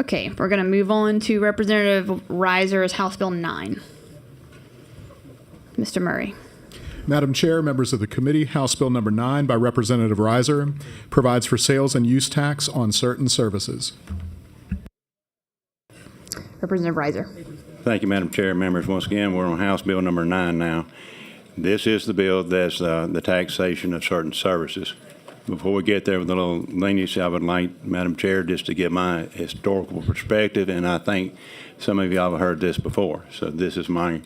Okay, we're going to move on to Representative Reiser's House Bill 9. Mr. Murray. Madam Chair, members of the committee, House Bill number 9 by Representative Reiser provides for sales and use tax on certain services. Representative Reiser. Thank you, Madam Chair. Members, once again, we're on House Bill number 9 now. This is the bill that's the taxation of certain services. Before we get there with a little leniency, I would like, Madam Chair, just to give my historical perspective, and I think some of y'all have heard this before. So this is my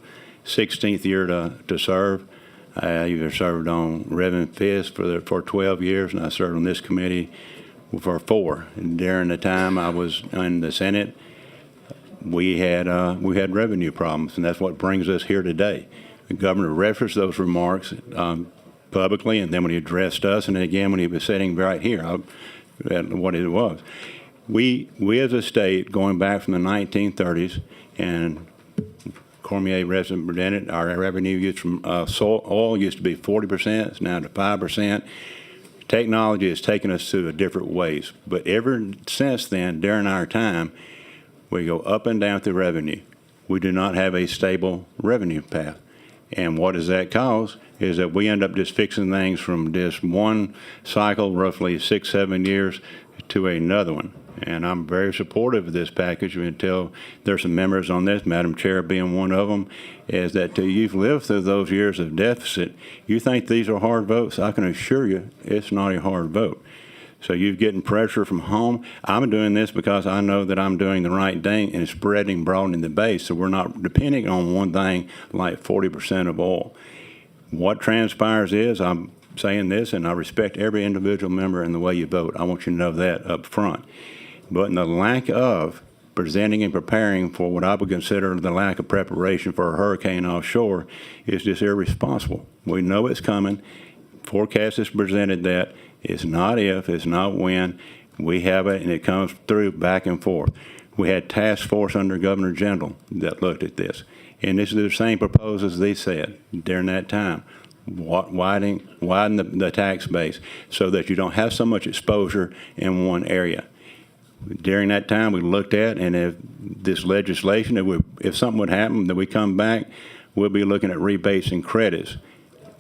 16th year to serve. I either served on Reverend Fisk for 12 years, and I served on this committee for 4. And during the time I was in the Senate, we had revenue problems, and that's what brings us here today. The governor referenced those remarks publicly, and then when he addressed us, and then again when he was sitting right here, what it was. We as a state, going back from the 1930s, and Cormier represented, our revenue used from oil used to be 40%, it's now to 5%. Technology has taken us to different ways, but ever since then, during our time, we go up and down through revenue. We do not have a stable revenue path. And what does that cause is that we end up just fixing things from just one cycle, roughly 6-7 years, to another one. And I'm very supportive of this package until there's some members on this, Madam Chair being one of them, is that till you've lived through those years of deficit, you think these are hard votes. I can assure you it's not a hard vote. So you're getting pressure from home. I'm doing this because I know that I'm doing the right thing and spreading, broadening the base, so we're not depending on one thing like 40% of oil. What transpires is, I'm saying this, and I respect every individual member in the way you vote. I want you to know that up front. But in the lack of presenting and preparing for what I would consider the lack of preparation for a hurricane offshore is just irresponsible. We know it's coming. Forecast has presented that. It's not if, it's not when. We have it, and it comes through back and forth. We had task force under Governor Jindal that looked at this. And this is the same proposals they said during that time. Widen the tax base so that you don't have so much exposure in one area. During that time, we looked at, and if this legislation, if something would happen, that we come back, we'll be looking at rebates and credits.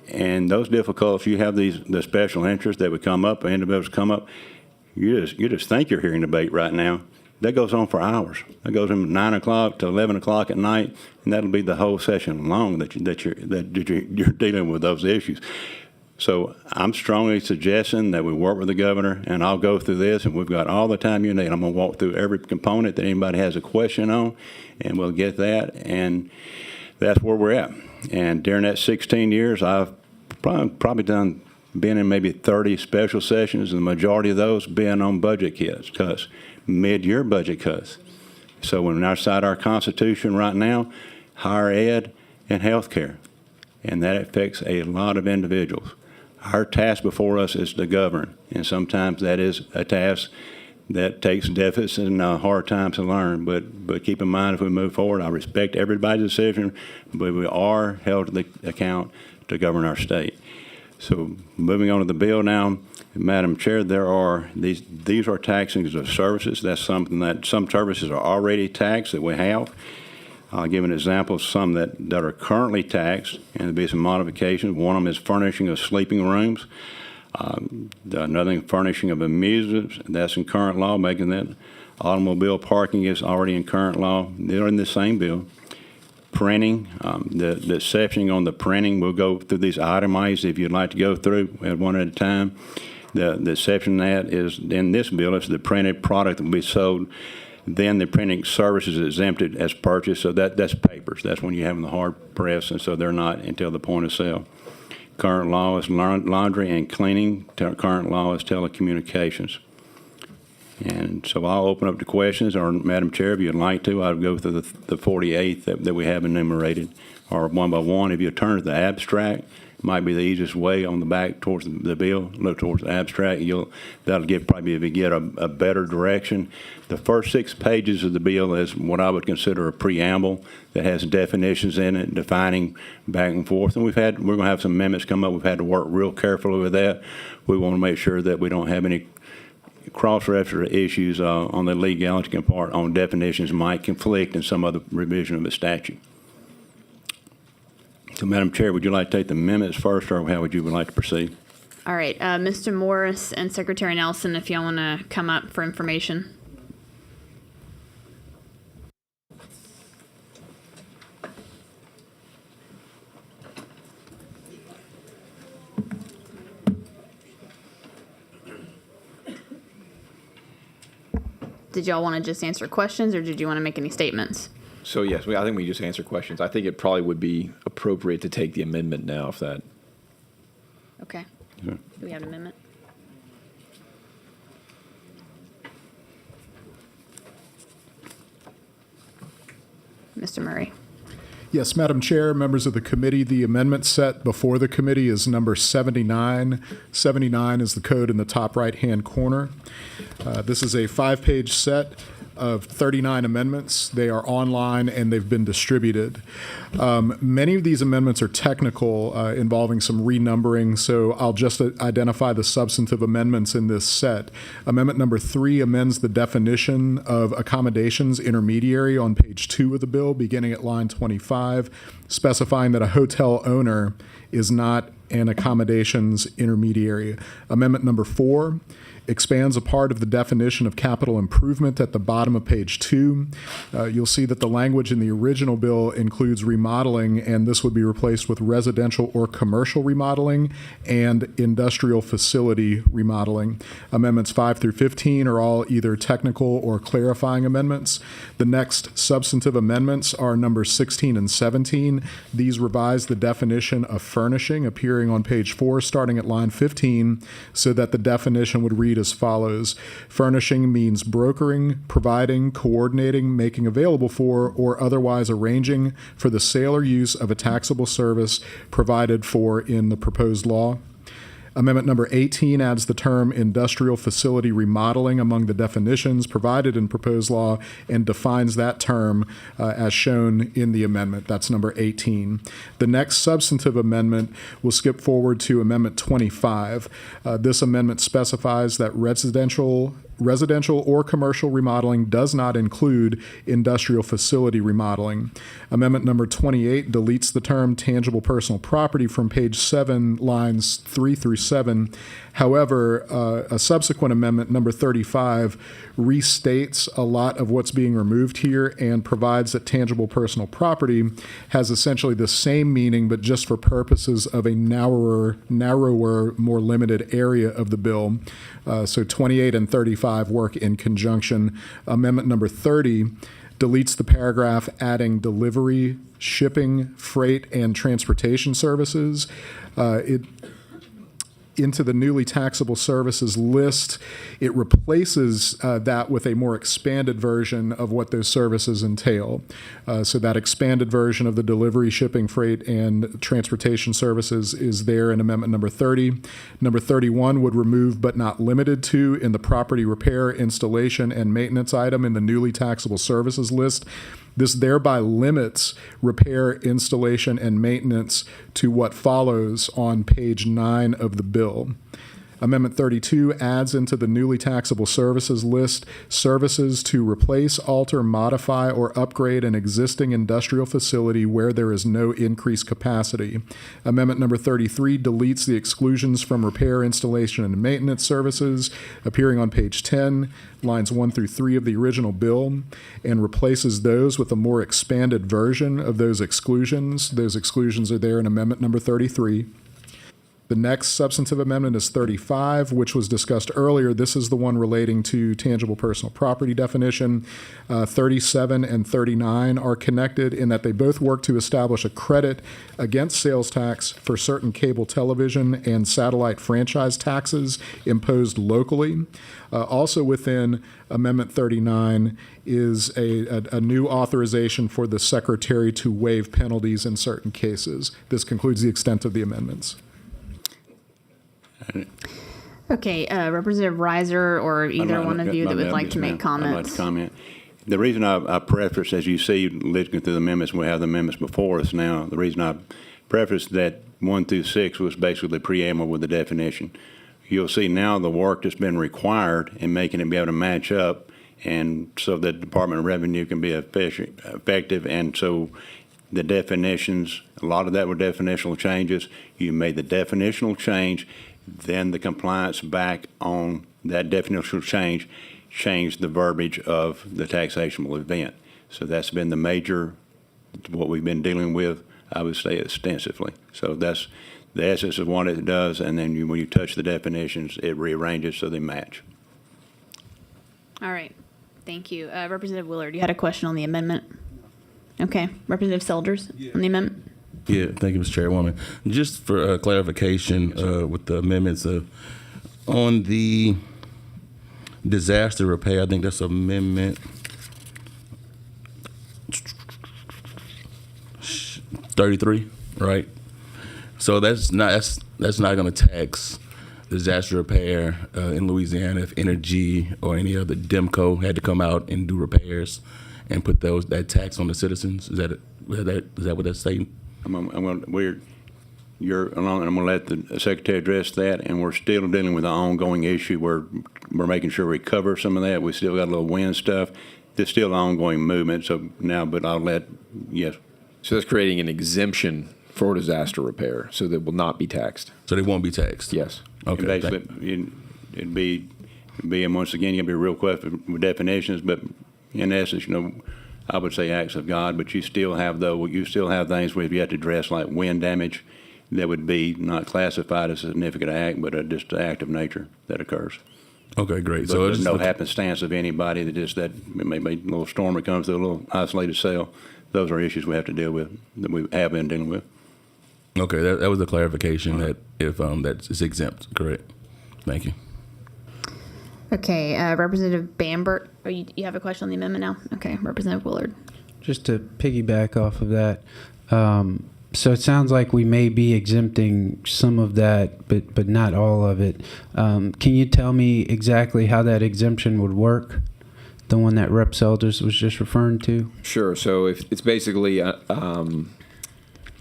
And those difficulties, you have the special interests that would come up, individuals come up, you just think you're hearing debate right now. That goes on for hours. That goes from 9 o'clock to 11 o'clock at night, and that'll be the whole session long that you're dealing with those issues. So I'm strongly suggesting that we work with the governor, and I'll go through this, and we've got all the time you need. I'm going to walk through every component that anybody has a question on, and we'll get that, and that's where we're at. And during that 16 years, I've probably been in maybe 30 special sessions, and the majority of those being on budget cuts, mid-year budget cuts. So when outside our Constitution right now, higher ed and health care, and that affects a lot of individuals. Our task before us is to govern, and sometimes that is a task that takes deficits and hard times to learn. But keep in mind, if we move forward, I respect everybody's decision, but we are held to the account to govern our state. So moving on to the bill now, Madam Chair, these are taxings of services. That's something that some services are already taxed that we have. I'll give an example of some that are currently taxed, and there'll be some modifications. One of them is furnishing of sleeping rooms. Another furnishing of amusements, that's in current law, making that. Automobile parking is already in current law. They're in the same bill. Printing, the section on the printing, we'll go through these itemized if you'd like to go through one at a time. The section that is in this bill is the printed product that will be sold. Then the printing service is exempted as purchased, so that's papers. That's when you're having the hard press, and so they're not until the point of sale. Current law is laundry and cleaning. Current law is telecommunications. And so I'll open up to questions, or Madam Chair, if you'd like to, I'll go through the 48 that we have enumerated, or one by one. If you turn to the abstract, it might be the easiest way on the back towards the bill. Look towards the abstract. That'll give probably, if you get a better direction. The first 6 pages of the bill is what I would consider a preamble that has definitions in it, defining back and forth. And we're going to have some amendments come up. We've had to work real carefully with that. We want to make sure that we don't have any cross-reference issues on the legality part on definitions might conflict in some other revision of the statute. So, Madam Chair, would you like to take the amendments first, or how would you like to proceed? All right, Mr. Morris and Secretary Nelson, if y'all want to come up for information. Did y'all want to just answer questions, or did you want to make any statements? So yes, I think we just answer questions. I think it probably would be appropriate to take the amendment now if that. Okay. Yeah. Do we have an amendment? Mr. Murray. Yes, Madam Chair, members of the committee, the amendment set before the committee is number 79. 79 is the code in the top right-hand corner. This is a 5-page set of 39 amendments. They are online and they've been distributed. Many of these amendments are technical, involving some renumbering, so I'll just identify the substantive amendments in this set. Amendment number 3 amends the definition of accommodations intermediary on page 2 of the bill, beginning at line 25, specifying that a hotel owner is not an accommodations intermediary. Amendment number 4 expands a part of the definition of capital improvement at the bottom of page 2. You'll see that the language in the original bill includes remodeling, and this would be replaced with residential or commercial remodeling and industrial facility remodeling. Amendments 5 through 15 are all either technical or clarifying amendments. The next substantive amendments are numbers 16 and 17. These revise the definition of furnishing, appearing on page 4, starting at line 15, so that the definition would read as follows. Furnishing means brokering, providing, coordinating, making available for, or otherwise arranging for the sale or use of a taxable service provided for in the proposed law. Amendment number 18 adds the term industrial facility remodeling among the definitions provided in proposed law and defines that term as shown in the amendment. That's number 18. The next substantive amendment will skip forward to Amendment 25. This amendment specifies that residential or commercial remodeling does not include industrial facility remodeling. Amendment number 28 deletes the term tangible personal property from page 7, lines 3 through 7. However, a subsequent amendment, number 35, restates a lot of what's being removed here and provides that tangible personal property has essentially the same meaning, but just for purposes of a narrower, more limited area of the bill. So 28 and 35 work in conjunction. Amendment number 30 deletes the paragraph adding delivery, shipping, freight, and transportation services. Into the newly taxable services list. It replaces that with a more expanded version of what those services entail. So that expanded version of the delivery, shipping, freight, and transportation services is there in Amendment number 30. Number 31 would remove but not limited to in the property repair, installation, and maintenance item in the newly taxable services list. This thereby limits repair, installation, and maintenance to what follows on page 9 of the bill. Amendment 32 adds into the newly taxable services list services to replace, alter, modify, or upgrade an existing industrial facility where there is no increased capacity. Amendment number 33 deletes the exclusions from repair, installation, and maintenance services appearing on page 10, lines 1 through 3 of the original bill, and replaces those with a more expanded version of those exclusions. Those exclusions are there in Amendment number 33. The next substantive amendment is 35, which was discussed earlier. This is the one relating to tangible personal property definition. 37 and 39 are connected in that they both work to establish a credit against sales tax for certain cable television and satellite franchise taxes imposed locally. Also within Amendment 39 is a new authorization for the Secretary to waive penalties in certain cases. This concludes the extent of the amendments. Okay, Representative Reiser or either one of you that would like to make I'd like comments. to comment. The reason I preface, as you see, listening through the amendments, we have the amendments before us now. The reason I prefaced that 1 through 6 was basically the preamble with the definition. you'll see now the work that's been required in making it be able to match up, and so that Department of Revenue can be effective. And so the definitions, a lot of that were definitional changes. You made the definitional change, then the compliance back on that definitional change changed the verbiage of the taxable event. So that's been the major, what we've been dealing with, I would say, extensively. So that's the essence of what it does, and then when you touch the definitions, it rearranges so they match. All right. Thank you. Representative Willard, you had a question on the amendment? Okay. Representative Selders on the amendment? Yeah, thank you, Mr. Chairwoman. Just for clarification with the amendments, on the disaster repair, I think that's amendment 33, right? So that's not going to tax disaster repair in Louisiana if Energy or any other DEMCO had to come out and do repairs and put that tax on the citizens. Is that what that's saying? I'm going to let the secretary address that, and we're still dealing with the ongoing issue. We're making sure we cover some of that. We still got a little wind stuff. There's still ongoing movement. So now, but yes. So that's creating an exemption for disaster repair, so that will not be taxed. So they won't be taxed? Yes. Okay. Basically, it'd be, and once again, you'll be real question with definitions, but in essence, I would say acts of God, but you still have things where you have to address like wind damage that would be not classified as a significant act, but just an act of nature that occurs. Okay, great. So So there's no happenstance of anybody that maybe a little storm that comes through a little isolated cell. Those are issues we have to deal with, that we have been dealing with. Okay, that was a clarification that if that's exempt, correct? Thank you. Okay. Representative Bamberg, you have a question on the amendment now? Okay. Representative Willard. Just to piggyback off of that, so it sounds like we may be exempting some of that, but not all of it. Can you tell me exactly how that exemption would work? The one that Rep. Selders was just referring to? Sure. So if it's basically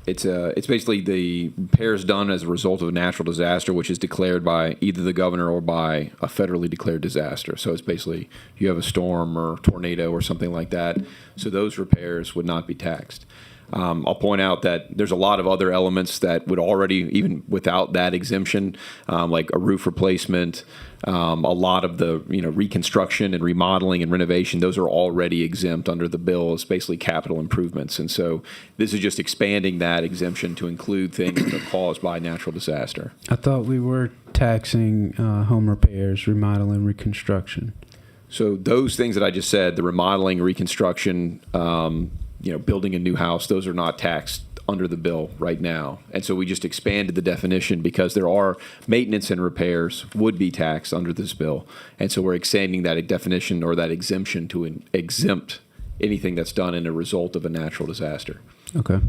it's basically the repairs done as a result of a natural disaster, which is declared by either the governor or by a federally declared disaster. So it's basically you have a storm or tornado or something like that. So those repairs would not be taxed. I'll point out that there's a lot of other elements that would already, even without that exemption, like a roof replacement, a lot of the reconstruction and remodeling and renovation, those are already exempt under the bill as basically capital improvements. And so this is just expanding that exemption to include things that are caused by natural disaster. I thought we were taxing home repairs, remodeling, reconstruction. So those things that I just said, the remodeling, reconstruction, building a new house, those are not taxed under the bill right now. And so we just expanded the definition because there are maintenance and repairs would be taxed under this bill. And so we're extending that definition or that exemption to exempt anything that's done in a result of a natural disaster. Okay.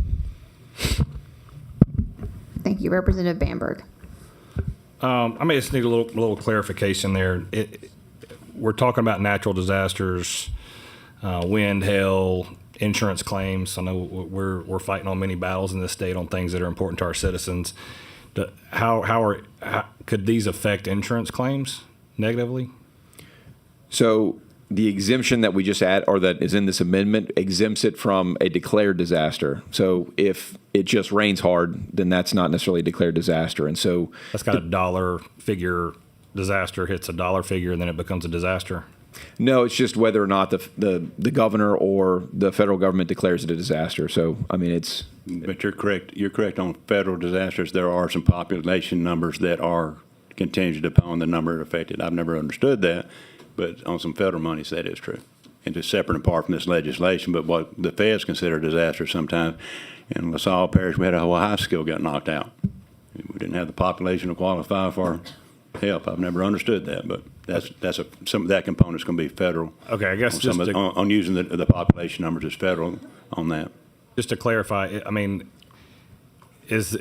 Thank you. Representative Bamberg. I may just need a little clarification there. We're talking about natural disasters, wind, hail, insurance claims. I know we're fighting on many battles in this state on things that are important to our citizens. How could these affect insurance claims negatively? So the exemption that we just add, or that is in this amendment, exempts it from a declared disaster. So if it just rains hard, then that's not necessarily a declared disaster. And so That's got a dollar figure. Disaster hits a dollar figure, and then it becomes a disaster. no, it's just whether or not the governor or the federal government declares it a disaster. So, I mean, it's... But you're correct. You're correct on federal disasters. There are some population numbers that are contingent upon the number affected. I've never understood that, but on some federal monies, that is true. And it's separate and apart from this legislation, but what the feds consider a disaster sometimes. In LaSalle Parish, we had a whole high school got knocked out. We didn't have the population to qualify for help. I've never understood that, but some of that component's going to be federal. Okay, I guess on using the population numbers as federal on that. Just to clarify, I mean, is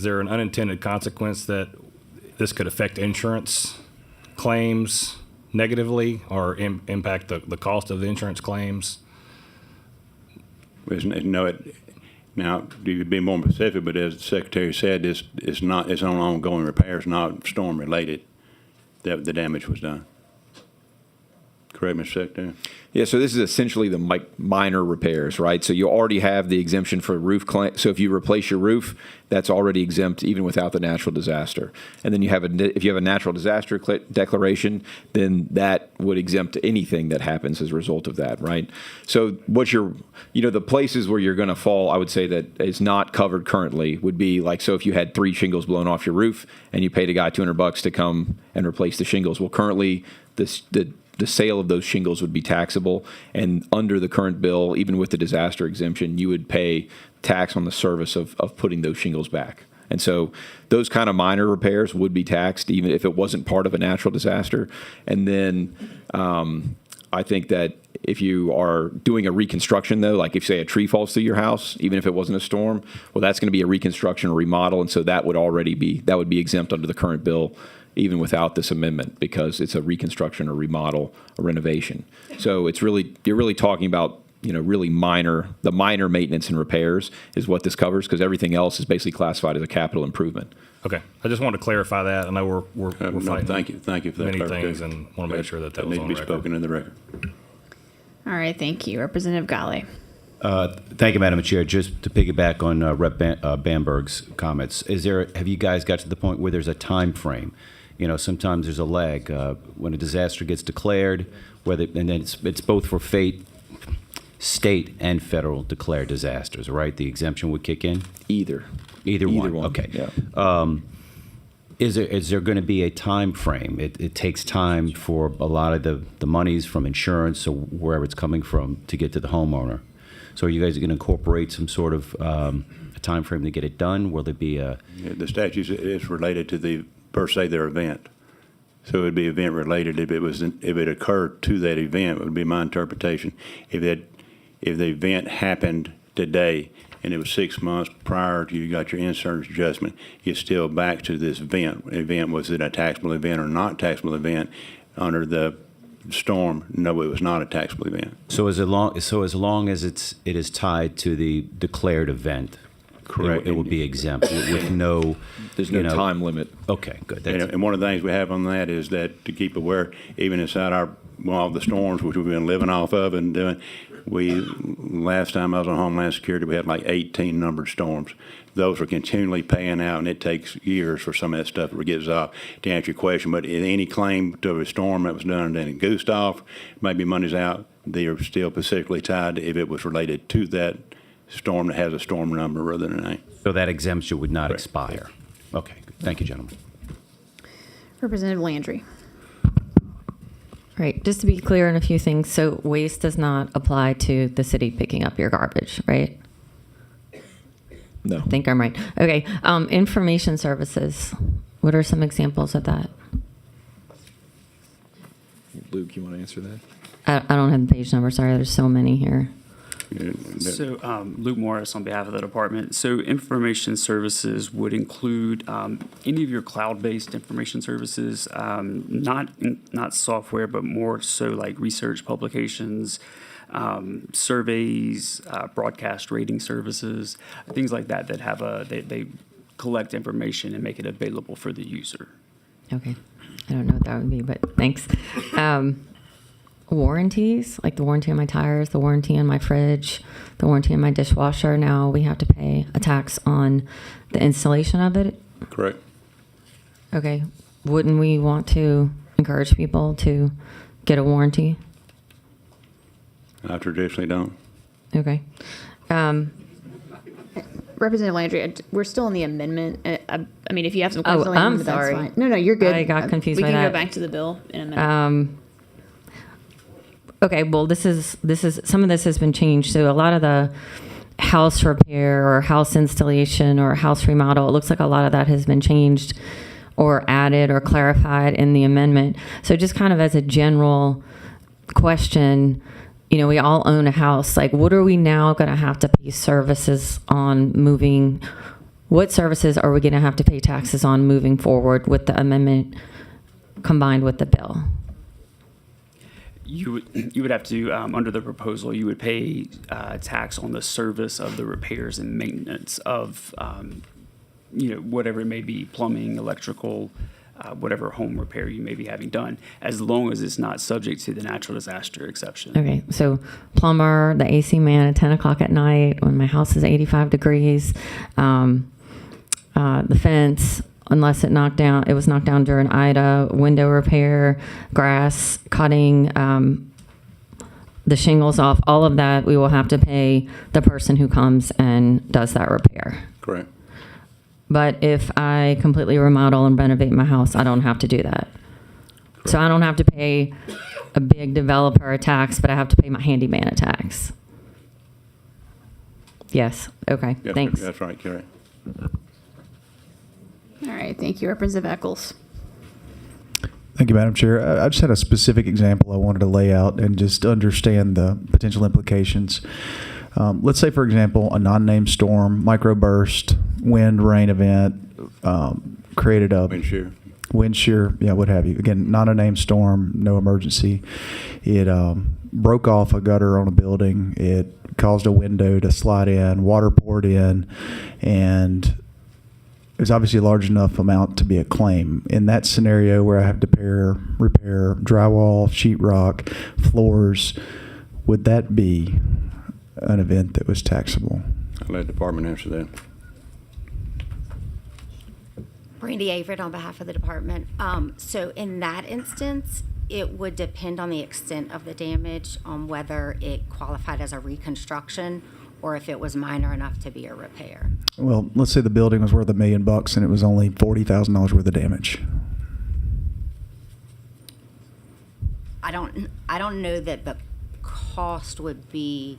there an unintended consequence that this could affect insurance claims negatively or impact the cost of the insurance claims? Now, you could be more specific, but as the Secretary said, it's on ongoing repairs, not storm-related, that the damage was done. Correct, Mr. Secretary? Yeah, so this is essentially the minor repairs, right? So you already have the exemption for roof claim. So if you replace your roof, that's already exempt even without the natural disaster. And then if you have a natural disaster declaration, then that would exempt anything that happens as a result of that, right? So the places where you're going to fall, I would say that is not covered currently would be like, so if you had 3 shingles blown off your roof and you paid a guy $200 to come and replace the shingles, well, currently the sale of those shingles would be taxable, and under the current bill, even with the disaster exemption, you would pay tax on the service of putting those shingles back. And so those kind of minor repairs would be taxed even if it wasn't part of a natural disaster. And then I think that if you are doing a reconstruction, though, like if, say, a tree falls through your house, even if it wasn't a storm, well, that's going to be a reconstruction or remodel, and so that would be exempt under the current bill, even without this amendment, because it's a reconstruction or remodel or renovation. So you're really talking about, really the minor maintenance and repairs is what this covers, because everything else is basically classified as a capital improvement. Okay, I just wanted to clarify that. I know we're No, fighting. thank you for that many clarification. things, and want to make sure that was needs on to the be record. spoken in the record. All right, thank you. Representative Gale. Thank you, Madam Chair. Just to piggyback on Rep. Bamberg's comments, have you guys got to the point where there's a time frame? Sometimes there's a lag when a disaster gets declared, and then it's both for state and federal declared disasters, right? The exemption would kick in. Either One. one. Okay. Yeah. Is there going to be a time frame? It takes time for a lot of the monies from insurance or wherever it's coming from to get to the homeowner. So are you guys going to incorporate some sort of a time frame to get it done? Will there be a... The statute is related to per se, their event. So it would be event related. If it occurred to that event, it would be my interpretation. If the event happened today and it was 6 months prior to you got your insurance adjustment, you're still back to this event. Was it a taxable event or not taxable event? Under the storm, no, it was not a taxable event. So as long as it is tied to the declared event, Correct. it will be exempt with no. There's no time limit. Okay, good. And one of the things we have on that is that to keep aware, even inside all the storms, which we've been living off of and doing, last time I was on Homeland Security, we had like 18 numbered storms. Those are continually paying out, and it takes years for some of that stuff to get resolved. To answer your question, but in any claim to a storm that was done in Gustav, maybe money's out, they are still specifically tied if it was related to that storm that has a storm number rather than a name. So that exemption would not Correct. expire. Okay, good. Thank you, gentlemen. Representative Landry. Right. Just to be clear on a few things. So waste does not apply to the city picking up your garbage, right? No. I think I'm right. Okay. Information services. What are some examples of that? Luke, you want to answer that? I don't have the page number. Sorry. There's so many here. So, Luke Morris on behalf of the department. So, information services would include any of your cloud-based information services, not software, but more so like research publications, surveys, broadcast rating services, things like that that have they collect information and make it available for the user. Okay. I don't know what that would be, but thanks. Warranties, like the warranty on my tires, the warranty on my fridge, the warranty on my dishwasher. Now we have to pay a tax on the installation of it. Correct. Okay. Wouldn't we want to encourage people to get a warranty? I traditionally don't. Okay. Representative Landry, we're still in the amendment. I mean, if you have some Oh, questions on the I'm amendment, that's sorry. fine. No, you're good. I got confused We by can that. go back to the bill in a minute. Okay, well, this is some of this has been changed. So a lot of the house repair or house installation or house remodel, it looks like a lot of that has been changed or added or clarified in the amendment. So just kind of as a general question, we all own a house. Like, what are we now going to have to pay services on moving? What services are we going to have to pay taxes on moving forward with the amendment combined with the bill? You would have to, under the proposal, you would pay tax on the service of the repairs and maintenance of, whatever it may be, plumbing, electrical, whatever home repair you may be having done, as long as it's not subject to the natural disaster exception. Okay, so plumber, the AC man at 10 o'clock at night when my house is 85 degrees, the fence, unless it was knocked down during Ida, window repair, grass cutting, the shingles off, all of that, we will have to pay the person who comes and does that repair. Correct. But if I completely remodel and renovate my house, I don't have to do that. So I don't have to pay a big developer a tax, but I have to pay my handyman a tax. Yes, okay, Yes, thanks. That's right, Carrie. All right, thank you. Representative Eccles. Thank you, Madam Chair. I just had a specific example I wanted to lay out and just understand the potential implications. Let's say, for example, a non-named storm, microburst, wind, rain event, created a wind shear, yeah, what have you. Again, not a named storm, no emergency. It broke off a gutter on a building. It caused a window to slide in, water poured in, and it was obviously a large enough amount to be a claim. In that scenario where I have to repair drywall, sheetrock, floors, would that be an event that was taxable? I'll let the department answer that. Brandy Averett on behalf of the department. So in that instance, it would depend on the extent of the damage, on whether it qualified as a reconstruction or if it was minor enough to be a repair. Well, let's say the building was worth $1 million and it was only $40,000 worth of damage. I don't know that the cost would be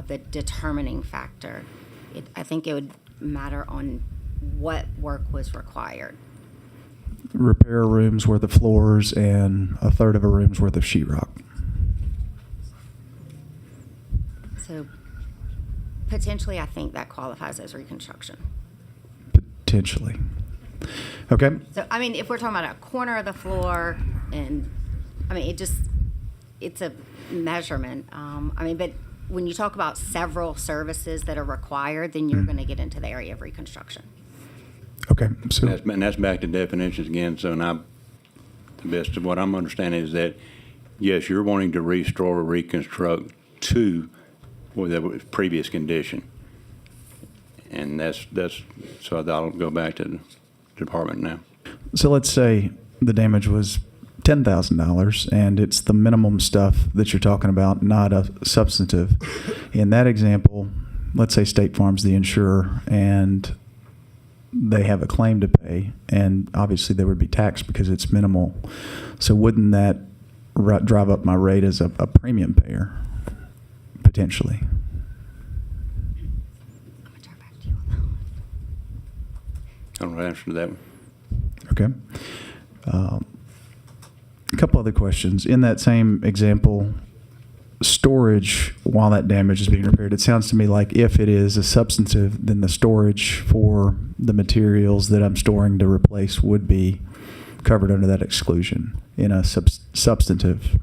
the determining factor. I think it would matter on what work was required. Repair a room's worth of floors and a third of a room's worth of sheetrock. So potentially, I think that qualifies as reconstruction. Potentially. Okay. So, I mean, if we're talking about a corner of the floor and, I mean, it's a measurement. But when you talk about several services that are required, then you're going to get into the area of reconstruction. Okay. So And that's back to definitions again. So now, the best of what I'm understanding is that, yes, you're wanting to restore or reconstruct to the previous condition. And so that'll go back to the department now. So let's say the damage was $10,000 and it's the minimum stuff that you're talking about, not a substantive. In that example, let's say State Farm's the insurer and they have a claim to pay, and obviously they would be taxed because it's minimal. So wouldn't that drive up my rate as a premium payer, potentially? I'm going to turn back to you on that one. I don't know the answer to that one. Okay. A couple other questions. In that same example, storage while that damage is being repaired, it sounds to me like if it is a substantive, then the storage for the materials that I'm storing to replace would be covered under that exclusion in a substantive.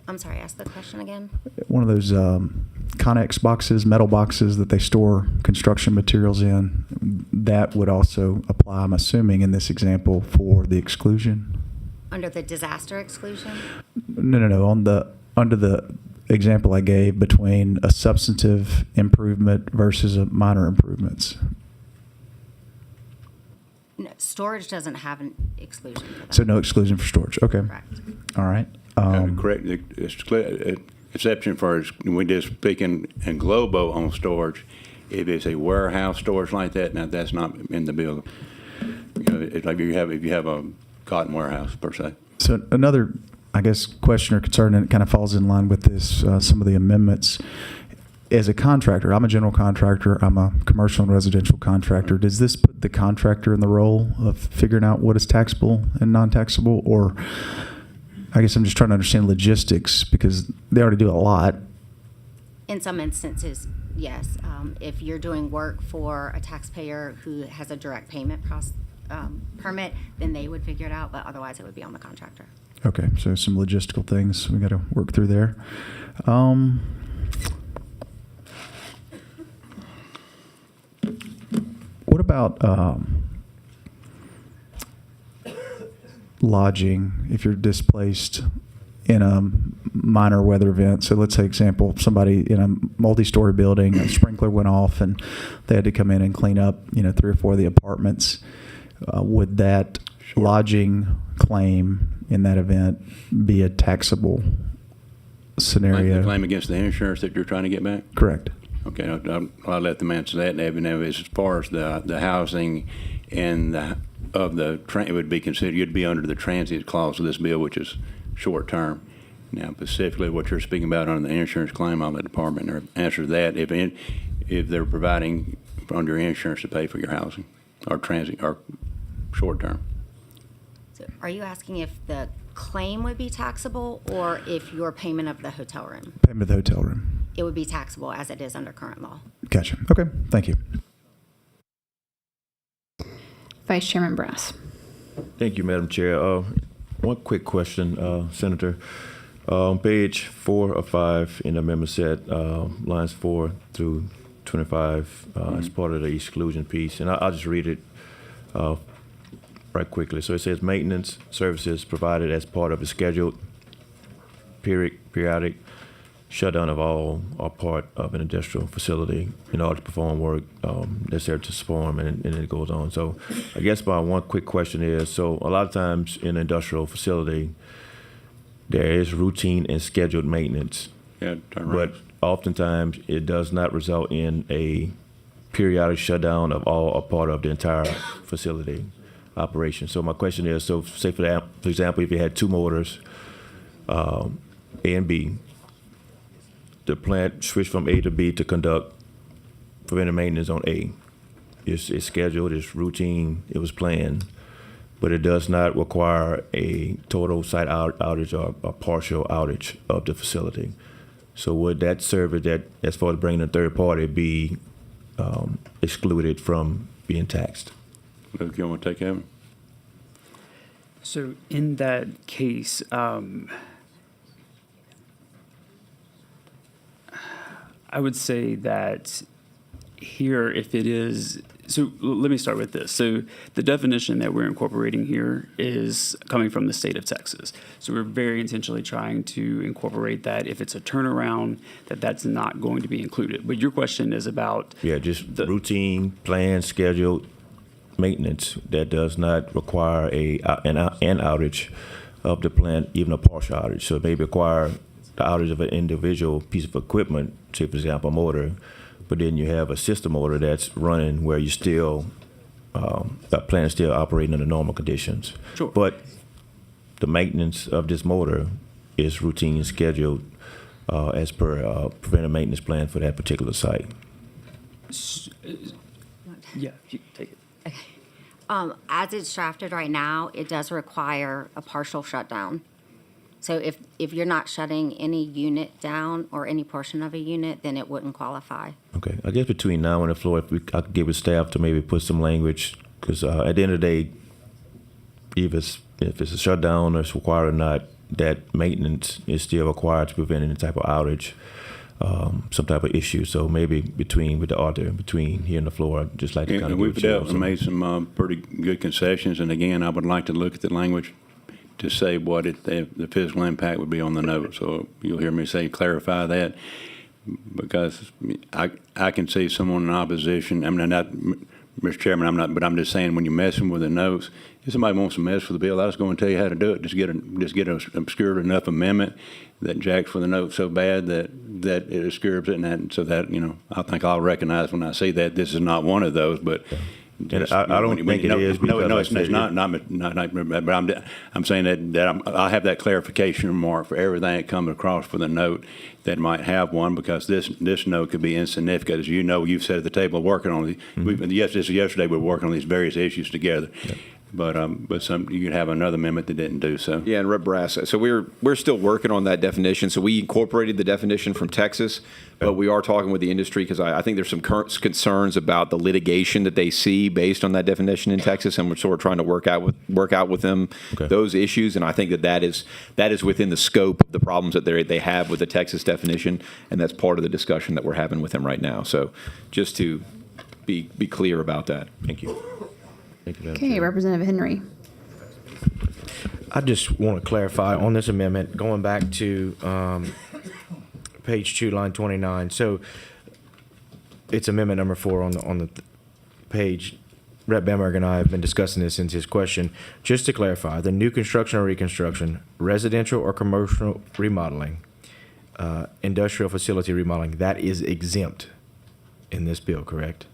I'm sorry, ask the question again. One of those Connex boxes, metal boxes that they store construction materials in, that would also apply, I'm assuming, in this example for the exclusion? Under the disaster exclusion? No. Under the example I gave between a substantive improvement versus a minor improvements. No, storage doesn't have an exclusion for that. So no exclusion for storage. Okay. Correct. All right. Correct. Exception for, we just speaking in Globo on storage, if it's a warehouse storage like that, now that's not in the bill. It's like if you have a cotton warehouse per se. So another, I guess, question or concern, and it kind of falls in line with this, some of the amendments. As a contractor, I'm a general contractor, I'm a commercial and residential contractor. Does this put the contractor in the role of figuring out what is taxable and non-taxable? Or I guess I'm just trying to understand logistics because they already do a lot. In some instances, yes. If you're doing work for a taxpayer who has a direct payment permit, then they would figure it out, but otherwise it would be on the contractor. Okay, so some logistical things we got to work through there. What about lodging if you're displaced in a minor weather event? So let's say, example, somebody in a multi-story building, a sprinkler went off and they had to come in and clean up, 3 or 4 of the apartments. Would that lodging claim in that event be a taxable scenario? The claim against the insurance that you're trying to get back? Correct. Okay, I'll let them answer that. And as far as the housing and it would be considered, you'd be under the transient clause of this bill, which is short term. Now, specifically what you're speaking about on the insurance claim, I'll let the department answer that. If they're providing under insurance to pay for your housing or transient or short term. So are you asking if the claim would be taxable or if your payment of the hotel room? Payment of the hotel room. It would be taxable as it is under current law. Gotcha. Okay, thank you. Vice Chairman Brass. Thank you, Madam Chair. One quick question, Senator. On page 4 of 5 in the amendment set, lines 4 through 25, as part of the exclusion piece, and I'll just read it right quickly. So it says maintenance services provided as part of a scheduled periodic shutdown of all or part of an industrial facility in order to perform work necessary to perform, and it goes on. So I guess my one quick question is, so a lot of times in an industrial facility, there is routine and scheduled maintenance. Yeah, turn right. But oftentimes it does not result in a periodic shutdown of all or part of the entire facility operation. So my question is, so say for example, if you had 2 motors, A and B, the plant switched from A to B to conduct preventive maintenance on A. It's scheduled, it's routine, it was planned, but it does not require a total site outage or a partial outage of the facility. So would that service that, as far as bringing a third party, be excluded from being taxed? Luke, you want to take that? So in that case, I would say that here, if it is, so let me start with this. So the definition that we're incorporating here is coming from the state of Texas. So we're very intentionally trying to incorporate that. If it's a turnaround, that's not going to be included. But your question is about... Yeah, just routine, planned, scheduled maintenance that does not require an outage of the plant, even a partial outage. So it may require the outage of an individual piece of equipment, say for example a motor, but then you have a system motor that's running where you still, that plant is still operating under normal conditions. Sure. But the maintenance of this motor is routine and scheduled as per preventive maintenance plan for that particular site. Yeah, you take it. As it's drafted right now, it does require a partial shutdown. So if you're not shutting any unit down or any portion of a unit, then it wouldn't qualify. Okay, I guess between now and the floor, I could give the staff to maybe put some language, because at the end of the day, if it's a shutdown or it's required or not, that maintenance is still required to prevent any type of outage, some type of issue. So maybe with the author, between here and the floor, just like to kind of we've definitely made some pretty good concessions, and again, I would like to look at the language to say what the physical impact would be on the note. So you'll hear me clarify that, because I can see someone in opposition. I mean, not, Mr. Chairman, I'm not, but I'm just saying when you're messing with the notes, if somebody wants to mess with the bill, I was going to tell you how to do it. Just get an obscured enough amendment that jacks for the note so bad that it obscures it, and so that, I think I'll recognize when I see that this is not one of those, but. And I don't think it is. No, it's not. But I'm saying that I have that clarification remark for everything that comes across for the note that might have one, because this note could be insignificant. As you know, you've sat at the table working on these. Yesterday we were working on these various issues together. But you could have another amendment that didn't do so. Yeah, and Rep. Brass. So we're still working on that definition. So we incorporated the definition from Texas, but we are talking with the industry because I think there's some current concerns about the litigation that they see based on that definition in Texas, and we're sort of trying to work out with them those issues. And I think that is within the scope of the problems that they have with the Texas definition, and that's part of the discussion that we're having with them right now. So just to be clear about that. Thank you. Thank you, Madam Okay, Chair. Representative Henry. I just want to clarify on this amendment, going back to page 2, line 29. So it's amendment number 4 on the page. Rep. Bamberg and I have been discussing this since his question. Just to clarify, the new construction or reconstruction, residential or commercial remodeling, industrial facility remodeling, that is exempt in this bill, correct?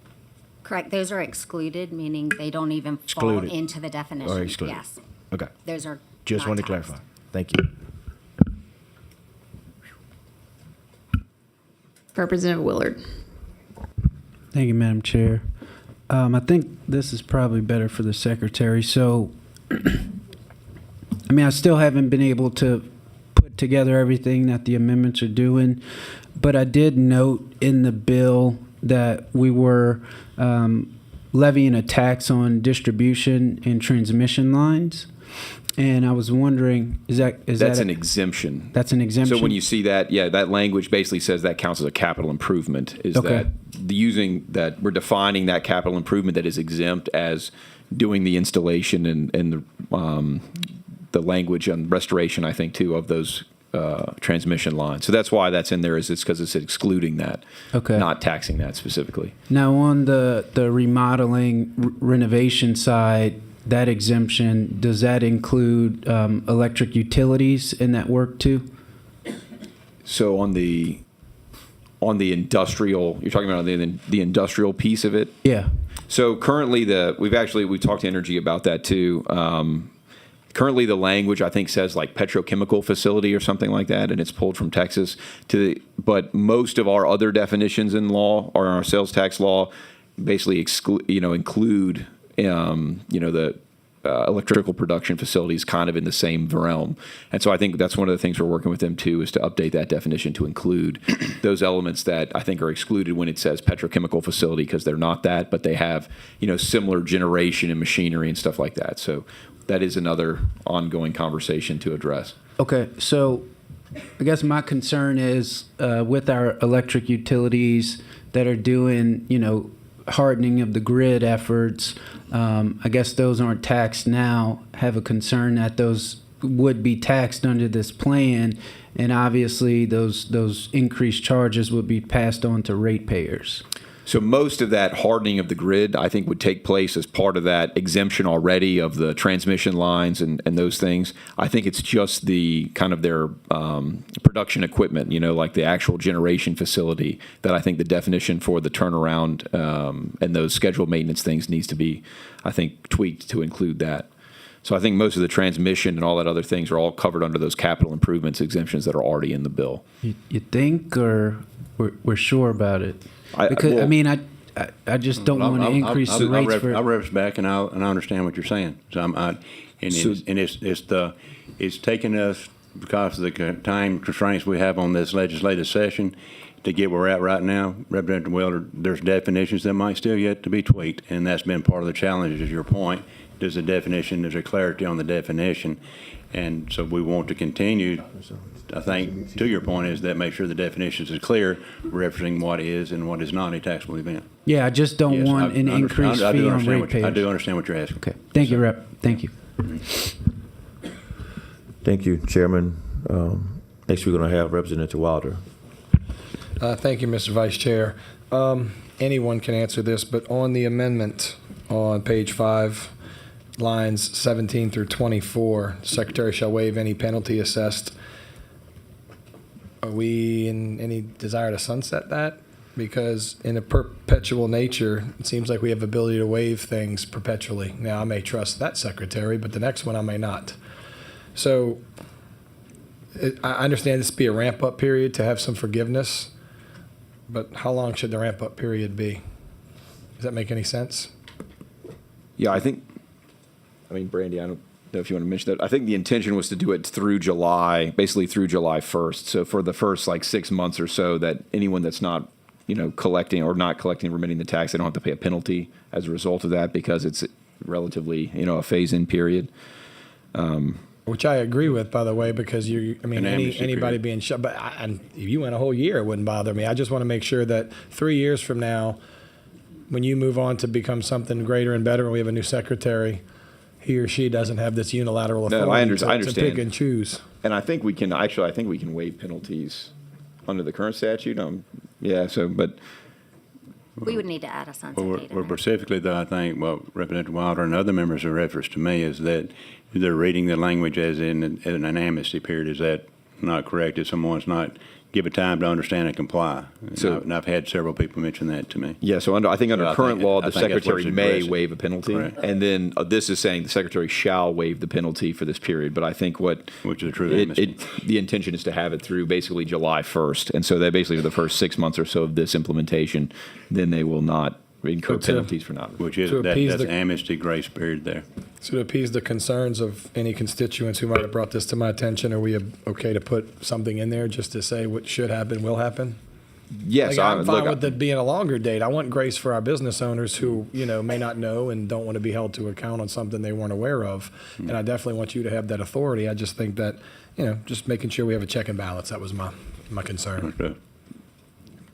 Correct. Those are excluded, meaning they don't even Excluded. fall into the definition. Or excluded. Yes. Okay. Those are Just not wanted to taxed. clarify. Thank you. Representative Willard. Thank you, Madam Chair. I think this is probably better for the secretary. So, I mean, I still haven't been able to put together everything that the amendments are doing, but I did note in the bill that we were levying a tax on distribution and transmission lines. And I was wondering, is that That's an exemption. That's an exemption. So when you see that, yeah, that language basically says that counts as a capital improvement. Is Okay. that we're defining that capital improvement that is exempt as doing the installation and the language on restoration, I think, too, of those transmission lines. So that's why that's in there. It's because it's excluding that, Okay. not taxing that specifically. Now, on the remodeling renovation side, that exemption, does that include electric utilities in that work too? So on the industrial, you're talking about the industrial piece of it. Yeah. So currently, we've talked to Energy about that too. Currently, the language I think says like petrochemical facility or something like that, and it's pulled from Texas. But most of our other definitions in law or our sales tax law basically include the electrical production facilities kind of in the same realm. And so I think that's one of the things we're working with them too, is to update that definition to include those elements that I think are excluded when it says petrochemical facility, because they're not that, but they have, similar generation and machinery and stuff like that. So that is another ongoing conversation to address. Okay, so I guess my concern is with our electric utilities that are doing, hardening of the grid efforts. I guess those aren't taxed now. Have a concern that those would be taxed under this plan, and obviously those increased charges would be passed on to ratepayers. So most of that hardening of the grid, I think, would take place as part of that exemption already of the transmission lines and those things. I think it's just the kind of their production equipment, like the actual generation facility, that I think the definition for the turnaround and those scheduled maintenance things needs to be, I think, tweaked to include that. So I think most of the transmission and all that other things are all covered under those capital improvements exemptions that are already in the bill. You think, or we're sure about it? I just don't want to increase the rates for. I'll reference back, and I understand what you're saying. So it's taking us, because of the time constraints we have on this legislative session, to get where we're at right now. Representative Willard, there's definitions that might still yet to be tweaked, and that's been part of the challenge. Is your point? There's a clarity on the definition, and so we want to continue. I think, to your point, is that make sure the definitions is clear, referencing what is and what is not a taxable event. Yeah, I just don't Yes, want an increased fee on ratepayers. I do understand what you're asking. Okay, thank you, Rep. Thank you. Thank you, Chairman. Next, we're going to have Representative Wilder. Thank you, Mr. Vice Chair. Anyone can answer this, but on the amendment on page 5, lines 17 through 24, the Secretary shall waive any penalty assessed. Are we in any desire to sunset that? Because in a perpetual nature, it seems like we have ability to waive things perpetually. Now, I may trust that secretary, but the next one I may not. So I understand this to be a ramp-up period to have some forgiveness, but how long should the ramp-up period be? Does that make any sense? Yeah, I think I mean, Brandy, I don't know if you want to mention that. I think the intention was to do it through July, basically through July 1st. So for the first like 6 months or so, that anyone that's not, collecting or not collecting, remitting the tax, they don't have to pay a penalty as a result of that because it's relatively, a phase-in period. Which I agree with, by the way, because anybody period. being shut, but if you went a whole year, it wouldn't bother me. I just want to make sure that 3 years from now, when you move on to become something greater and better, and we have a new secretary, he or she doesn't have this unilateral authority No, I to understand. pick and choose. And I think we can waive penalties under the current statute. But We would need to add a sunset Well, date in we're there. specifically, though, I think what Representative Wilder and other members have referenced to me is that they're reading the language as in an amnesty period. Is that not correct? If someone's not given time to understand and comply? And I've had several people mention that to me. Yeah, so I think under current law, the I think that's secretary what's may addressing. waive a penalty. Correct. And then this is saying the secretary shall waive the penalty for this period. But I think which is a true amnesty. the intention is to have it through basically July 1st. And so that basically for the first 6 months or so of this implementation, then they will not incur But to- penalties for not. Which is, To appease that's the- amnesty grace period there. So to appease the concerns of any constituents who might have brought this to my attention, are we okay to put something in there just to say what should happen will happen? Yes, I'm fine with it being a longer date. I want grace for our business owners who, may not know and don't want to be held to account on something they weren't aware of. And I definitely want you to have that authority. I just think that, just making sure we have a check and balance. That was my concern. Okay.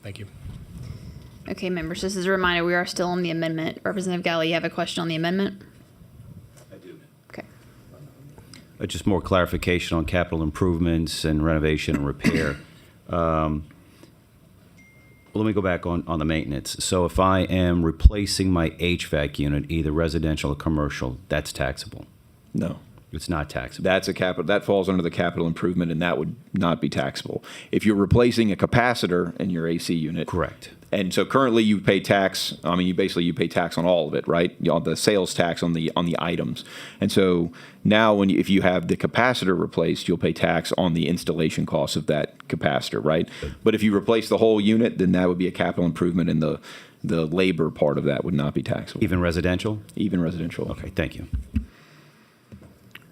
Thank you. Okay, members, just as a reminder, we are still on the amendment. Representative Galley, you have a question on the amendment? I do. Okay. Just more clarification on capital improvements and renovation and repair. Let me go back on the maintenance. So if I am replacing my HVAC unit, either residential or commercial, that's taxable. No. It's not taxable. That's that falls under the capital improvement, and that would not be taxable. If you're replacing a capacitor in your AC unit. Correct. And so currently you pay tax, you pay tax on all of it, right? The sales tax on the items. And so now if you have the capacitor replaced, you'll pay tax on the installation costs of that capacitor, right? But if you replace the whole unit, then that would be a capital improvement, and the labor part of that would not be taxable. Even residential? Even residential. Okay, thank you.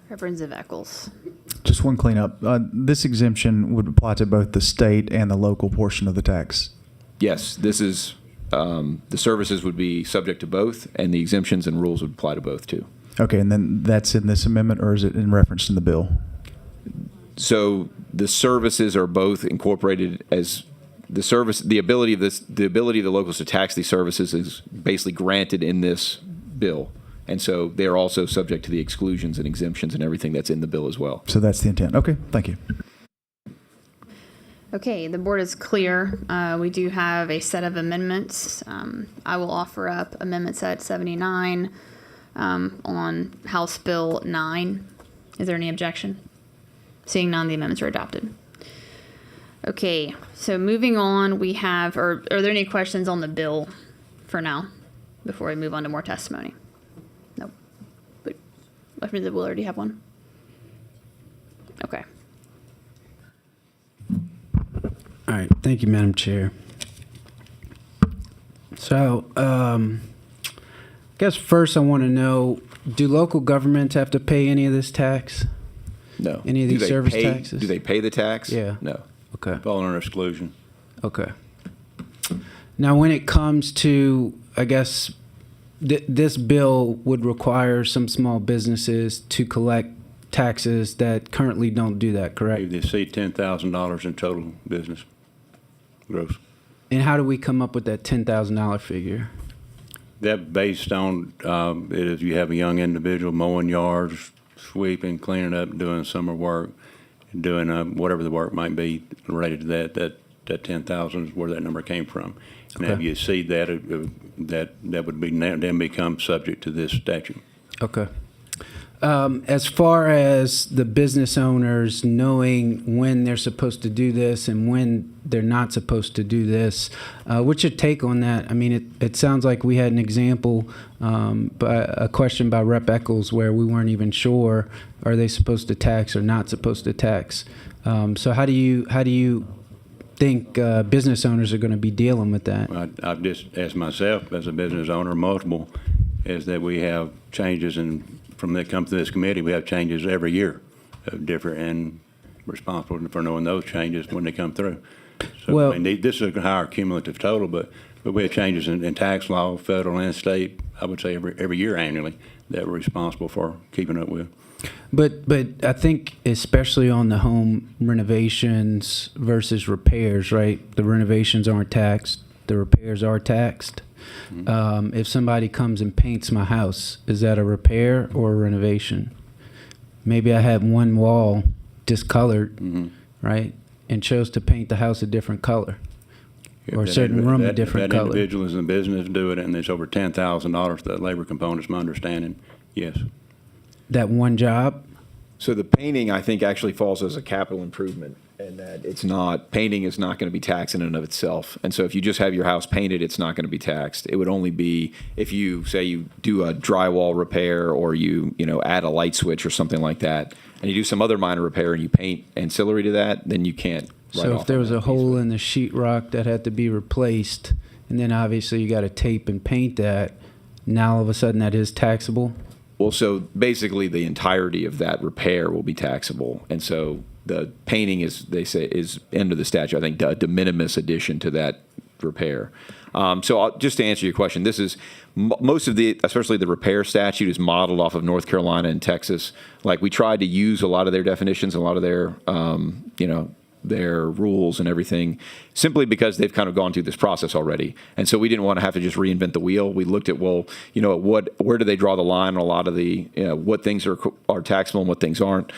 Representative Eccles. Just one cleanup. This exemption would apply to both the state and the local portion of the tax. Yes, this is, the services would be subject to both, and the exemptions and rules would apply to both, too. Okay, and then that's in this amendment, or is it in reference in the bill? So the services are both incorporated as the ability of the locals to tax these services is basically granted in this bill. And so they're also subject to the exclusions and exemptions and everything that's in the bill as well. So that's the intent. Okay, thank you. Okay, the board is clear. We do have a set of amendments. I will offer up Amendment Set 79 on House Bill 9. Is there any objection? Seeing none, the amendments are adopted. Okay, so moving on, we have, are there any questions on the bill for now before we move on to more testimony? Nope. But Representative Willard, do you have one? Okay. All right. Thank you, Madam Chair. So, I guess first I want to know, do local governments have to pay any of this tax? No. Any of these service taxes? Do they pay the tax? Yeah. No. Okay. Fall under exclusion. Okay. Now, when it comes to, I guess, this bill would require some small businesses to collect taxes that currently don't do that, correct? They see $10,000 in total business gross. And how do we come up with that $10,000 figure? That based on if you have a young individual mowing yards, sweeping, cleaning up, doing summer work, doing whatever the work might be related to that 10,000 is where that number came from. And Okay. if you exceed that, that would be then become subject to this statute. Okay. As far as the business owners knowing when they're supposed to do this and when they're not supposed to do this, what's your take on that? I mean, it sounds like we had an example, a question by Rep. Eccles where we weren't even sure, are they supposed to tax or not supposed to tax? So how do you think business owners are going to be dealing with that? I've just asked myself as a business owner multiple, is that we have changes in from that come to this committee, we have changes every year of different, and responsible for knowing those changes when they come through. So, Well- I mean, this is a higher cumulative total, but we have changes in tax law, federal and state, I would say every year annually, that we're responsible for keeping up with. But I think especially on the home renovations versus repairs, right? The renovations aren't taxed, the repairs are taxed. If somebody comes and paints my house, is that a repair or a renovation? Maybe I had one wall discolored, right, and chose to paint the house a different color, or a certain room a different If that color. individual is in business doing it, and there's over $10,000 that labor component, is my understanding, yes. That one job. So the painting, I think, actually falls as a capital improvement, and that it's not, painting is not going to be taxed in and of itself. And so if you just have your house painted, it's not going to be taxed. It would only be if you, say you do a drywall repair, or you add a light switch or something like that, and you do some other minor repair and you paint ancillary to that, then you can't write So off if there on was that a piece. hole in the sheetrock that had to be replaced, and then obviously you got to tape and paint that, now all of a sudden that is taxable? Well, so basically the entirety of that repair will be taxable. And so the painting is, they say, is under the statute, I think, a de minimis addition to that repair. Just to answer your question, this is most of the, especially the repair statute, is modeled off of North Carolina and Texas. Like, we tried to use a lot of their definitions, a lot of their, their rules and everything, simply because they've kind of gone through this process already. And so we didn't want to have to just reinvent the wheel. We looked at, well, where do they draw the line on a lot of the, what things are taxable and what things aren't.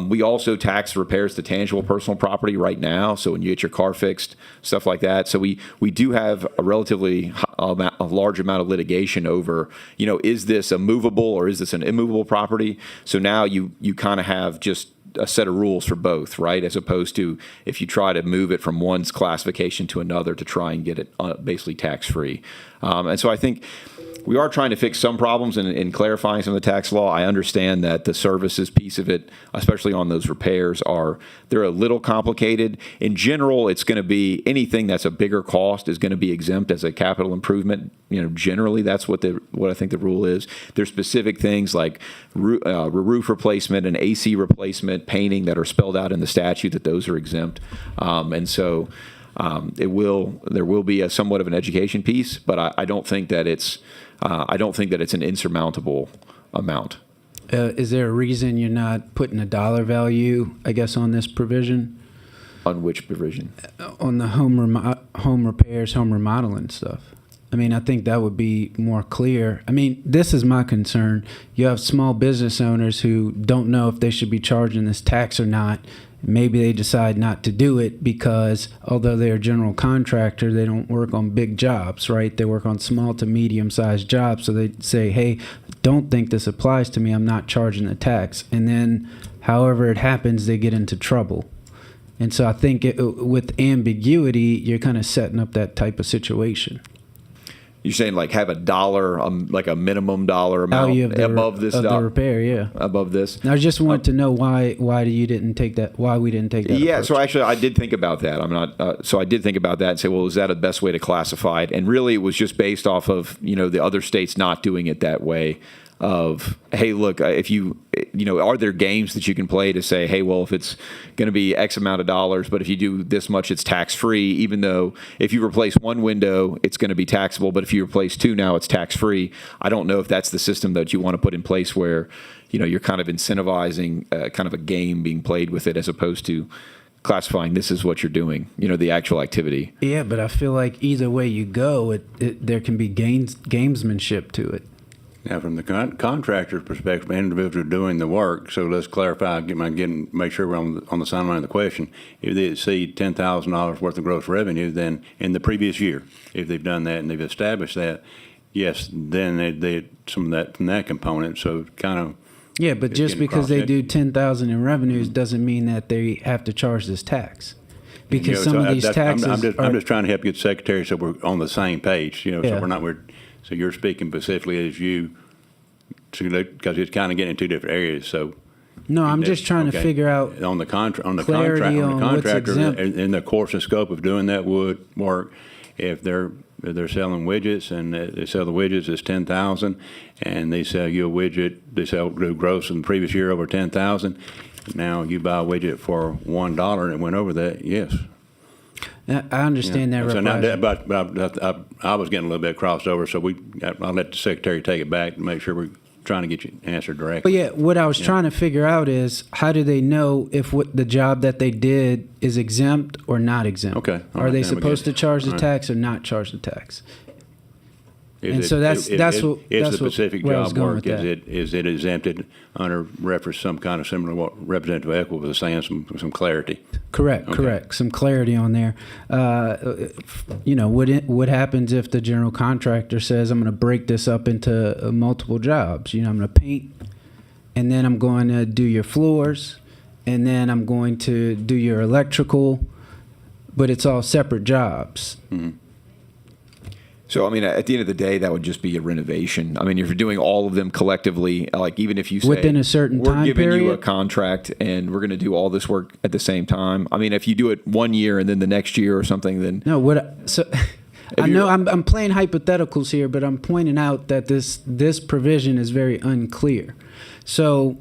We also tax repairs to tangible personal property right now. So when you get your car fixed, stuff like that. So we do have a relatively a large amount of litigation over, is this a movable or is this an immovable property? So now you kind of have just a set of rules for both, right? As opposed to if you try to move it from one's classification to another to try and get it basically tax-free. And so I think we are trying to fix some problems in clarifying some of the tax law. I understand that the services piece of it, especially on those repairs, they're a little complicated. In general, it's going to be anything that's a bigger cost is going to be exempt as a capital improvement. Generally, that's what I think the rule is. There's specific things like roof replacement and AC replacement, painting, that are spelled out in the statute, that those are exempt. And so there will be somewhat of an education piece, but I don't think that it's an insurmountable amount. Is there a reason you're not putting a dollar value, I guess, on this provision? On which provision? On the home repairs, home remodeling stuff. I mean, I think that would be more clear. I mean, this is my concern. You have small business owners who don't know if they should be charging this tax or not. Maybe they decide not to do it because although they're a general contractor, they don't work on big jobs, right? They work on small to medium-sized jobs. So they say, hey, don't think this applies to me. I'm not charging the tax. And then however it happens, they get into trouble. And so I think with ambiguity, you're kind of setting up that type of situation. You're saying like have a dollar, like a minimum dollar amount Value of the, above this of the repair, yeah. Above this. And I just wanted to know why we didn't take that Yeah, approach. so actually I did think about that. I did think about that and say, well, is that the best way to classify it? And really it was just based off of, the other states not doing it that way. Of, hey, look, if are there games that you can play to say, hey, well, if it's going to be X amount of dollars, but if you do this much, it's tax-free, even though if you replace one window, it's going to be taxable, but if you replace two now, it's tax-free. I don't know if that's the system that you want to put in place where, you're kind of incentivizing kind of a game being played with it as opposed to classifying this is what you're doing, the actual activity. Yeah, but I feel like either way you go, there can be gamesmanship to it. Now, from the contractor's perspective, the individual doing the work, so let's clarify, make sure we're on the same line of the question. If they exceed $10,000 worth of gross revenue, then in the previous year, if they've done that and they've established that, yes, then they some of that from that component. So kind of. Yeah, but just because they do $10,000 in revenues doesn't mean that they have to charge this tax. Because some of these taxes I'm just trying to help you, Secretary, so we're on the same page. So we're not. So you're speaking specifically as you, because it's kind of getting in two different areas. So no, I'm just trying to figure out on the clarity contractor on what's exempt. in the course and scope of doing that work. if they're selling widgets and they sell the widgets as 10,000, and they sell you a widget, they sell gross in the previous year over 10,000. Now you buy a widget for $1 and it went over that. Yes. I understand that, So now, Rep. but I was getting a little bit crossed over, so I'll let the secretary take it back and make sure we're trying to get you answered But directly. yeah, what I was trying to figure out is how do they know if what the job that they did is exempt or not exempt? Okay, all Are right, they then we supposed get to charge it. the All right. tax or not charge the tax? Is And it- so that's is what the that's specific where I was job going work, with that. is it exempted under reference some kind of similar to what Representative Eckles was saying, some clarity? Correct, Okay. correct. Some clarity on there. What happens if the general contractor says, I'm going to break this up into multiple jobs? I'm going to paint, and then I'm going to do your floors, and then I'm going to do your electrical, but it's all separate jobs. So, I mean, at the end of the day, that would just be a renovation. I mean, if you're doing all of them collectively, like even if you say Within a certain we're time giving you a period? contract and we're going to do all this work at the same time. I mean, if you do it 1 year and then the next year or something, then No, I know I'm playing hypotheticals here, but I'm pointing out that this provision is very unclear. So,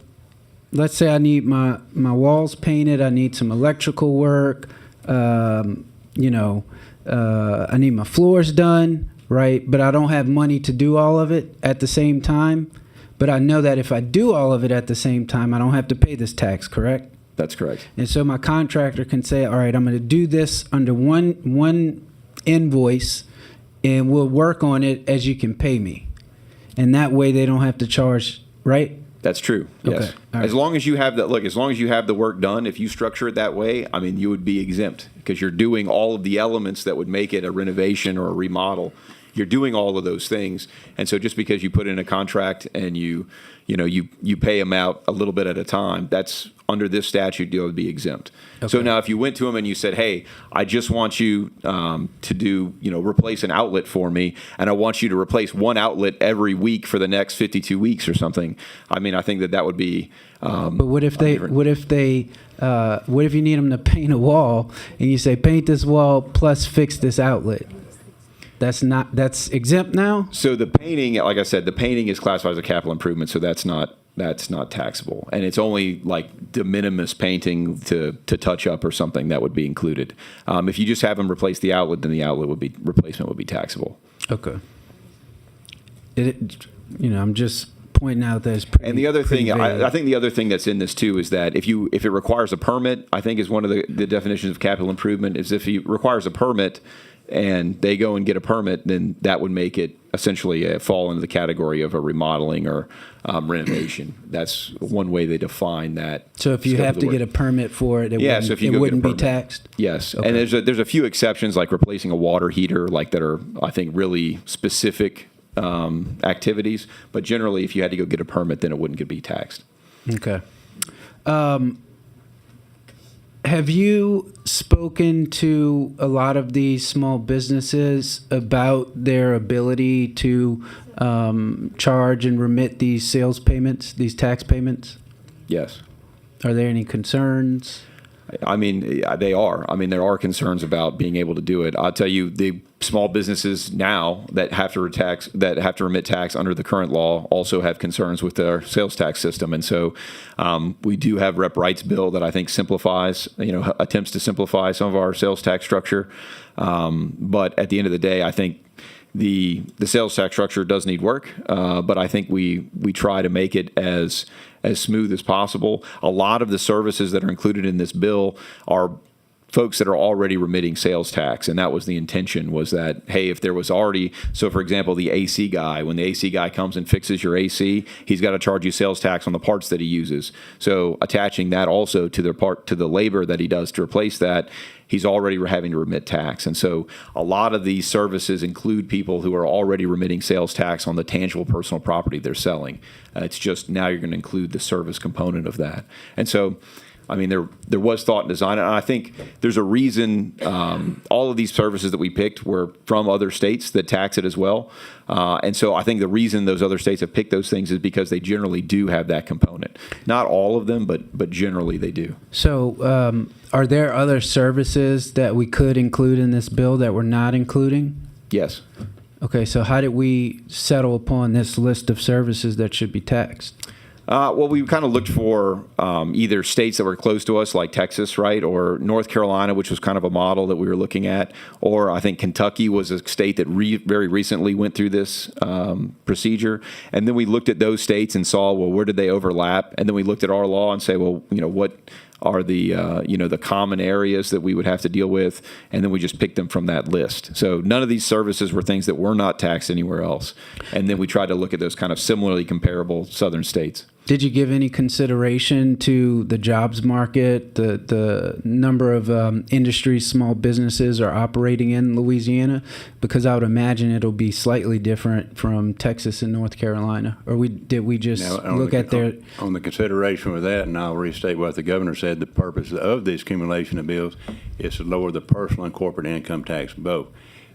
let's say I need my walls painted, I need some electrical work, I need my floors done, right? But I don't have money to do all of it at the same time. But I know that if I do all of it at the same time, I don't have to pay this tax, correct? that's correct. And so my contractor can say, all right, I'm going to do this under one invoice, and we'll work on it as you can pay me. And that way they don't have to charge, right? That's true. Yes. Okay, all right. As long as you have that, look, as long as you have the work done, if you structure it that way, I mean, you would be exempt because you're doing all of the elements that would make it a renovation or a remodel. You're doing all of those things. And so just because you put in a contract and you pay them out a little bit at a time, that's under this statute, you would be exempt. So Okay. now if you went to them and you said, hey, I just want you to do, replace an outlet for me, and I want you to replace one outlet every week for the next 52 weeks or something, I mean, I think that would be. But what if you need them to paint a wall and you say, paint this wall plus fix this outlet? That's exempt now? So the painting, like I said, the painting is classified as a capital improvement, so that's not taxable, and it's only like de minimis painting to touch up or something that would be included. If you just have them replace the outlet, then the replacement would be taxable. Okay. I'm just pointing out that it's pretty. And the other pretty thing, vague. I think the other thing that's in this too is that if it requires a permit, I think is one of the definitions of capital improvement is if it requires a permit and they go and get a permit, then that would make it essentially fall into the category of a remodeling or renovation. That's one way they define that. So if you scope have of the to get a work. permit for it, it Yeah, so if you go get a wouldn't be permit. taxed? Yes, Okay. and there's a few exceptions like replacing a water heater, like that are I think really specific activities. But generally, if you had to go get a permit, then it wouldn't be taxed. Okay. Have you spoken to a lot of these small businesses about their ability to charge and remit these sales payments, these tax payments? Yes. Are there any concerns? I mean, they are. I mean, there are concerns about being able to do it. I'll tell you, the small businesses now that have to remit tax under the current law also have concerns with their sales tax system. And so we do have Rep. Wright's bill that I think simplifies, attempts to simplify some of our sales tax structure. But at the end of the day, I think the sales tax structure does need work, but I think we try to make it as smooth as possible. A lot of the services that are included in this bill are folks that are already remitting sales tax, and that was the intention, was that, hey, if there was already, so for example, the AC guy, when the AC guy comes and fixes your AC, he's got to charge you sales tax on the parts that he uses. So attaching that also to the labor that he does to replace that, he's already having to remit tax. And so a lot of these services include people who are already remitting sales tax on the tangible personal property they're selling. It's just now you're going to include the service component of that. And so I mean, there was thought and design, and I think there's a reason all of these services that we picked were from other states that tax it as well. And so I think the reason those other states have picked those things is because they generally do have that component. Not all of them, but generally they do. So, are there other services that we could include in this bill that we're not including? Yes. Okay, so how did we settle upon this list of services that should be taxed? Well, we kind of looked for either states that were close to us, like Texas, right, or North Carolina, which was kind of a model that we were looking at, or I think Kentucky was a state that very recently went through this procedure. And then we looked at those states and saw, well, where did they overlap? And then we looked at our law and say, well, what are the the common areas that we would have to deal with, and then we just picked them from that list. So none of these services were things that were not taxed anywhere else. And then we tried to look at those kind of similarly comparable southern states. Did you give any consideration to the jobs market, the number of industries small businesses are operating in Louisiana? Because I would imagine it'll be slightly different from Texas and North Carolina. Or did we just look at their... On the consideration with that, and I'll restate what the governor said, the purpose of this accumulation of bills is to lower the personal and corporate income tax both.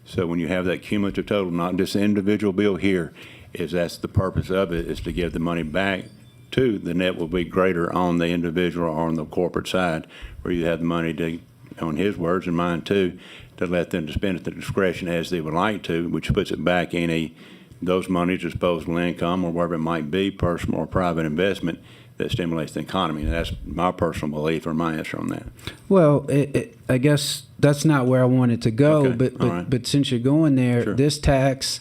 So when you have that cumulative total, not just the individual bill here, that's the purpose of it, is to give the money back to the net will be greater on the individual or on the corporate side, where you have the money to, on his words and mine too, to let them to spend at the discretion as they would like to, which puts it back in those monies, disposable income or wherever it might be, personal or private investment that stimulates the economy. And that's my personal belief or my answer on that. Well, I guess that's not where I wanted to go, Okay. but since you're going there, Sure. this tax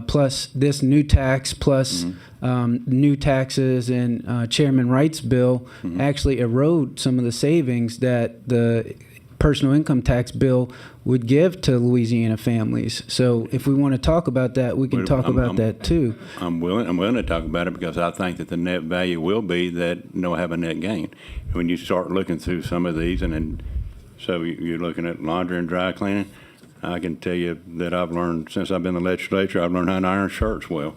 plus this new tax plus new taxes and Chairman Wright's bill actually erode some of the savings that the personal income tax bill would give to Louisiana families. So if we want to talk about that, we can talk about that too. I'm willing to talk about it because I think that the net value will be that have a net gain. When you start looking through some of these, and then so you're looking at laundry and dry cleaning, I can tell you that I've learned since I've been in the legislature, I've learned how to iron shirts well.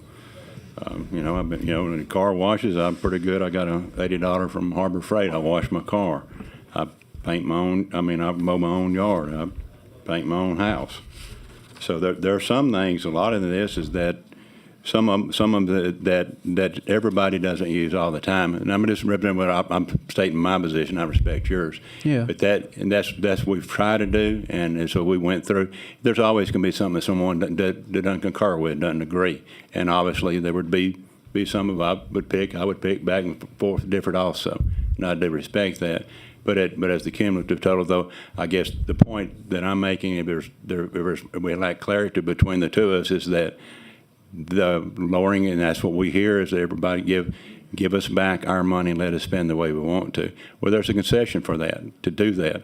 I've been, in the car washes, I'm pretty good. I got a $80 from Harbor Freight. I wash my car. I paint my own, I mow my own yard. I paint my own house. So there are some things, a lot of this is that some of that everybody doesn't use all the time. And I'm just representing I'm stating my position. I respect yours. Yeah. But that's what we've tried to do, and so we went through. There's always going to be something that someone that doesn't concur with, doesn't agree, and obviously there would be some of I would pick back and forth different also. And I do respect that. But as the cumulative total, though, I guess the point that I'm making, if we lack clarity between the two of us, is that the lowering, and that's what we hear, is that everybody give us back our money and let us spend the way we want to. Well, there's a concession for that, to do that.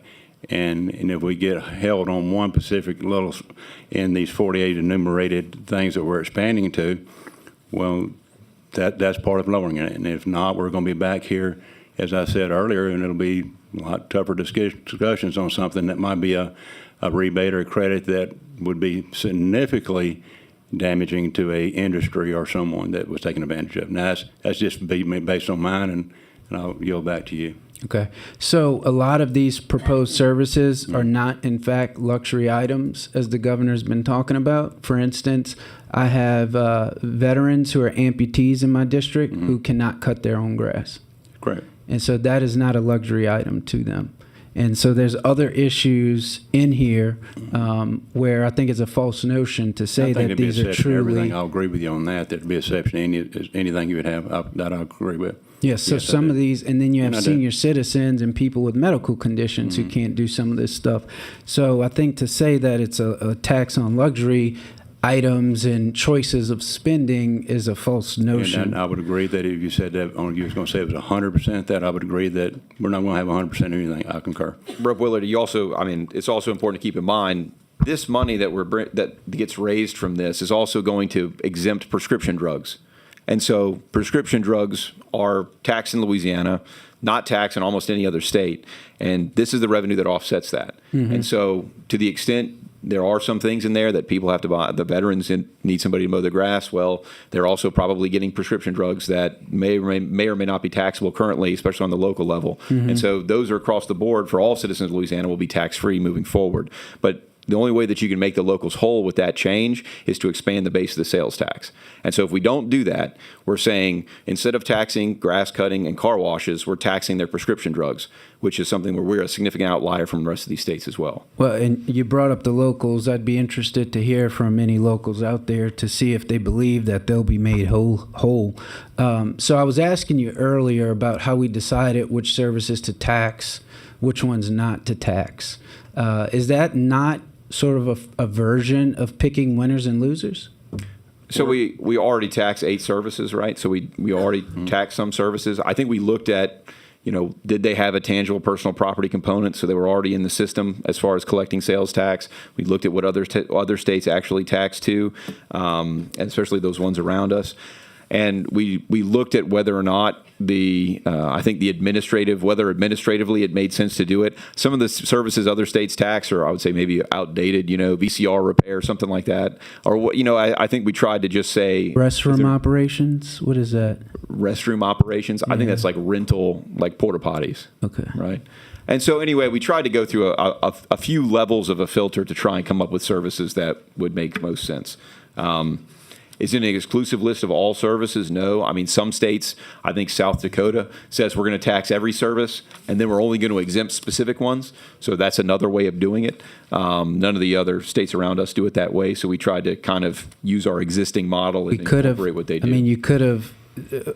And if we get held on one specific little, in these 48 enumerated things that we're expanding to, well, that's part of lowering it. And if not, we're going to be back here, as I said earlier, and it'll be a lot tougher discussions on something that might be a rebate or a credit that would be significantly damaging to a industry or someone that was taken advantage of. Now, that's just based on mine, and I'll yield back to you. Okay. So a lot of these proposed services are not, in fact, luxury items, as the governor's been talking about. For instance, I have veterans who are amputees in my district who cannot cut their own grass. Correct. And so that is not a luxury item to them. And so there's other issues in here where I think it's a false notion to say that these are truly... Everything, I'll agree with you on that. There'd be a exception to anything you would have that I agree with. Yes, so some of these, and then you have senior citizens and people with medical conditions who can't do some of this stuff. So I think to say that it's a tax on luxury items and choices of spending is a false notion. And I would agree that if you said that, you was going to say it was 100% that, I would agree that we're not going to have 100% of anything. I concur. Rep. Willard, it's also important to keep in mind this money that gets raised from this is also going to exempt prescription drugs. And so prescription drugs are taxed in Louisiana, not taxed in almost any other state. And this is the revenue that offsets that. And so to the extent there are some things in there that people have to buy. The veterans need somebody to mow the grass. Well, they're also probably getting prescription drugs that may or may not be taxable currently, especially on the local level. Mm-hmm. And so those are across the board for all citizens of Louisiana will be tax-free moving forward. But the only way that you can make the locals whole with that change is to expand the base of the sales tax. And so if we don't do that, we're saying instead of taxing grass cutting and car washes, we're taxing their prescription drugs, which is something where we're a significant outlier from the rest of these states as well. Well, and you brought up the locals. I'd be interested to hear from any locals out there to see if they believe that they'll be made whole. So I was asking you earlier about how we decided which services to tax, which ones not to tax. Is that not sort of a version of picking winners and losers? So we already tax 8 services, right? So we already tax some services. I think we looked at, did they have a tangible personal property component? So they were already in the system as far as collecting sales tax. We looked at what other states actually tax to, and especially those ones around us. And we looked at whether or not whether administratively it made sense to do it. Some of the services other states tax are, I would say, maybe outdated, VCR repair, something like that. Or what, I think we tried to just say. Restroom operations? What is that? Restroom operations? I think that's like rental, like porta potties. Okay. Right. And so anyway, we tried to go through a few levels of a filter to try and come up with services that would make most sense. Is it an exclusive list of all services? No. I mean, some states, I think South Dakota says we're going to tax every service, and then we're only going to exempt specific ones. So that's another way of doing it. None of the other states around us do it that way. So we tried to kind of use our existing model and incorporate what they do. I mean, you could have.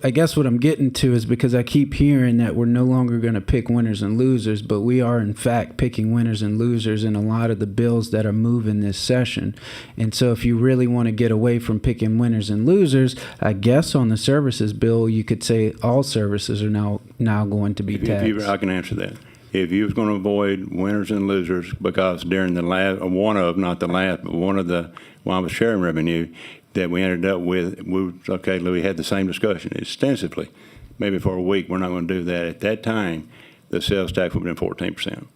I guess what I'm getting to is because I keep hearing that we're no longer going to pick winners and losers, but we are in fact picking winners and losers in a lot of the bills that are moving this session. And so if you really want to get away from picking winners and losers, I guess on the services bill, you could say all services are now going to be taxed. I can answer that. If you was going to avoid winners and losers, because during the last, one of the, while I was sharing revenue, that we ended up with, we had the same discussion extensively. Maybe for a week, we're not going to do that. At that time, the sales tax would have been 14%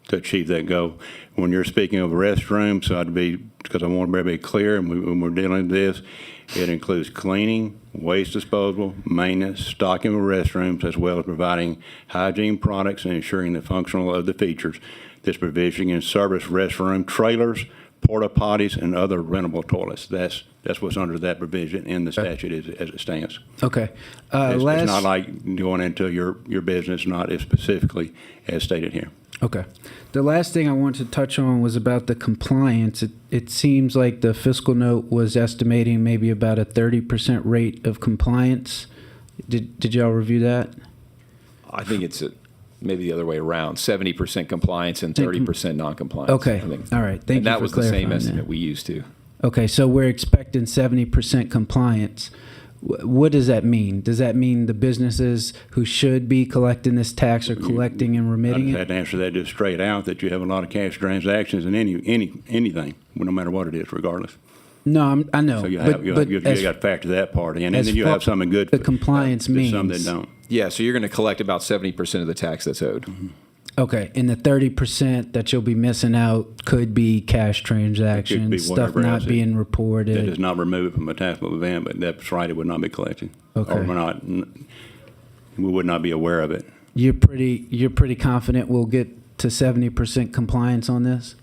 to achieve that goal. When you're speaking of restrooms, so because I want to be clear, and when we're dealing with this, it includes cleaning, waste disposal, maintenance, stocking of restrooms, as well as providing hygiene products and ensuring the functional of the features. This provision in service restroom trailers, porta potties, and other rentable toilets. That's what's under that provision in the statute as it stands. Okay. It's not like going into your business, not as specifically as stated here. Okay. The last thing I wanted to touch on was about the compliance. It seems like the fiscal note was estimating maybe about a 30% rate of compliance. Did y'all review that? I think it's maybe the other way around, 70% compliance and 30% non-compliance. Okay. All right. Thank you for clarifying that was the same estimate we used too. Okay, so we're expecting 70% compliance. What does that mean? Does that mean the businesses who should be collecting this tax are collecting and remitting I had to answer that just straight out, that you have a lot of cash transactions in anything, no matter what it is, regardless. No, I know. So you got to factor that part in, and then you have something good. The compliance means some that don't. Yeah, so you're going to collect about 70% of the tax that's owed. Mm-hmm. Okay, and the 30% that you'll be missing out could be cash transactions, stuff not being reported. That does not remove it from a taxable event, but that's right, it would not be collected. Okay. Or we would not be aware of it. You're pretty confident we'll get to 70% compliance on this?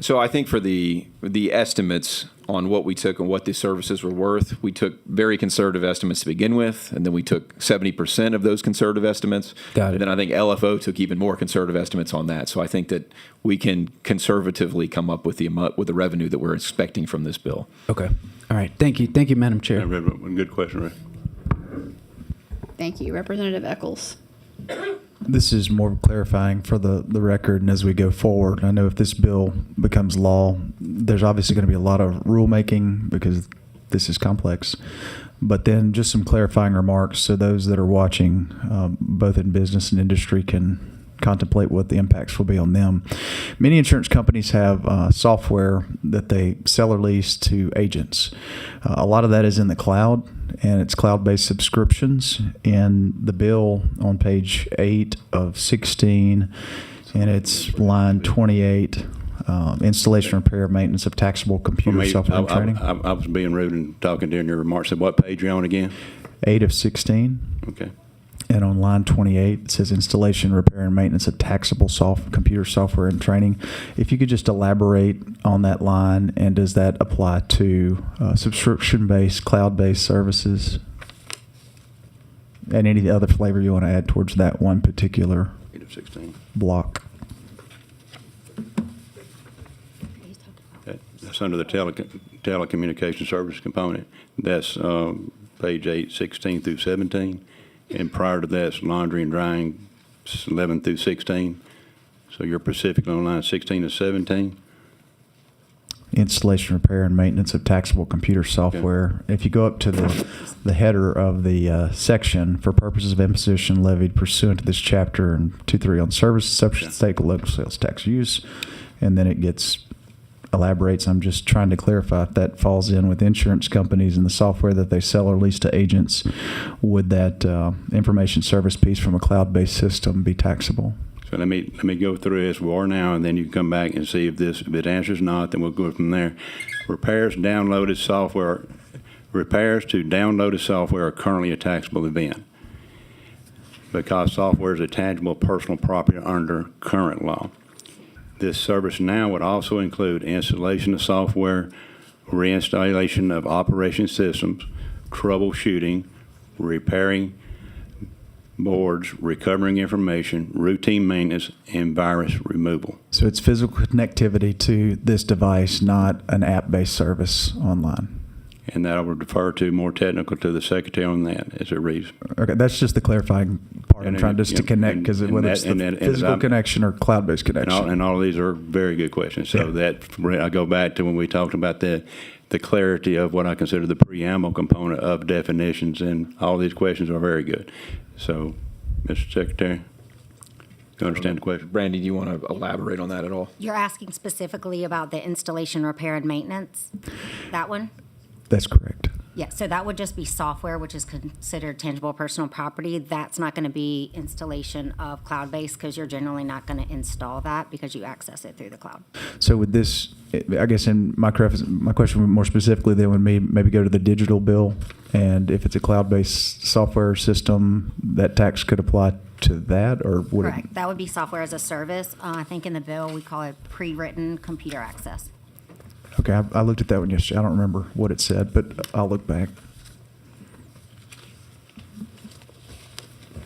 So I think for the estimates on what we took and what the services were worth, we took very conservative estimates to begin with, and then we took 70% of those conservative estimates. Got it. And then I think LFO took even more conservative estimates on that. So I think that we can conservatively come up with the revenue that we're expecting from this bill. Okay. All right. Thank you. Thank you, Madam Chair. Good question, Ray. Thank you. Representative Eccles. This is more clarifying for the record, and as we go forward, I know if this bill becomes law, there's obviously going to be a lot of rulemaking because this is complex. But then just some clarifying remarks so those that are watching, both in business and industry, can contemplate what the impacts will be on them. Many insurance companies have software that they sell or lease to agents. A lot of that is in the cloud, and it's cloud-based subscriptions. In the bill on page 8 of 16, and it's line 28, installation, repair, maintenance of taxable computer For me, software and training. I was being rude and talking during your remarks. So what page are you on again? 8 of 16. Okay. And on line 28, it says installation, repair, and maintenance of taxable computer software and training. If you could just elaborate on that line, and does that apply to subscription-based, cloud-based services? And any other flavor you want to add towards that one particular 8 of 16. block? That's under the telecommunication service component. That's page 8, 16 through 17. And prior to that's laundry and drying, 11 through 16. So you're specifically on line 16 to 17. Installation, repair, and maintenance of taxable computer software. If you go up to the header of the section, for purposes of imposition levied pursuant to this chapter and 2.3 on services, subject to state, local sales tax use, and then it elaborates. I'm just trying to clarify if that falls in with insurance companies and the software that they sell or lease to agents. Would that information service piece from a cloud-based system be taxable? So let me go through this we are now, and then you can come back and see if it answers not, then we'll go from there. Repairs to downloaded software are currently a taxable event because software is a tangible personal property under current law. This service now would also include installation of software, reinstallation of operation systems, troubleshooting, repairing boards, recovering information, routine maintenance, and virus removal. So it's physical connectivity to this device, not an app-based service online. And that I would defer to more technical to the secretary on that as it reads. Okay, that's just the clarifying part. I'm trying just to connect, because whether it's the physical connection or cloud-based connection. And all of these are very good questions. So that I go back to when we talked about the clarity of what I consider the preamble component of definitions, and all these questions are very good. So, Mr. Secretary, you understand the question? Brandy, do you want to elaborate on that at all? You're asking specifically about the installation, repair, and maintenance? That one? That's correct. Yeah, so that would just be software, which is considered tangible personal property. That's not going to be installation of cloud-based, because you're generally not going to install that because you access it through the cloud. So with this, I guess in my question more specifically then would maybe go to the digital bill, and if it's a cloud-based software system, that tax could apply to that, or would Correct. it? That would be software as a service. I think in the bill, we call it pre-written computer access. Okay, I looked at that one yesterday. I don't remember what it said, but I'll look back.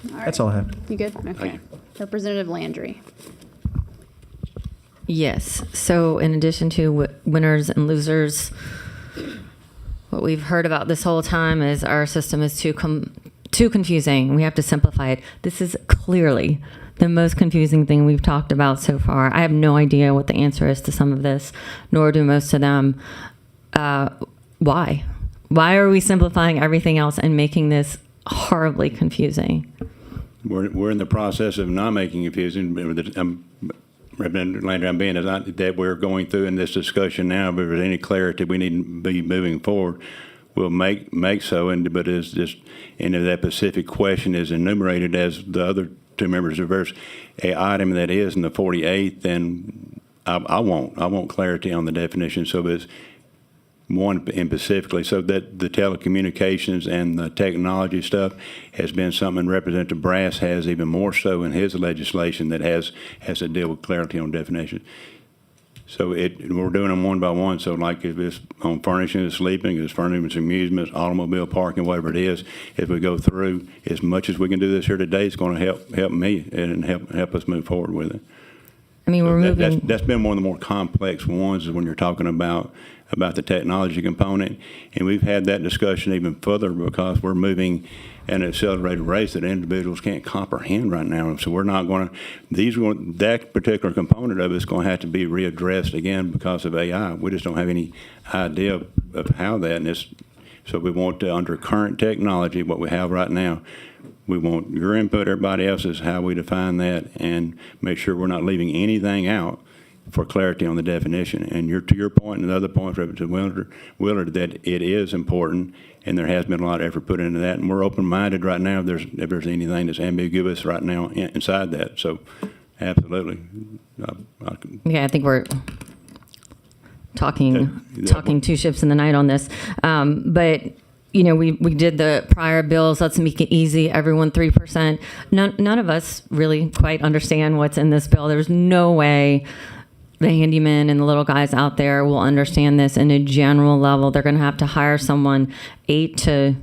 That's all I have. You good? Okay. Representative Landry. Yes. So in addition to winners and losers, what we've heard about this whole time is our system is too confusing. We have to simplify it. This is clearly the most confusing thing we've talked about so far. I have no idea what the answer is to some of this, nor do most of them. Why? Why are we simplifying everything else and making this horribly confusing? We're in the process of not making it confusing. Representative Landry, I'm being that we're going through in this discussion now, but if there's any clarity we need to be moving forward, we'll make so. But is just into that specific question is enumerated as the other two members of verse a item that is in the 48th, then I want clarity on the definition. So it's one in specifically, so that the telecommunications and the technology stuff has been something Representative Brass has even more so in his legislation that has to deal with clarity on definition. So we're doing them one by one. So like if it's on furnishing and sleeping, it's furnishing amusements, automobile parking, whatever it is, as we go through, as much as we can do this here today, it's going to help me and help us move forward with it. I mean, we're moving. That's been one of the more complex ones is when you're talking about the technology component. And we've had that discussion even further because we're moving at an accelerated rate that individuals can't comprehend right now. So we're not going to, that particular component of it is going to have to be readdressed again because of AI. We just don't have any idea of how that, so we want to, under current technology, what we have right now, we want your input, everybody else's, how we define that, and make sure we're not leaving anything out for clarity on the definition. And to your point and the other points, Representative Willard, that it is important, and there has been a lot of effort put into that, and we're open-minded right now if there's anything that's ambiguous right now inside that. So, absolutely. Yeah, I think we're talking Yeah. talking two ships in the night on this. But you know, we did the prior bills. Let's make it easy. Everyone 3%. None of us really quite understand what's in this bill. There's no way the handymen and the little guys out there will understand this in a general level. They're going to have to hire someone 8 to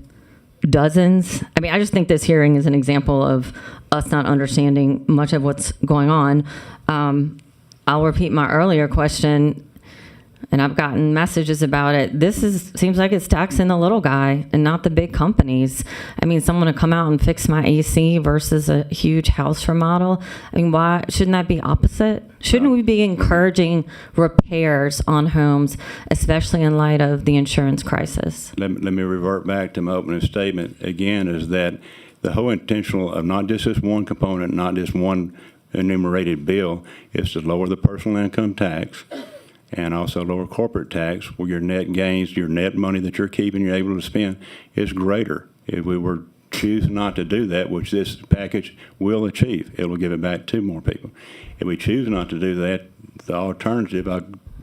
dozens. I mean, I just think this hearing is an example of us not understanding much of what's going on. I'll repeat my earlier question, and I've gotten messages about it. Seems like it's taxing the little guy and not the big companies. I mean, someone to come out and fix my AC versus a huge house remodel. I mean, why shouldn't that be opposite? Shouldn't we be encouraging repairs on homes, especially in light of the insurance crisis? Let me revert back to my opening statement again, is that the whole intentional of not just this one component, not just one enumerated bill, is to lower the personal income tax and also lower corporate tax, where your net gains, your net money that you're keeping, you're able to spend, is greater. If we were choose not to do that, which this package will achieve, it will give it back to more people. If we choose not to do that, the alternative,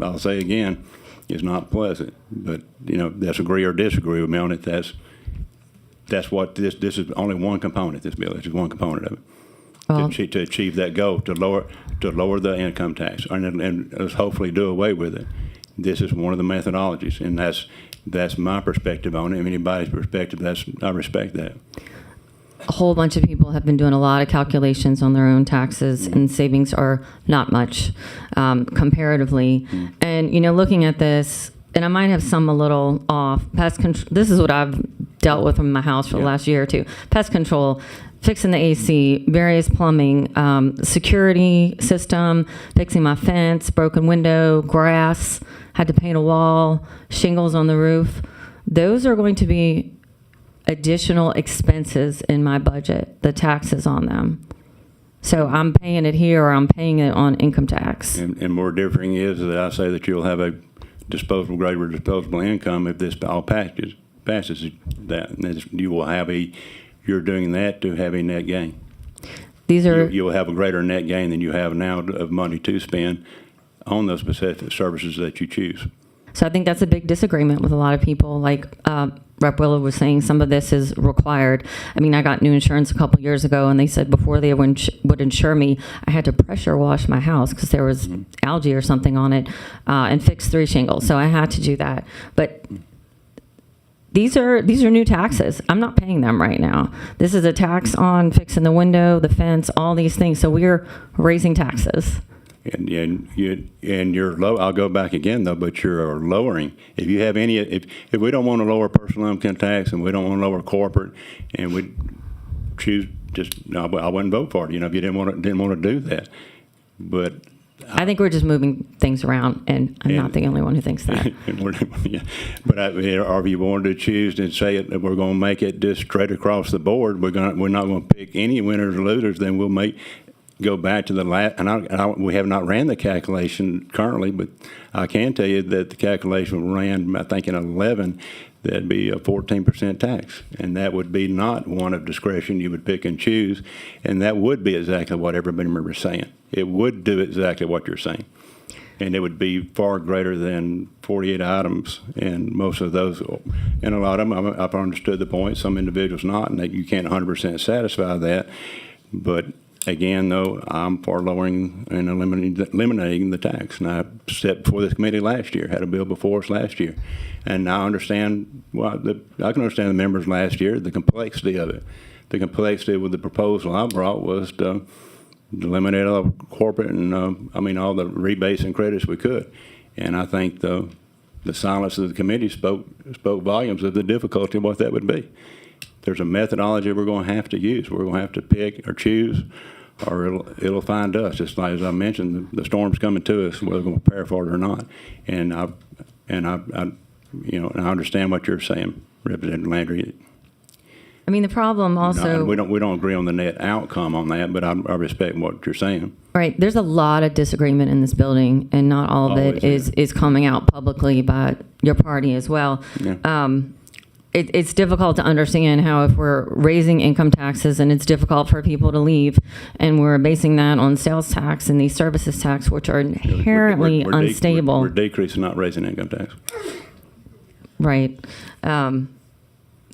I'll say again, is not pleasant. But, you know, that's agree or disagree with me on it. That's what this is only one component, this bill. This is one component of it. To achieve that goal, to lower the income tax, and let's hopefully do away with it. This is one of the methodologies, and that's my perspective on it. If anybody's perspective, I respect that. A whole bunch of people have been doing a lot of calculations on their own taxes, and savings are not much comparatively. And, you know, looking at this, and I might have some a little off, pest control, this is what I've dealt with in my house for the last year or two. Pest control, fixing the AC, various plumbing, security system, fixing my fence, broken window, grass, had to paint a wall, shingles on the roof. Those are going to be additional expenses in my budget, the taxes on them. So I'm paying it here, or I'm paying it on income tax. And more differing is that I say that you'll have a greater disposable income if this all passes that. And you will have you're doing that to have a net gain. You'll have a greater net gain than you have now of money to spend on those specific services that you choose. So I think that's a big disagreement with a lot of people. Like Rep. Willow was saying, some of this is required. I mean, I got new insurance a couple years ago, and they said before they would insure me, I had to pressure wash my house because there was algae or something on it, and fix 3 shingles. So I had to do that. But these are new taxes. I'm not paying them right now. This is a tax on fixing the window, the fence, all these things. So we're raising taxes. And you're low. I'll go back again though, but you're lowering. If you have any, if we don't want to lower personal income tax and we don't want to lower corporate, and we choose I wouldn't vote for it. You know, if you didn't want to do that. But I think we're just moving things around, and I'm not the only one who thinks that. But or if you wanted to choose and say that we're going to make it just straight across the board, we're not going to pick any winners or losers. Then we'll go back to the last. And we have not ran the calculation currently, but I can tell you that the calculation ran, I think, in 11. That'd be a 14% tax, and that would be not one of discretion. You would pick and choose, and that would be exactly what everybody remembers saying. It would do exactly what you're saying, and it would be far greater than 48 items, and most of those, and a lot of them, I've understood the point, some individuals not, and that you can't 100% satisfy that, but again, though, I'm for lowering and eliminating the tax. And I stepped before this committee last year, had a bill before us last year. And I understand, I can understand the members last year, the complexity of it. The complexity with the proposal I brought was to eliminate all the corporate and, all the rebates and credits we could. And I think the silence of the committee spoke volumes of the difficulty of what that would be. There's a methodology we're going to have to use. We're going to have to pick or choose, or it'll find us. Just like as I mentioned, the storm's coming to us, whether we're going to prepare for it or not. And I understand what you're saying, Representative Landry. I mean, the problem also. We don't agree on the net outcome on that, but I respect what you're saying. Right. There's a lot of disagreement in this building, and not all of it is coming out publicly by your party as well. Yeah. it's difficult to understand how if we're raising income taxes and it's difficult for people to leave, and we're basing that on sales tax and these services tax, which are inherently unstable. We're decreasing, not raising income tax. Right.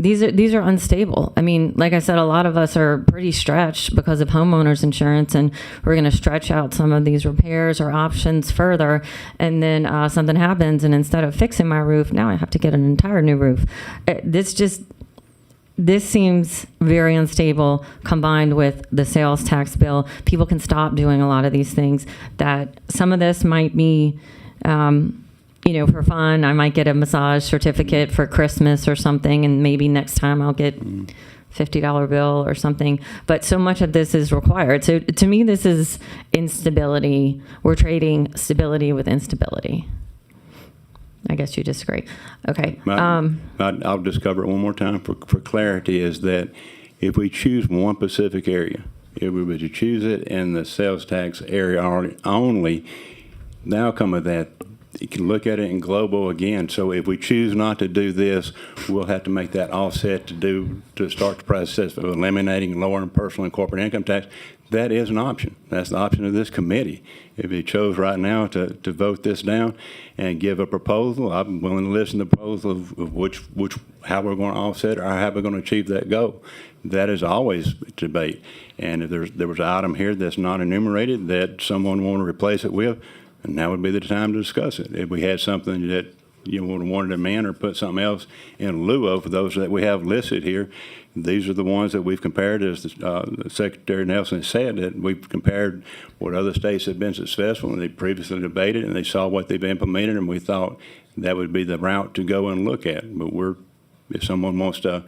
These are unstable. I mean, like I said, a lot of us are pretty stretched because of homeowners insurance, and we're going to stretch out some of these repairs or options further. And then something happens, and instead of fixing my roof, now I have to get an entire new roof. This seems very unstable, combined with the sales tax bill. People can stop doing a lot of these things. That some of this might be, for fun. I might get a massage certificate for Christmas or something, and maybe next time I'll get $50 bill or something. But so much of this is required. So to me, this is instability. We're trading stability with instability. I guess you disagree. Okay. I'll just cover it one more time for clarity, is that if we choose one specific area, if we were to choose it in the sales tax area only, the outcome of that, you can look at it in global again. So if we choose not to do this, we'll have to make that offset to start the process of eliminating, lowering personal and corporate income tax. That is an option. That's the option of this committee. If you chose right now to vote this down and give a proposal, I'm willing to listen to the proposal of how we're going to offset or how we're going to achieve that goal. That is always a debate. And if there was an item here that's not enumerated that someone wanted to replace it with, and now would be the time to discuss it. If we had something that you would have wanted to amend or put something else in lieu of those that we have listed here, these are the ones that we've compared, as Secretary Nelson said, that we've compared what other states have been successful, and they previously debated, and they saw what they've implemented, and we thought that would be the route to go and look at. But if someone wants to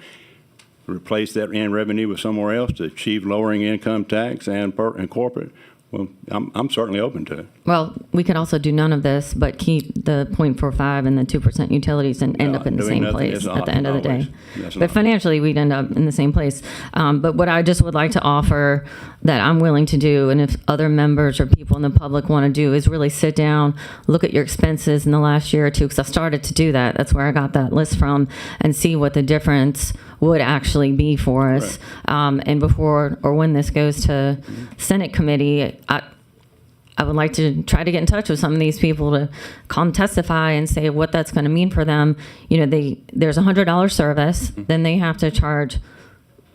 replace that in revenue with somewhere else to achieve lowering income tax and corporate, well, I'm certainly open to it. Well, we could also do none of this, but keep the 0.45 and the 2% utilities and end up in the same place at the end of the day. But financially, we'd end up in the same place. But what I just would like to offer that I'm willing to do, and if other members or people in the public want to do, is really sit down, look at your expenses in the last year or two, because I started to do that. That's where I got that list from, and see what the difference would actually be for us. Right. And before or when this goes to Senate committee, I would like to try to get in touch with some of these people to come testify and say what that's going to mean for them. There's a $100 service, then they have to charge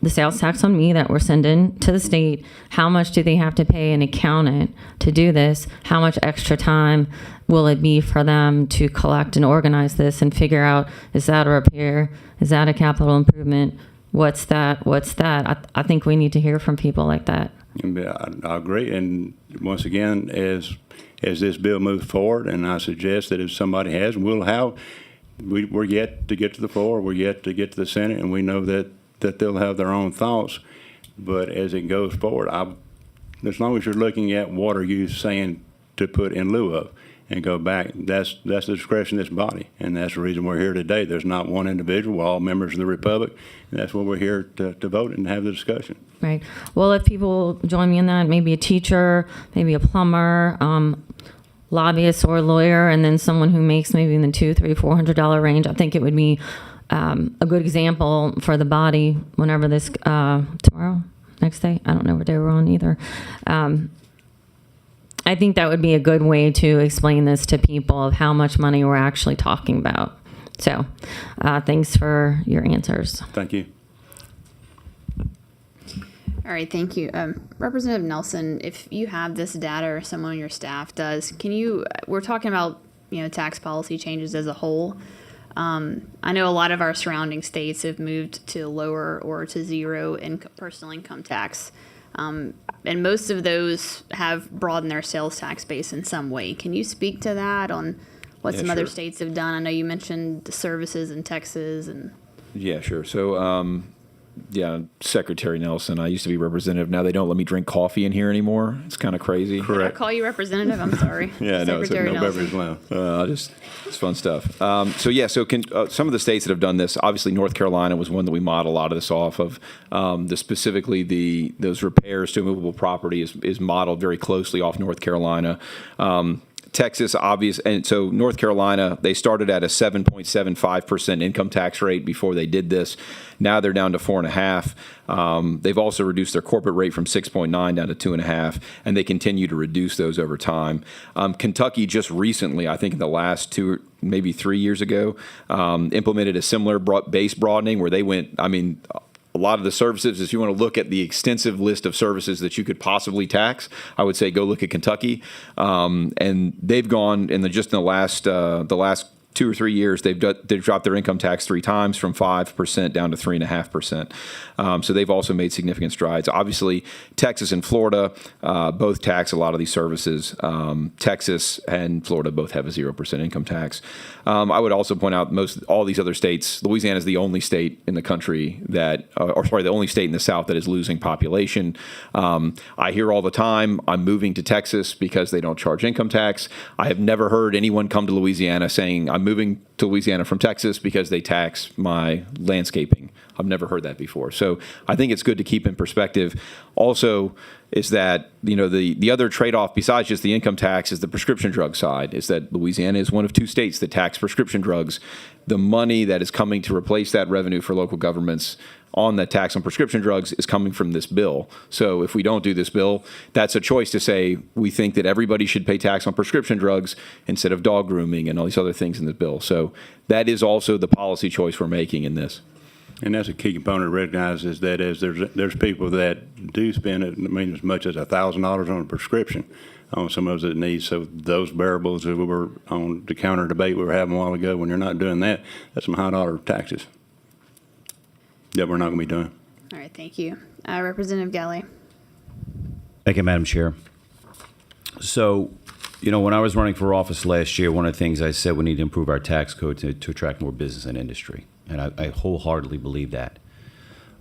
the sales tax on me that we're sending to the state. How much do they have to pay an accountant to do this? How much extra time will it be for them to collect and organize this and figure out, is that a repair? Is that a capital improvement? What's that? I think we need to hear from people like that. I agree. And once again, as this bill moves forward, and I suggest that if somebody has, we're yet to get to the floor, we're yet to get to the Senate, and we know that they'll have their own thoughts. But as it goes forward, as long as you're looking at what are you saying to put in lieu of and go back, that's the discretion of this body. And that's the reason we're here today. There's not one individual, we're all members of the Republic. And that's why we're here to vote and have the discussion. Right. Well, if people join me in that, maybe a teacher, maybe a plumber, lobbyist or a lawyer, and then someone who makes maybe in the $200, $300, $400 range, I think it would be a good example for the body whenever this, tomorrow, next day, I don't know what day we're on either. I think that would be a good way to explain this to people of how much money we're actually talking about. So thanks for your answers. Thank you. All right, thank you. Representative Nelson, if you have this data or someone on your staff does, we're talking about, tax policy changes as a whole. I know a lot of our surrounding states have moved to lower or to zero personal income tax. And most of those have broadened their sales tax base in some way. Can you speak to that on what some other states have done? I know you mentioned the services in Texas and. Yeah, sure. So, Secretary Nelson, I used to be representative. Now they don't let me drink coffee in here anymore. It's kind of crazy. Correct. Did I call you representative? I'm sorry. Yeah, no, it's no beverage allowed. It's fun stuff. Some of the states that have done this, obviously North Carolina was one that we model a lot of this off of. Specifically those repairs to movable property is modeled very closely off North Carolina. Texas, obvious, and so North Carolina, they started at a 7.75% income tax rate before they did this. Now they're down to 4.5. They've also reduced their corporate rate from 6.9 down to 2.5, and they continue to reduce those over time. Kentucky just recently, I think in the last 2, maybe 3 years ago, implemented a similar base broadening where they went, I mean, a lot of the services, if you want to look at the extensive list of services that you could possibly tax, I would say go look at Kentucky. And they've gone just in the last 2 or 3 years, they've dropped their income tax 3 times from 5% down to 3.5%. So they've also made significant strides. Obviously, Texas and Florida both tax a lot of these services. Texas and Florida both have a 0% income tax. I would also point out all these other states, Louisiana is the only state in the country the only state in the South that is losing population. I hear all the time, I'm moving to Texas because they don't charge income tax. I have never heard anyone come to Louisiana saying, I'm moving to Louisiana from Texas because they tax my landscaping. I've never heard that before. So I think it's good to keep in perspective. Also is that, the other trade-off besides just the income tax is the prescription drug side, is that Louisiana is one of 2 states that tax prescription drugs. The money that is coming to replace that revenue for local governments on the tax on prescription drugs is coming from this bill. So if we don't do this bill, that's a choice to say we think that everybody should pay tax on prescription drugs instead of dog grooming and all these other things in the bill. So that is also the policy choice we're making in this. And that's a key component to recognize is that as there's people that do spend as much as $1,000 on a prescription on some of those needs. So those variables that we were on the counter debate we were having a while ago, when you're not doing that, that's some high dollar taxes that we're not going to be doing. All right, thank you. Representative Galley. Thank you, Madam Chair. So, when I was running for office last year, one of the things I said we need to improve our tax code to attract more business and industry. And I wholeheartedly believe that.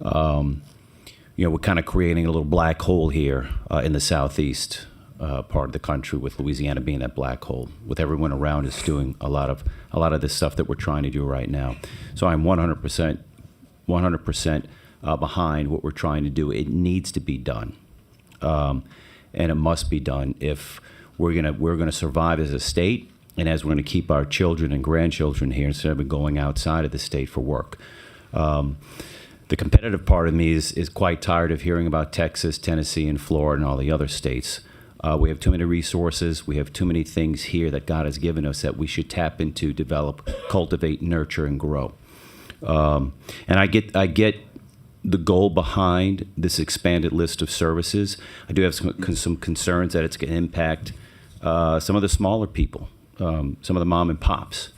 We're kind of creating a little black hole here in the southeast part of the country, with Louisiana being that black hole, with everyone around us doing a lot of this stuff that we're trying to do right now. So I'm 100% behind what we're trying to do. It needs to be done, and it must be done if we're gonna survive as a state, and as we're going to keep our children and grandchildren here instead of going outside of the state for work. The competitive part of me is quite tired of hearing about Texas, Tennessee, and Florida and all the other states. We have too many resources. We have too many things here that God has given us that we should tap into, develop, cultivate, nurture, and grow. And I get the goal behind this expanded list of services. I do have some concerns that it's going to impact some of the smaller people. Some of the mom and pops.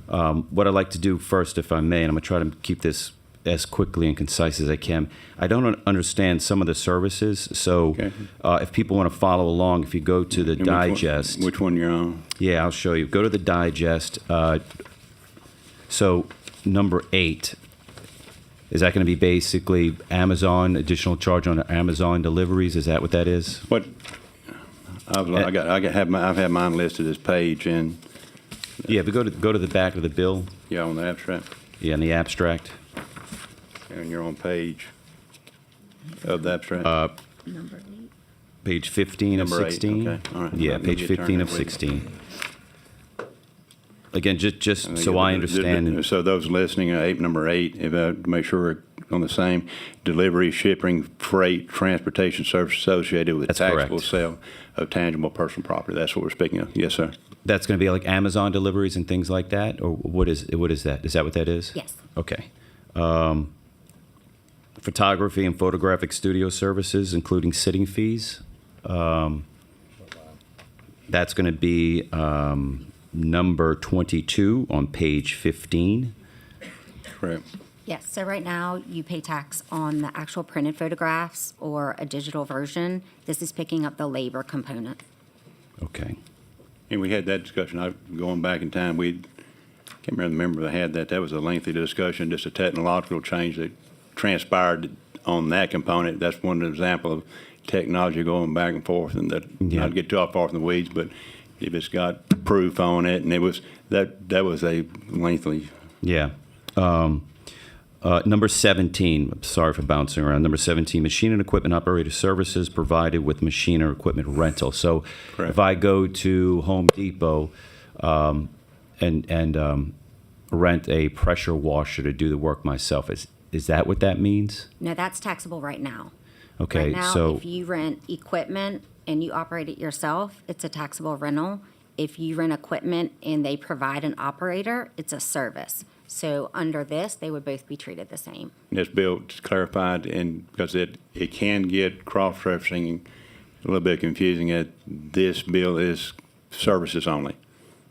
What I'd like to do first, if I may, and I'm going to try to keep this as quickly and concise as I can. I don't understand some of the services, so okay. If people want to follow along, if you go to the digest. Which one you're on? Yeah, I'll show you. Go to the digest. So number 8, is that going to be basically Amazon, additional charge on Amazon deliveries? Is that what that is? What? I've had mine listed as page and. Yeah, but go to the back of the bill. Yeah, on the abstract. Yeah, in the abstract. And you're on page of the abstract. Number 8. Page 15 of 16. Okay, all right. Yeah, page 15 of 16. Again, just so I understand. So those listening, number 8, if I make sure we're on the same, delivery, shipping, freight, transportation service associated with That's taxable correct. sale of tangible personal property. That's what we're speaking of. Yes, sir. That's going to be like Amazon deliveries and things like that, or what is that? Is that what that is? Yes. Okay. Photography and photographic studio services, including sitting fees. That's going to be number 22 on page 15. Correct. Yes, so right now you pay tax on the actual printed photographs or a digital version. This is picking up the labor component. Okay. And we had that discussion. Going back in time, can't remember if I had that. That was a lengthy discussion, just a technological change that transpired on that component. That's one example of technology going back and forth, and that not to get too far from the weeds, but if it's got proof on it, and it was that was a lengthy. Yeah. Number 17, sorry for bouncing around. Number 17, machine and equipment operator services provided with machine or equipment rental. So Correct. if I go to Home Depot and rent a pressure washer to do the work myself, is that what that means? No, that's taxable right now. Okay, Right now, so if you rent equipment and you operate it yourself, it's a taxable rental. If you rent equipment and they provide an operator, it's a service. So under this, they would both be treated the same. This bill is clarified, and because it can get cross-referencing a little bit confusing, that this bill is services only.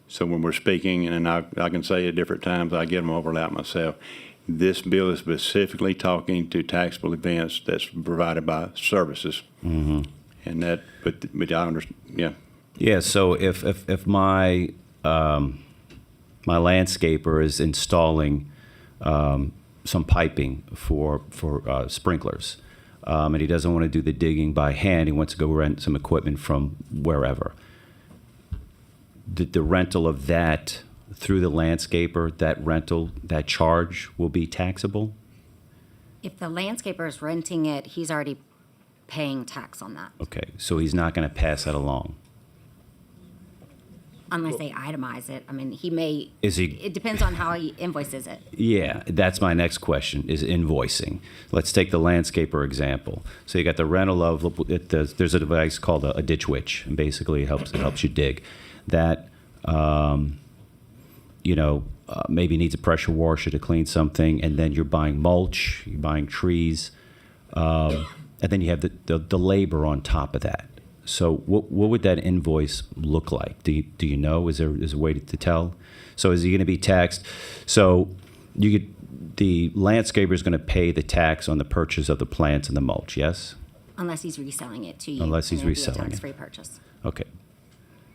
So when we're speaking, and I can say at different times, I get them overlap myself, this bill is specifically talking to taxable events that's provided by services. Mm-hmm. And that, but I understand, yeah. Yeah, so if my my landscaper is installing some piping for sprinklers, and he doesn't want to do the digging by hand, he wants to go rent some equipment from wherever. The rental of that through the landscaper, that rental, that charge will be taxable? If the landscaper is renting it, he's already paying tax on that, Okay, so he's not going to pass that along. unless they itemize it. I mean, he may. Is he? It depends on how he invoices it. Yeah, that's my next question, is invoicing. Let's take the landscaper example. So you got the rental of, there's a device called a ditch witch, and basically it helps you dig. That, maybe needs a pressure washer to clean something, and then you're buying mulch, you're buying trees, and then you have the labor on top of that. So what would that invoice look like? Do you know? Is there a way to tell? So is he going to be taxed? So the landscaper is going to pay the tax on the purchase of the plants and the mulch, yes? Unless he's reselling it to you. Unless he's and it'd be reselling it. a tax-free purchase. Okay.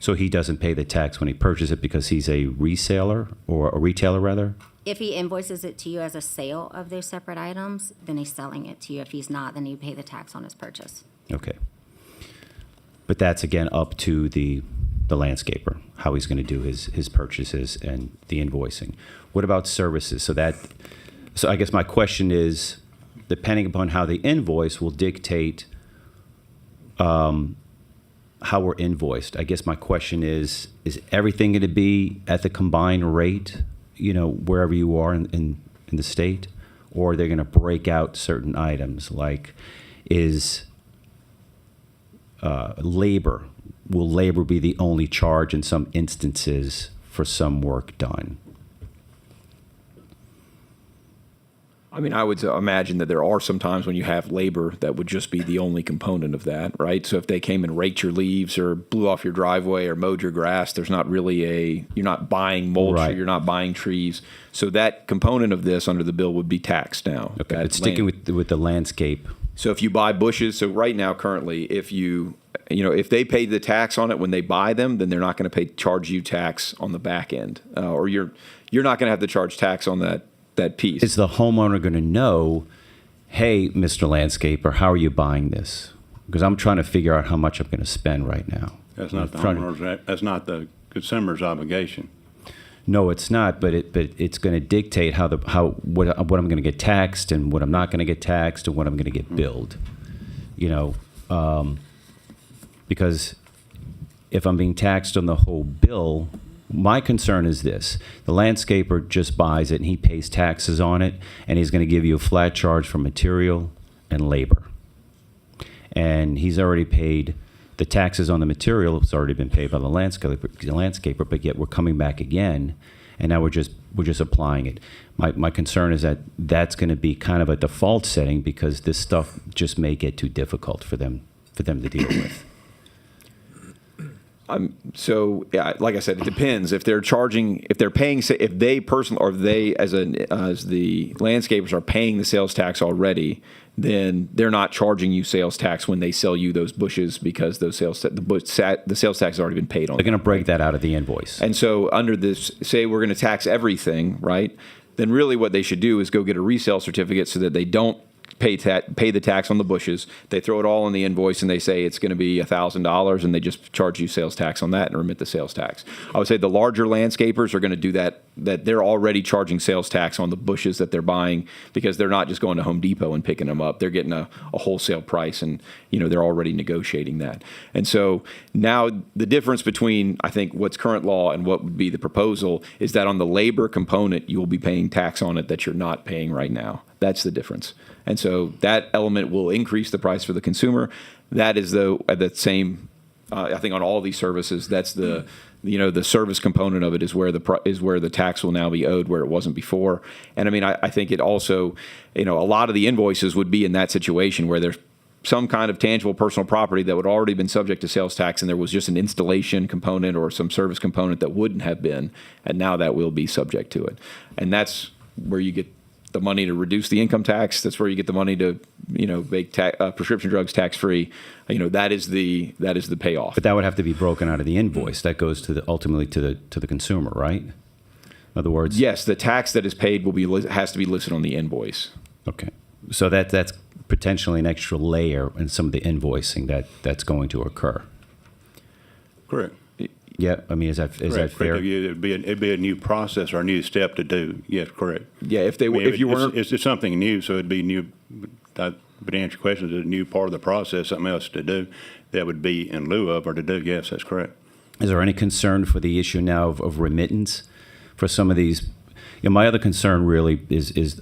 So he doesn't pay the tax when he purchases it because he's a reseller, or a retailer rather? If he invoices it to you as a sale of those separate items, then he's selling it to you. If he's not, then you pay the tax on his purchase. Okay. But that's again up to the landscaper, how he's going to do his purchases and the invoicing. What about services? So I guess my question is, depending upon how the invoice will dictate how we're invoiced. I guess my question is everything going to be at the combined rate, wherever you are in the state? Or are they going to break out certain items? Like, is labor, will labor be the only charge in some instances for some work done? I mean, I would imagine that there are some times when you have labor that would just be the only component of that, right? So if they came and raked your leaves or blew off your driveway or mowed your grass, there's not really you're not buying mulch, Right. or you're not buying trees. So that component of this under the bill would be taxed now. Okay, That but sticking land- with the landscape. So if you buy bushes, so right now currently, if if they pay the tax on it when they buy them, then they're not going to charge you tax on the back end, or you're not going to have to charge tax on that piece. Is the homeowner going to know, hey, Mr. Landscaper, how are you buying this? Because I'm trying to figure out how much I'm going to spend right now. That's not the In front of- homeowner's, that's not the consumer's obligation. No, it's not, but it's going to dictate what I'm going to get taxed and what I'm not going to get taxed and what I'm going to get billed. Because if I'm being taxed on the whole bill, my concern is this: the landscaper just buys it and he pays taxes on it, and he's going to give you a flat charge for material and labor. And he's already paid the taxes on the material. It's already been paid by the landscaper, but yet we're coming back again, and now we're just applying it. My concern is that that's going to be kind of a default setting because this stuff just may get too difficult for them to deal with. So yeah, like I said, it depends. If they're paying, if they personally, or if they as the landscapers are paying the sales tax already, then they're not charging you sales tax when they sell you those bushes because the sales tax has already been paid on. They're going to break that out of the invoice. And so under this, say we're going to tax everything, right? Then really what they should do is go get a resale certificate so that they don't pay the tax on the bushes. They throw it all on the invoice and they say it's going to be $1,000, and they just charge you sales tax on that and remit the sales tax. I would say the larger landscapers are going to do that they're already charging sales tax on the bushes that they're buying, because they're not just going to Home Depot and picking them up. They're getting a wholesale price, and they're already negotiating that. And so now the difference between, I think, what's current law and what would be the proposal is that on the labor component, you will be paying tax on it that you're not paying right now. That's the difference. And so that element will increase the price for the consumer. That is the same, I think, on all these services. That's the service component of it is where the tax will now be owed, where it wasn't before. And I mean, I think it also, a lot of the invoices would be in that situation where there's some kind of tangible personal property that would already been subject to sales tax, and there was just an installation component or some service component that wouldn't have been, and now that will be subject to it. And that's where you get the money to reduce the income tax. That's where you get the money to, make prescription drugs tax-free. That is the payoff. But that would have to be broken out of the invoice. That goes ultimately to the consumer, right? In other words, yes, the tax that is paid has to be listed on the invoice. Okay, so that's potentially an extra layer in some of the invoicing that's going to occur. Correct. Yeah, I mean, is that fair? It'd be a new process or a new step to do. Yes, correct. Yeah, if you weren't, it's something new, so it'd be new. But to answer your question, it's a new part of the process, something else to do that would be in lieu of or to do. Yes, that's correct. Is there any concern for the issue now of remittance for some of these? My other concern really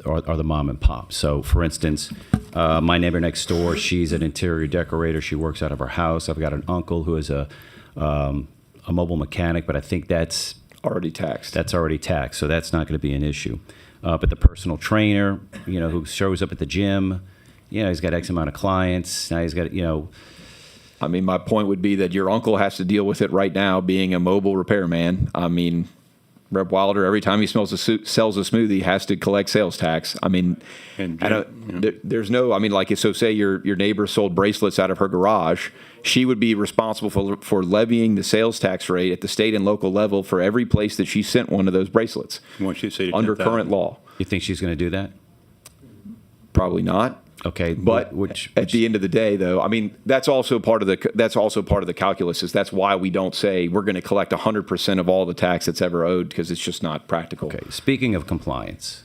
are the mom and pop. So, for instance, my neighbor next door, she's an interior decorator. She works out of her house. I've got an uncle who is a mobile mechanic, but I think that's already taxed. That's already taxed, so that's not going to be an issue. But the personal trainer, who shows up at the gym, he's got X amount of clients. Now he's got, I mean, my point would be that your uncle has to deal with it right now, being a mobile repairman. I mean, Rep. Wilder, every time he sells a smoothie, has to collect sales tax. I mean, there's no, I mean, like, so say your neighbor sold bracelets out of her garage. She would be responsible for levying the sales tax rate at the state and local level for every place that she sent one of those bracelets. Once you see under current law. You think she's going to do that? Probably not. Okay, but at the end of the day, though, I mean, that's also part of the calculus. Is that's why we don't say we're going to collect 100% of all the tax that's ever owed, because it's just not practical. Okay. Speaking of compliance,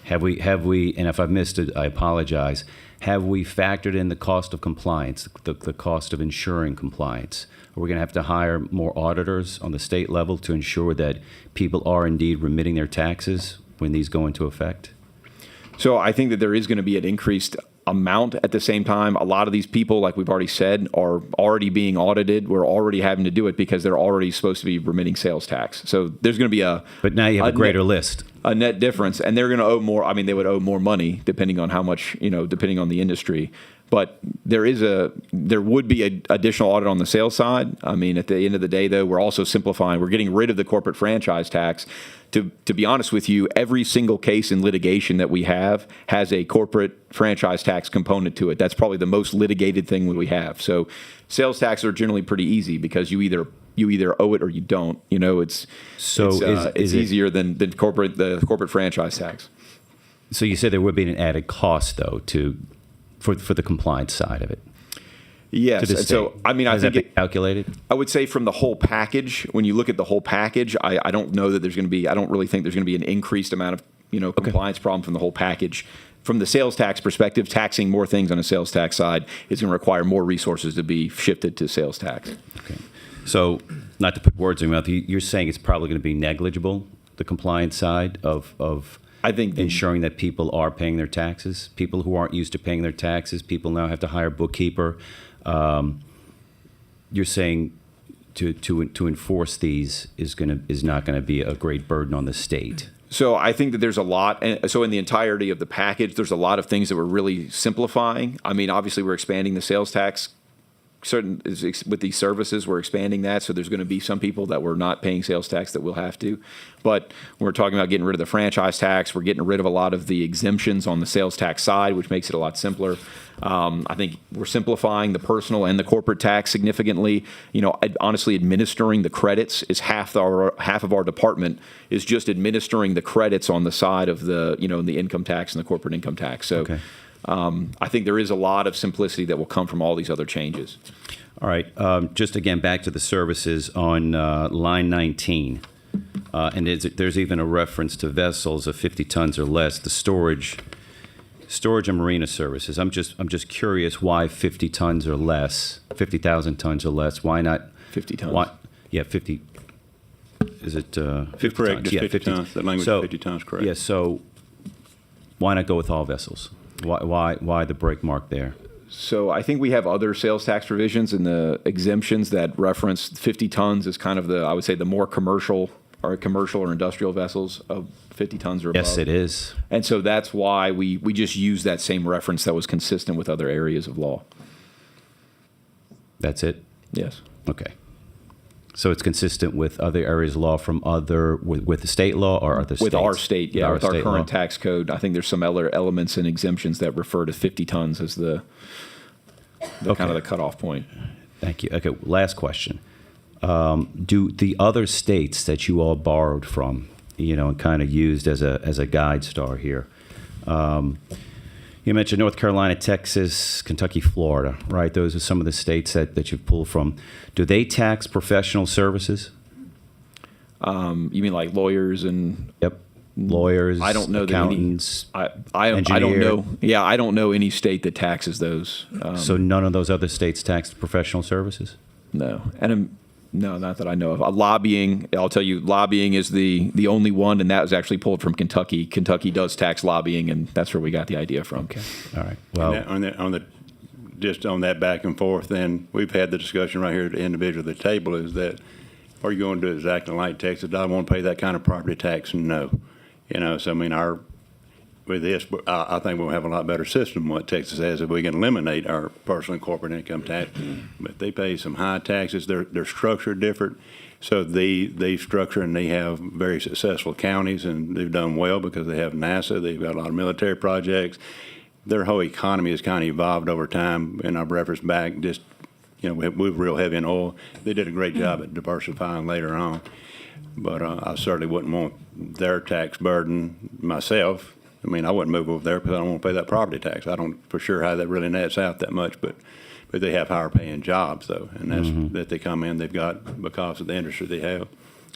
have we? And if I've missed it, I apologize. Have we factored in the cost of compliance, the cost of ensuring compliance? Are we going to have to hire more auditors on the state level to ensure that people are indeed remitting their taxes when these go into effect? So I think that there is going to be an increased amount. At the same time, a lot of these people, like we've already said, are already being audited. We're already having to do it because they're already supposed to be remitting sales tax. So there's going to be But now you have a greater list. A net difference, and they're going to owe more. I mean, they would owe more money depending on how much, depending on the industry. But there would be an additional audit on the sales side. I mean, at the end of the day, though, we're also simplifying. We're getting rid of the corporate franchise tax. To be honest with you, every single case in litigation that we have has a corporate franchise tax component to it. That's probably the most litigated thing that we have. So sales tax are generally pretty easy because you either owe it or you don't. It's easier than the corporate franchise tax. So you said there would be an added cost, though, for the compliance side of it. Yes. And so, I mean, I think it calculated. I would say from the whole package, when you look at the whole package, I don't know that there's going to be, I don't really think there's going to be an increased amount of, compliance problem from the whole package. From the sales tax perspective, taxing more things on a sales tax side is going to require more resources to be shifted to sales tax. Okay. So, not to put words in your mouth, you're saying it's probably going to be negligible, the compliance side of I think ensuring that people are paying their taxes. People who aren't used to paying their taxes, people now have to hire a bookkeeper. You're saying to enforce these is not going to be a great burden on the state. So I think that there's a lot. So in the entirety of the package, there's a lot of things that we're really simplifying. I mean, obviously, we're expanding the sales tax. With these services, we're expanding that. So there's going to be some people that were not paying sales tax that will have to. But when we're talking about getting rid of the franchise tax, we're getting rid of a lot of the exemptions on the sales tax side, which makes it a lot simpler. I think we're simplifying the personal and the corporate tax significantly. Honestly, administering the credits is half of our department is just administering the credits on the side of the the income tax and the corporate income tax. So. Okay. I think there is a lot of simplicity that will come from all these other changes. All right, just again, back to the services on line 19. And there's even a reference to vessels of 50 tons or less, the storage and marina services. I'm just curious why 50 tons or less, 50,000 tons or less, why not? 50 tons. Why, yeah, 50, is it 50 Correct, tons? just Yeah, 50 tons. The language is 50 tons, correct. Yeah, so why not go with all vessels? Why the break mark there? So I think we have other sales tax provisions in the exemptions that reference 50 tons as kind of the, I would say, the more commercial or industrial vessels of 50 tons or above. Yes, it is. And so that's why we just use that same reference that was consistent with other areas of law. That's it? Yes. Okay. So it's consistent with other areas of law from with the state law or other states? With our state, yeah, with our state current law? tax code. I think there's some other elements and exemptions that refer to 50 tons as the kind of the cutoff point. Thank you. Okay, last question. Do the other states that you all borrowed from, and kind of used as a guide star here, you mentioned North Carolina, Texas, Kentucky, Florida, right? Those are some of the states that you've pulled from. Do they tax professional services? You mean like lawyers and? Yep. Lawyers, I don't know accountants, I don't know. Yeah, I don't know any state that taxes those. So none of those other states tax professional services? No, and no, not that I know of. Lobbying, I'll tell you, lobbying is the only one, and that was actually pulled from Kentucky. Kentucky does tax lobbying, and that's where we got the idea from. Okay, all right. Well, Just on that back and forth, then we've had the discussion right here at the individual at the table is that, are you going to do exactly like Texas? Do I want to pay that kind of property tax? No. So I mean, with this, I think we'll have a lot better system than what Texas has if we can eliminate our personal and corporate income tax. But they pay some high taxes. They're structured different. So they structure and they have very successful counties, and they've done well because they have NASA. They've got a lot of military projects. Their whole economy has kind of evolved over time. And I've referenced back just, we're real heavy in oil. They did a great job at diversifying later on. But I certainly wouldn't want their tax burden myself. I mean, I wouldn't move over there because I don't want to pay that property tax. I don't for sure how that really nets out that much, but they have higher paying jobs though, and that's that they come in. They've got because of the industry they have.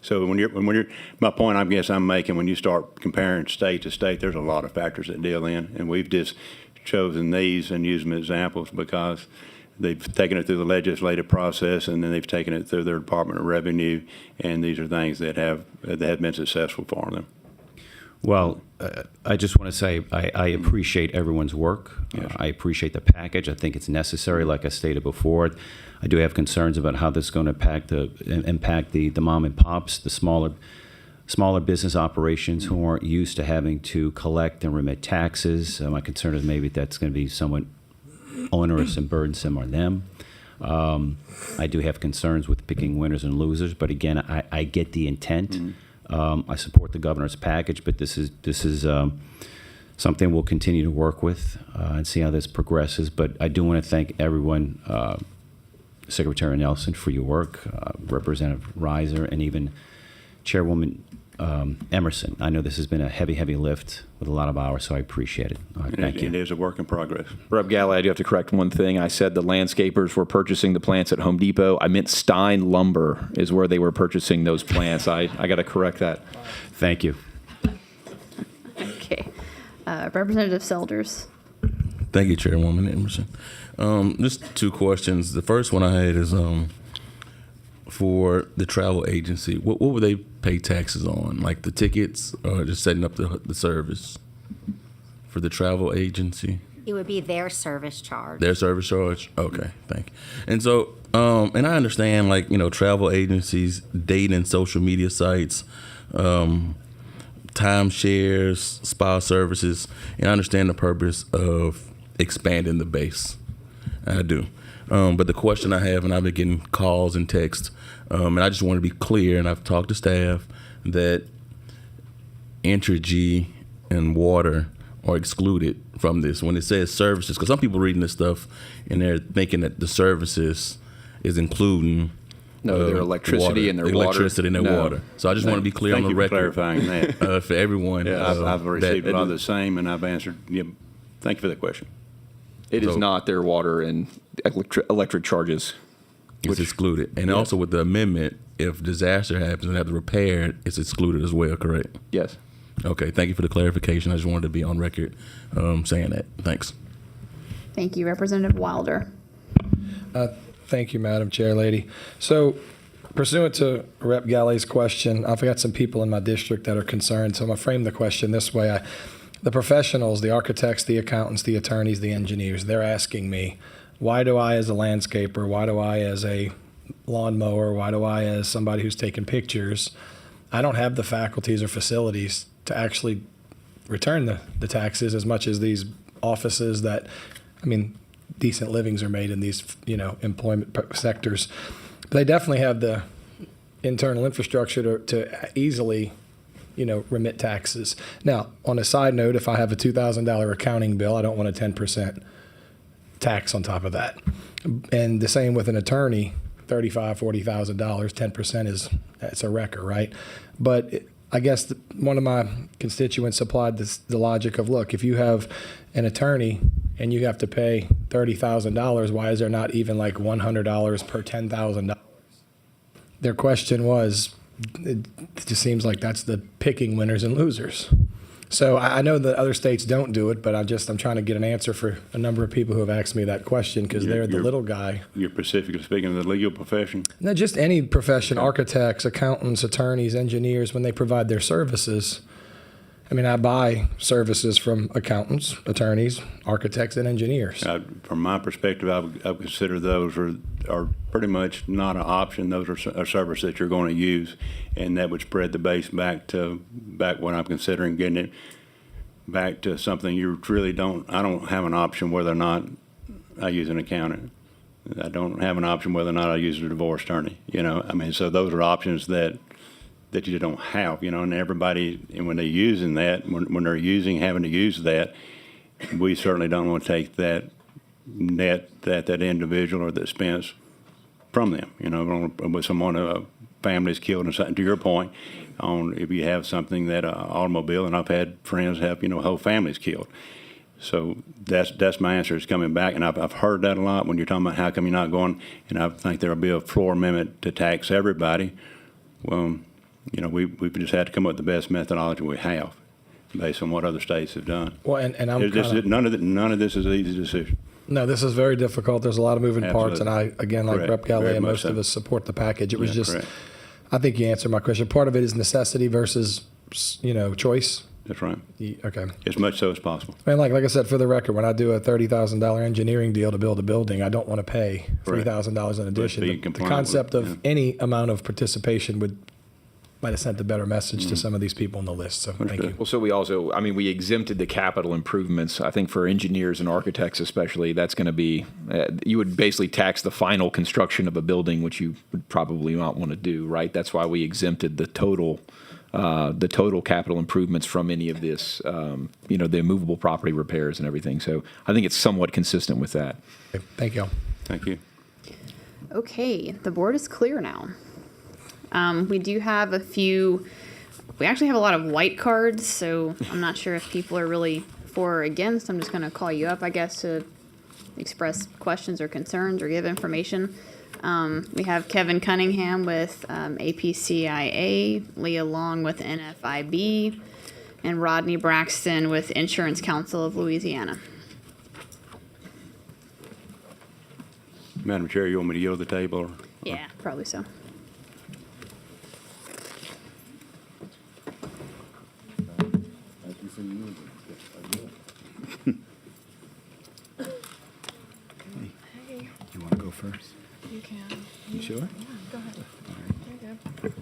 So when you're my point, I guess I'm making when you start comparing state to state, there's a lot of factors that deal in, and we've just chosen these and used them as examples because they've taken it through the legislative process, and then they've taken it through their Department of Revenue, and these are things that have been successful for them. Well, I just want to say I appreciate everyone's work. Yes. I appreciate the package. I think it's necessary, like I stated before. I do have concerns about how this is going to impact the mom and pops, the smaller business operations who aren't used to having to collect and remit taxes. My concern is maybe that's going to be somewhat onerous and burdensome on them. I do have concerns with picking winners and losers, but again, I get the intent. I support the governor's package, but this is something we'll continue to work with and see how this progresses. But I do want to thank everyone, Secretary Nelson, for your work, Representative Reiser, and even Chairwoman Emerson. I know this has been a heavy, heavy lift with a lot of hours, so I appreciate it. Thank you. It is a work in progress. Rep. Galley, I do have to correct one thing. I said the landscapers were purchasing the plants at Home Depot. I meant Stein Lumber is where they were purchasing those plants. I got to correct that. Thank you. Okay. Representative Selders. Thank you, Chairwoman Emerson. Just two questions. The first one I had is for the travel agency, what would they pay taxes on? Like the tickets or just setting up the service for the travel agency? It would be their service charge. Their service charge? Okay, thank you. And so, and I understand travel agencies, dating social media sites, timeshares, spa services, and I understand the purpose of expanding the base. I do. But the question I have, and I've been getting calls and texts, and I just want to be clear, and I've talked to staff, that Entergy and water are excluded from this. When it says services, because some people reading this stuff and they're thinking that the services is including their electricity and their water. Electricity and their water. So I just want to be clear on the record. Thank you for clarifying that. For everyone. Yeah, I've received a lot of the same, and I've answered Thank you for the question. It is So- not their water and electric charges. It's excluded. And also with the amendment, if disaster happens and have to repair it, it's excluded as well, correct? Yes. Okay, thank you for the clarification. I just wanted to be on record saying that. Thanks. Thank you, Representative Wilder. Thank you, Madam Chair Lady. So pursuant to Rep. Galley's question, I've got some people in my district that are concerned, so I'm going to frame the question this way. The professionals, the architects, the accountants, the attorneys, the engineers, they're asking me, why do I as a landscaper, why do I as a lawnmower, why do I as somebody who's taking pictures, I don't have the faculties or facilities to actually return the taxes as much as these offices that, I mean, decent livings are made in these, employment sectors. But they definitely have the internal infrastructure to easily, remit taxes. Now, on a side note, if I have a $2,000 accounting bill, I don't want a 10% tax on top of that. And the same with an attorney, $35,000, $40,000, 10% it's a wrecker, right? But I guess one of my constituents supplied the logic of, look, if you have an attorney and you have to pay $30,000, why is there not even like $100 per $10,000? Their question was, it just seems like that's the picking winners and losers. So I know that other states don't do it, but I'm trying to get an answer for a number of people who have asked me that question because they're the little guy. You're specifically speaking of the legal profession? No, just any profession, architects, accountants, attorneys, engineers, when they provide their services. I mean, I buy services from accountants, attorneys, architects, and engineers. From my perspective, I would consider those are pretty much not an option. Those are a service that you're going to use, and that would spread the base back when I'm considering getting it back to something you really don't. I don't have an option whether or not I use an accountant. I don't have an option whether or not I use a divorce attorney. So those are options that you don't have, and everybody, and when they're using that, when they're having to use that, we certainly don't want to take that net that individual or the expense from them. With someone, a family's killed and something, to your point, if you have something that automobile, and I've had friends have, whole families killed. So that's my answer is coming back, and I've heard that a lot when you're talking about how come you're not going, and I think there'll be a floor amendment to tax everybody. Well, we've just had to come up with the best methodology we have based on what other states have done. Well, and I'm none of this is an easy decision. No, this is very difficult. There's a lot of moving parts, and I, again, like Correct. Rep. Galley Very and much most so. of us support the package. It was Yeah, just, correct. I think you answered my question. Part of it is necessity versus, choice. That's right. Okay. As much so as possible. And like I said, for the record, when I do a $30,000 engineering deal to build a building, I don't want to pay $3,000 in addition. be The compliant concept with- of any amount of participation might have sent a better message to some of these people on the list. So thank you. Well, so we exempted the capital improvements. I think for engineers and architects especially, that's going to be, you would basically tax the final construction of a building, which you would probably not want to do, right? That's why we exempted the total capital improvements from any of this, the immovable property repairs and everything. So I think it's somewhat consistent with that. Okay, thank you. Thank you. Okay, the board is clear now. We do have we actually have a lot of white cards, so I'm not sure if people are really for or against. I'm just going to call you up, I guess, to express questions or concerns or give information. We have Kevin Cunningham with APCIA, Leah Long with NFIB, and Rodney Braxton with Insurance Council of Louisiana. Madam Chair, you want me to yield the table? Or? Yeah, probably so. You want to go first? You can. You sure? Yeah, go ahead. You're good.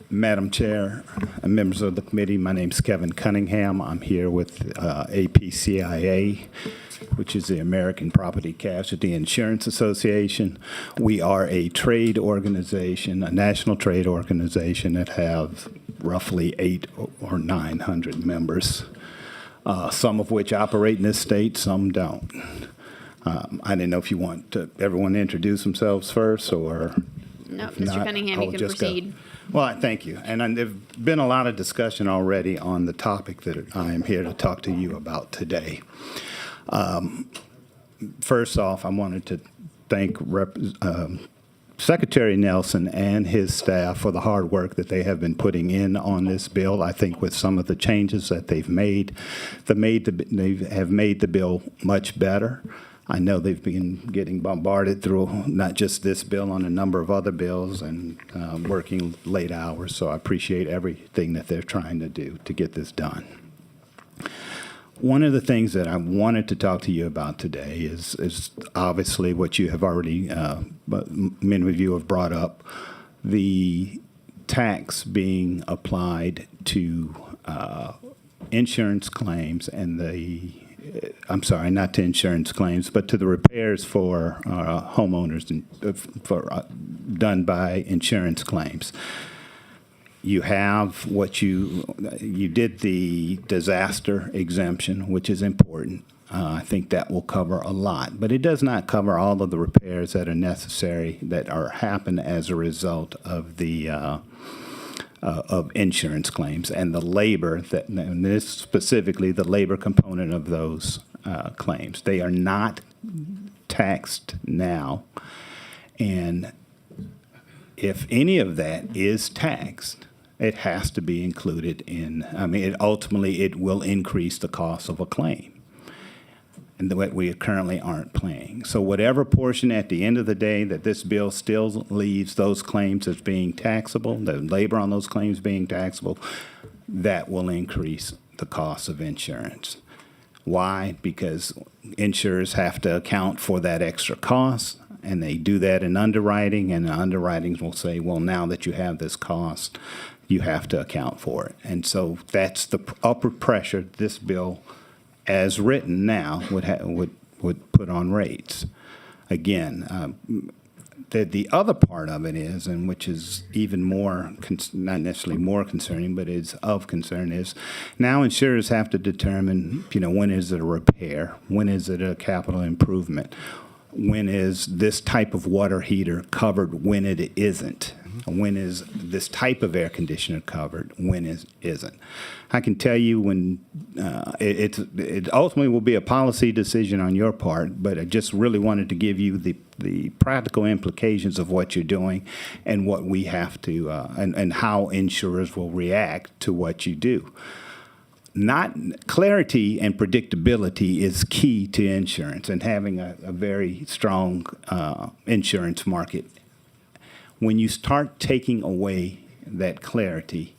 Madam Chair and members of the committee, my name's Kevin Cunningham. I'm here with APCIA, which is the American Property Casualty Insurance Association. We are a trade organization, a national trade organization that have roughly 800 or 900 members, some of which operate in this state, some don't. I didn't know if you want everyone to introduce themselves first, or No, If Mr. not, Cunningham, you I'll can just go. proceed. Well, thank you. And there's been a lot of discussion already on the topic that I am here to talk to you about today. First off, I wanted to thank Secretary Nelson and his staff for the hard work that they have been putting in on this bill. I think with some of the changes that they've made, they have made the bill much better. I know they've been getting bombarded through not just this bill, on a number of other bills, and working late hours, so I appreciate everything that they're trying to do to get this done. One of the things that I wanted to talk to you about today is obviously what you have already, many of you have brought up, the tax being applied to insurance claims and I'm sorry, not to insurance claims, but to the repairs for homeowners and done by insurance claims. You have you did the disaster exemption, which is important. I think that will cover a lot, but it does not cover all of the repairs that are necessary that happen as a result of the of insurance claims and the labor and this specifically the labor component of those claims. They are not taxed now, and if any of that is taxed, it has to be included in, ultimately it will increase the cost of a claim, and that we currently aren't paying. So whatever portion at the end of the day that this bill still leaves those claims as being taxable, the labor on those claims being taxable, that will increase the cost of insurance. Why? Because insurers have to account for that extra cost, and they do that in underwriting, and the underwritings will say, well, now that you have this cost, you have to account for it. And so that's the upward pressure this bill, as written now, would put on rates. Again, the other part of it is, and which is even more, not necessarily more concerning, but is of concern, is now insurers have to determine, when is it a repair? When is it a capital improvement? When is this type of water heater covered when it isn't? When is this type of air conditioner covered? When isn't? I can tell you when it ultimately will be a policy decision on your part, but I just really wanted to give you the practical implications of what you're doing and what we have to, and how insurers will react to what you do. Clarity and predictability is key to insurance and having a very strong insurance market. When you start taking away that clarity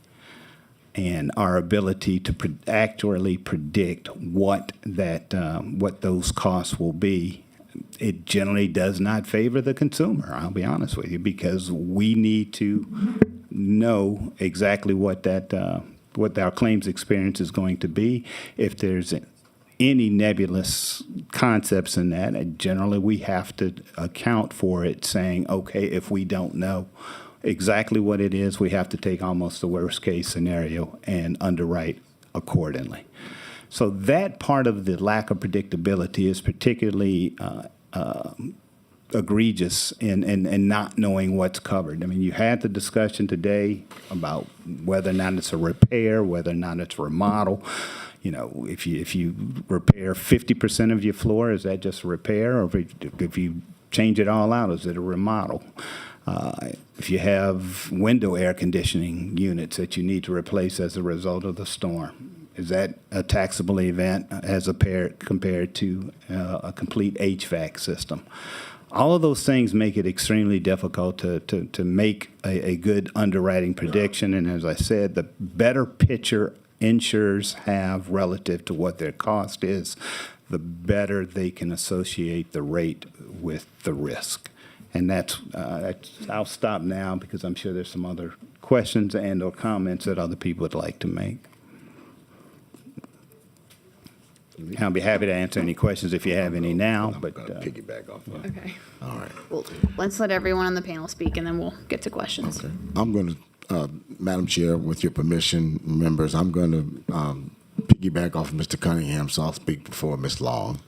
and our ability to accurately predict what those costs will be, it generally does not favor the consumer, I'll be honest with you, because we need to know exactly what our claims experience is going to be. If there's any nebulous concepts in that, generally we have to account for it, saying, okay, if we don't know exactly what it is, we have to take almost the worst case scenario and underwrite accordingly. So that part of the lack of predictability is particularly egregious in not knowing what's covered. I mean, you had the discussion today about whether or not it's a repair, whether or not it's a remodel. If you repair 50% of your floor, is that just a repair? Or if you change it all out, is it a remodel? If you have window air conditioning units that you need to replace as a result of the storm, is that a taxable event as compared to a complete HVAC system? All of those things make it extremely difficult to make a good underwriting prediction. And as I said, the better picture insurers have relative to what their cost is, the better they can associate the rate with the risk. And that's I'll stop now because I'm sure there's some other questions and or comments that other people would like to make. I'll be happy to answer any questions if you have any now. But piggyback off that. Okay. All right. Well, let's let everyone on the panel speak, and then we'll get to questions. Okay. I'm going to, Madam Chair, with your permission, members, I'm going to piggyback off of Mr. Cunningham, so I'll speak before Ms. Long.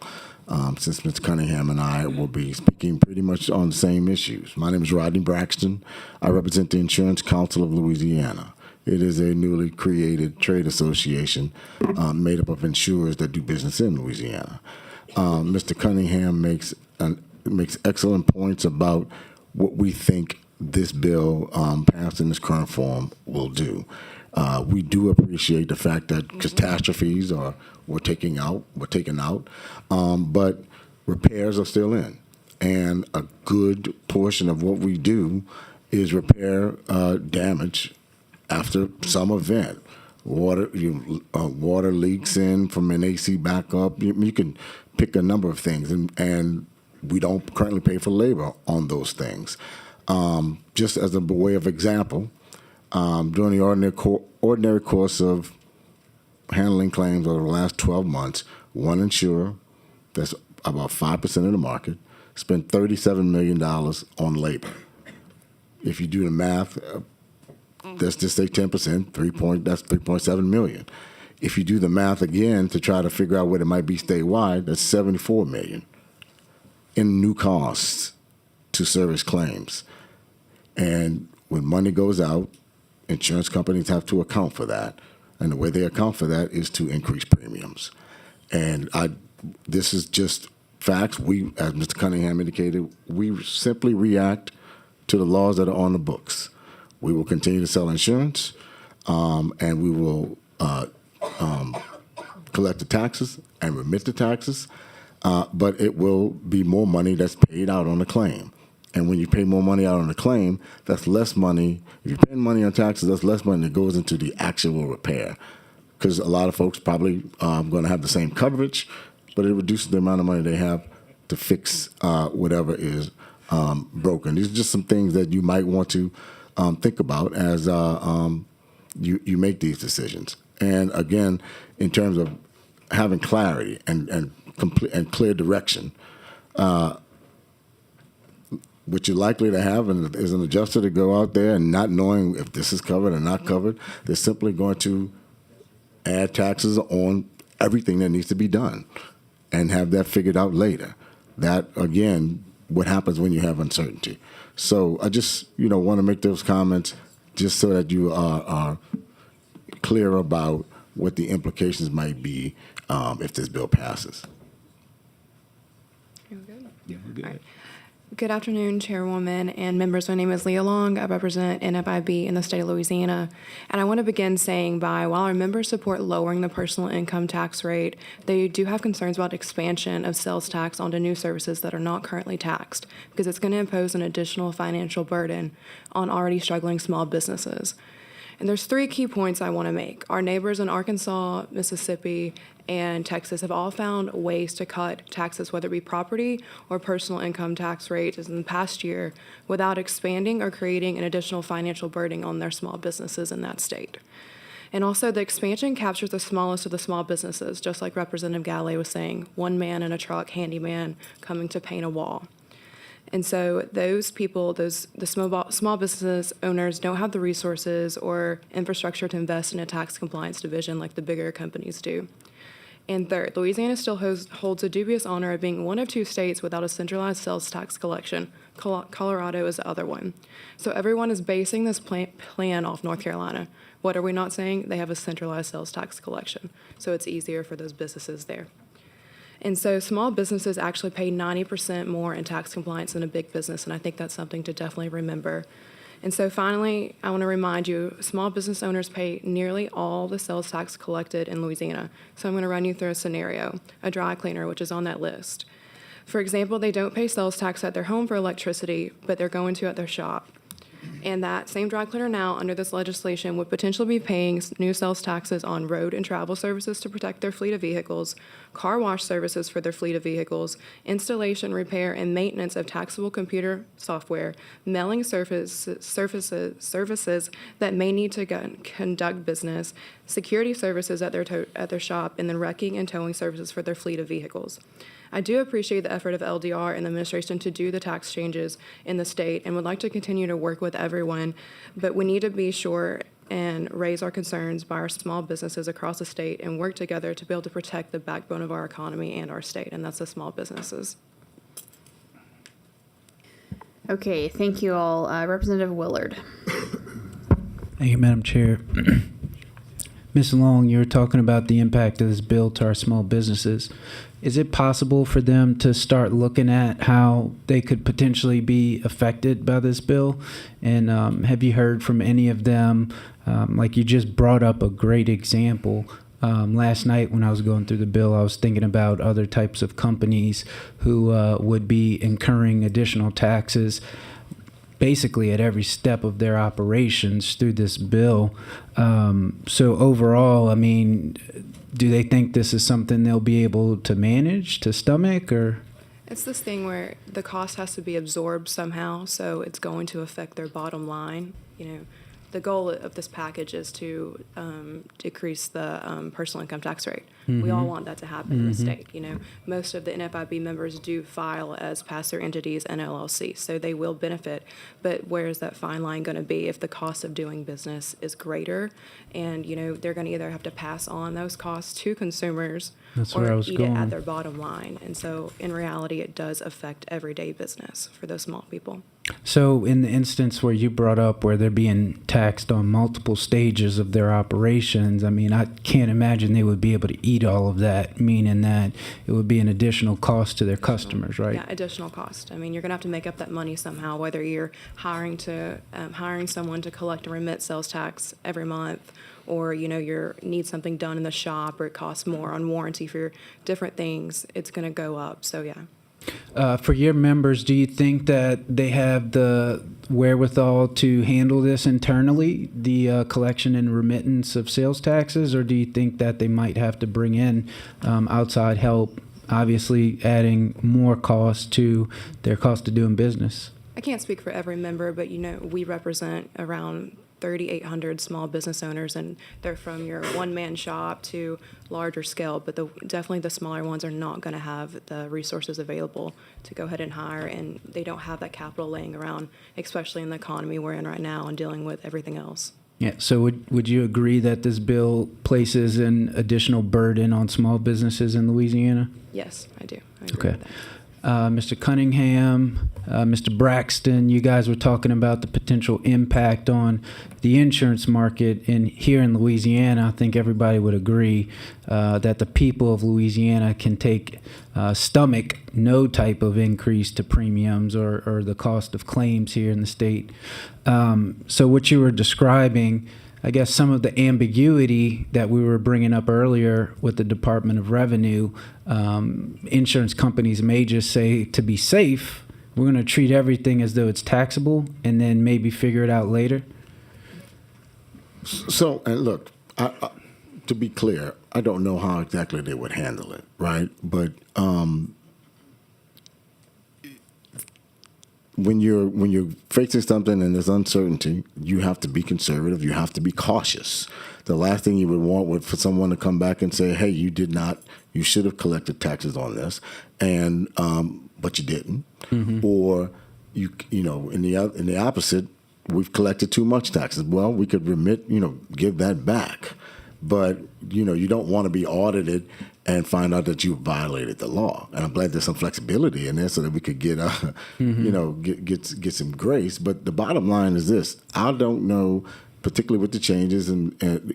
since Ms. Cunningham and I will be speaking pretty much on the same issues. My name is Rodney Braxton. I represent the Insurance Council of Louisiana. It is a newly created trade association made up of insurers that do business in Louisiana. Mr. Cunningham makes excellent points about what we think this bill, passed in its current form, will do. We do appreciate the fact that catastrophes were taken out, but repairs are still in. And a good portion of what we do is repair damage after some event. Water leaks in from an AC backup. You can pick a number of things, and we don't currently pay for labor on those things. Just as a way of example, during the ordinary course of handling claims over the last 12 months, one insurer, that's about 5% of the market, spent $37 million on labor. If you do the math, let's just say 10%, that's $3.7 million. If you do the math again to try to figure out what it might be statewide, that's $74 million in new costs to service claims. And when money goes out, insurance companies have to account for that. And the way they account for that is to increase premiums. And this is just facts. We, as Mr. Cunningham indicated, we simply react to the laws that are on the books. We will continue to sell insurance, and we will collect the taxes and remit the taxes, but it will be more money that's paid out on the claim. And when you pay more money out on a claim, that's less money. If you're paying money on taxes, that's less money that goes into the actual repair. Because a lot of folks probably going to have the same coverage, but it reduces the amount of money they have to fix whatever is broken. These are just some things that you might want to think about as you make these decisions. And again, in terms of having clarity and clear direction, what you're likely to have is an adjuster to go out there and not knowing if this is covered or not covered. They're simply going to add taxes on everything that needs to be done and have that figured out later. That, again, what happens when you have uncertainty. So I just, want to make those comments just so that you are clear about what the implications might be if this bill passes. You're good? Yeah, we're good. All right. Good afternoon, Chairwoman and members. My name is Leah Long. I represent NFIB in the state of Louisiana. And I want to begin saying while our members support lowering the personal income tax rate, they do have concerns about expansion of sales tax onto new services that are not currently taxed, because it's going to impose an additional financial burden on already struggling small businesses. And there's 3 key points I want to make. Our neighbors in Arkansas, Mississippi, and Texas have all found ways to cut taxes, whether it be property or personal income tax rates in the past year, without expanding or creating an additional financial burden on their small businesses in that state. And also, the expansion captures the smallest of the small businesses, just like Representative Galley was saying, one man in a truck, handyman, coming to paint a wall. And so those people, the small business owners don't have the resources or infrastructure to invest in a tax compliance division like the bigger companies do. And third, Louisiana still holds a dubious honor of being one of 2 states without a centralized sales tax collection. Colorado is the other one. So everyone is basing this plan off North Carolina. What are we not saying? They have a centralized sales tax collection. So it's easier for those businesses there. And so small businesses actually pay 90% more in tax compliance than a big business, and I think that's something to definitely remember. And so finally, I want to remind you, small business owners pay nearly all the sales tax collected in Louisiana. So I'm going to run you through a scenario, a dry cleaner, which is on that list. For example, they don't pay sales tax at their home for electricity, but they're going to at their shop. And that same dry cleaner now, under this legislation, would potentially be paying new sales taxes on road and travel services to protect their fleet of vehicles, car wash services for their fleet of vehicles, installation, repair, and maintenance of taxable computer software, mailing services that may need to conduct business, security services at their shop, and then wrecking and towing services for their fleet of vehicles. I do appreciate the effort of LDR and the administration to do the tax changes in the state and would like to continue to work with everyone, but we need to be sure and raise our concerns by our small businesses across the state and work together to be able to protect the backbone of our economy and our state, and that's the small businesses. Okay, thank you all. Representative Willard. Thank you, Madam Chair. Ms. Long, you were talking about the impact of this bill to our small businesses. Is it possible for them to start looking at how they could potentially be affected by this bill? And have you heard from any of them? Like you just brought up a great example. Last night when I was going through the bill, I was thinking about other types of companies who would be incurring additional taxes basically at every step of their operations through this bill. So overall, I mean, do they think this is something they'll be able to manage, to stomach, or? It's this thing where the cost has to be absorbed somehow, so it's going to affect their bottom line. You know, the goal of this package is to decrease the personal income tax rate. We all want that to happen in the state. You know, most of the NFIB members do file as pass-through entities and LLC, so they will benefit. But where is that fine line going to be if the cost of doing business is greater? And, you know, they're going to either have to pass on those costs to consumers That's where I or was eat going. it at their bottom line. And so in reality, it does affect everyday business for those small people. So in the instance where you brought up where they're being taxed on multiple stages of their operations, I mean, I can't imagine they would be able to eat all of that, meaning that it would be an additional cost to their customers, right? Yeah, additional cost. I mean, you're going to have to make up that money somehow, whether you're hiring someone to collect and remit sales tax every month, or, you know, you need something done in the shop, or it costs more on warranty for different things. It's going to go up. So, yeah. For your members, do you think that they have the wherewithal to handle this internally, the collection and remittance of sales taxes, or do you think that they might have to bring in outside help, obviously adding more cost to their cost of doing business? I can't speak for every member, but, you know, we represent around 3,800 small business owners, and they're from your one-man shop to larger scale, but definitely the smaller ones are not going to have the resources available to go ahead and hire, and they don't have that capital laying around, especially in the economy we're in right now and dealing with everything else. Yeah, so would you agree that this bill places an additional burden on small businesses in Louisiana? Yes, I do. I agree Okay. with that. Mr. Cunningham, Mr. Braxton, you guys were talking about the potential impact on the insurance market here in Louisiana. I think everybody would agree that the people of Louisiana can stomach no type of increase to premiums or the cost of claims here in the state. So what you were describing, I guess some of the ambiguity that we were bringing up earlier with the Department of Revenue, insurance companies may just say, to be safe, we're going to treat everything as though it's taxable and then maybe figure it out later. So, and look, to be clear, I don't know how exactly they would handle it, right? But when you're facing something and there's uncertainty, you have to be conservative. You have to be cautious. The last thing you would want would for someone to come back and say, "Hey, you should have collected taxes on this, and but you didn't," or you know, in the opposite, we've collected too much taxes. Well, we could give that back, but you don't want to be audited and find out that you violated the law. And I'm glad there's some flexibility in there so that we could get get some grace. But the bottom line is this: I don't know, particularly with the changes and that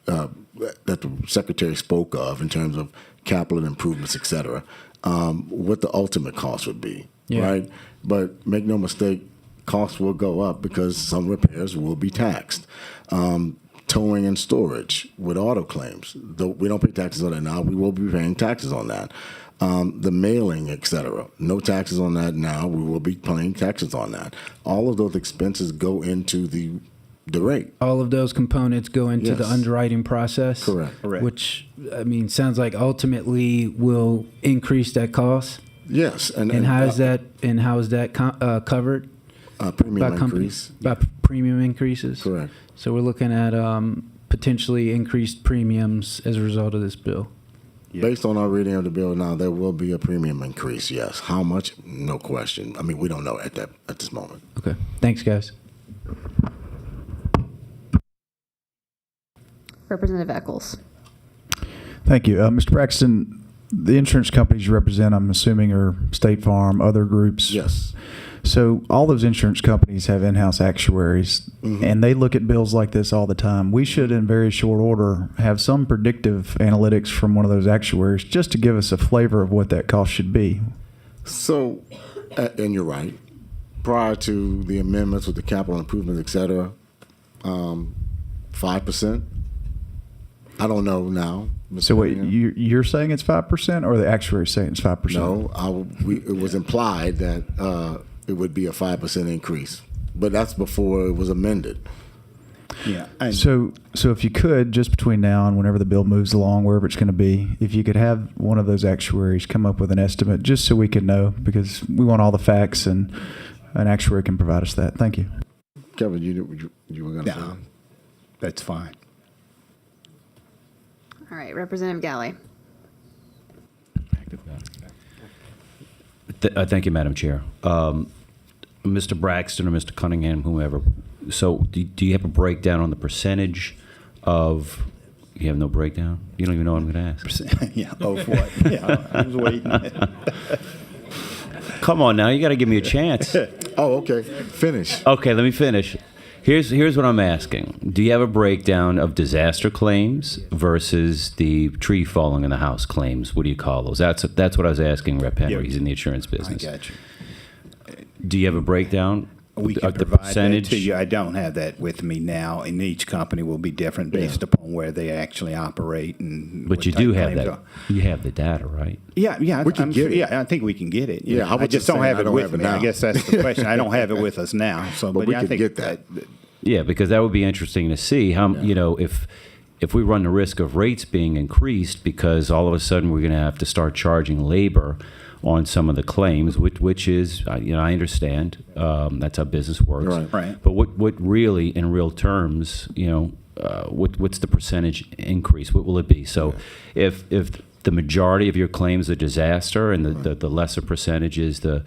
the Secretary spoke of in terms of capital improvements, et cetera, what the ultimate cost would be, right? But make no mistake, costs will go up because some repairs will be taxed. Towing and storage with auto claims, though we don't pay taxes on that now, we will be paying taxes on that. The mailing, et cetera, no taxes on that now, we will be paying taxes on that. All of those expenses go into the rate. All of those components go into the Yes. underwriting process? Correct. Which, I mean, sounds like ultimately will increase that cost? Yes. And how is that covered? Premium by increase. By premium increases? Correct. So we're looking at potentially increased premiums as a result of this bill. Based on our reading of the bill now, there will be a premium increase, yes. How much? No question. I mean, we don't know at this moment. Okay. Thanks, guys. Representative Eccles. Thank you. Mr. Braxton, the insurance companies you represent, I'm assuming, are State Farm, other groups? Yes. So all those insurance companies have in-house actuaries, and they look at bills like this all the time. We should, in very short order, have some predictive analytics from one of those actuaries just to give us a flavor of what that cost should be. So, and you're right. Prior to the amendments with the capital improvements, et cetera, 5%. I don't know now. Mr. So wait, Cunningham. you're saying it's 5%, or the actuary saying it's 5%? No, it was implied that it would be a 5% increase, but that's before it was amended. Yeah. So if you could, just between now and whenever the bill moves along, wherever it's going to be, if you could have one of those actuaries come up with an estimate, just so we can know, because we want all the facts, and an actuary can provide us that. Thank you. Kevin, you were going to say? That's fine. All right, Representative Galley. Thank you, Madam Chair. Mr. Braxton or Mr. Cunningham, whomever. So do you have a breakdown on the percentage of, you have no breakdown? You don't even know what I'm going to ask. Yeah, of what? Yeah, I was waiting. Come on now, you got to give me a chance. Oh, okay. Finish. Okay, let me finish. Here's what I'm asking. Do you have a breakdown of disaster claims versus the tree falling in the house claims? What do you call those? That's what I was asking Rep. Henry. Yeah. He's in the insurance business. I got you. Do you have a breakdown We can of the provide that percentage? to you. I don't have that with me now, and each company will be different based upon where they actually operate and. But what you type do of have claims that. are. You have the data, right? Yeah, We can get it. Yeah, I think we can get it. Yeah, I was I just just don't saying have I it don't with have it me. I now. guess that's the question. I don't have it with us now. So, But we I could think get that. Yeah, because that would be interesting to see how if we run the risk of rates being increased because all of a sudden we're going to have to start charging labor on some of the claims, which is I understand that's how business works. Right. But what really in real terms, what's the percentage increase? What will it be? So if the majority of your claims are disaster and the lesser percentage is the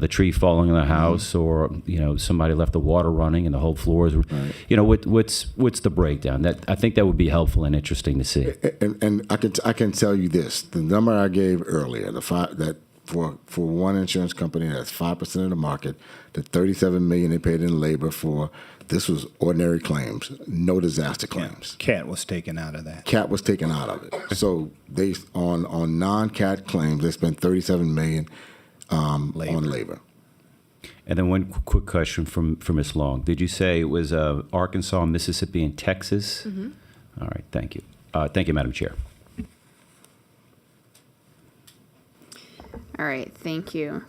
tree falling in the house or somebody left the water running and the whole floor is what's the breakdown? That I think that would be helpful and interesting to see. And I can tell you this: the number I gave earlier, that for one insurance company that's 5% of the market, the $37 million they paid in labor for. This was ordinary claims, no disaster claims. CAT was taken out of that. CAT was taken out of it. So they on non-CAT claims, they spent $37 million on labor. And then one quick question from Ms. Long. Did you say it was Arkansas, Mississippi, and Texas? Mm-hmm. All right, thank you. Thank you, Madam Chair. All right, thank you.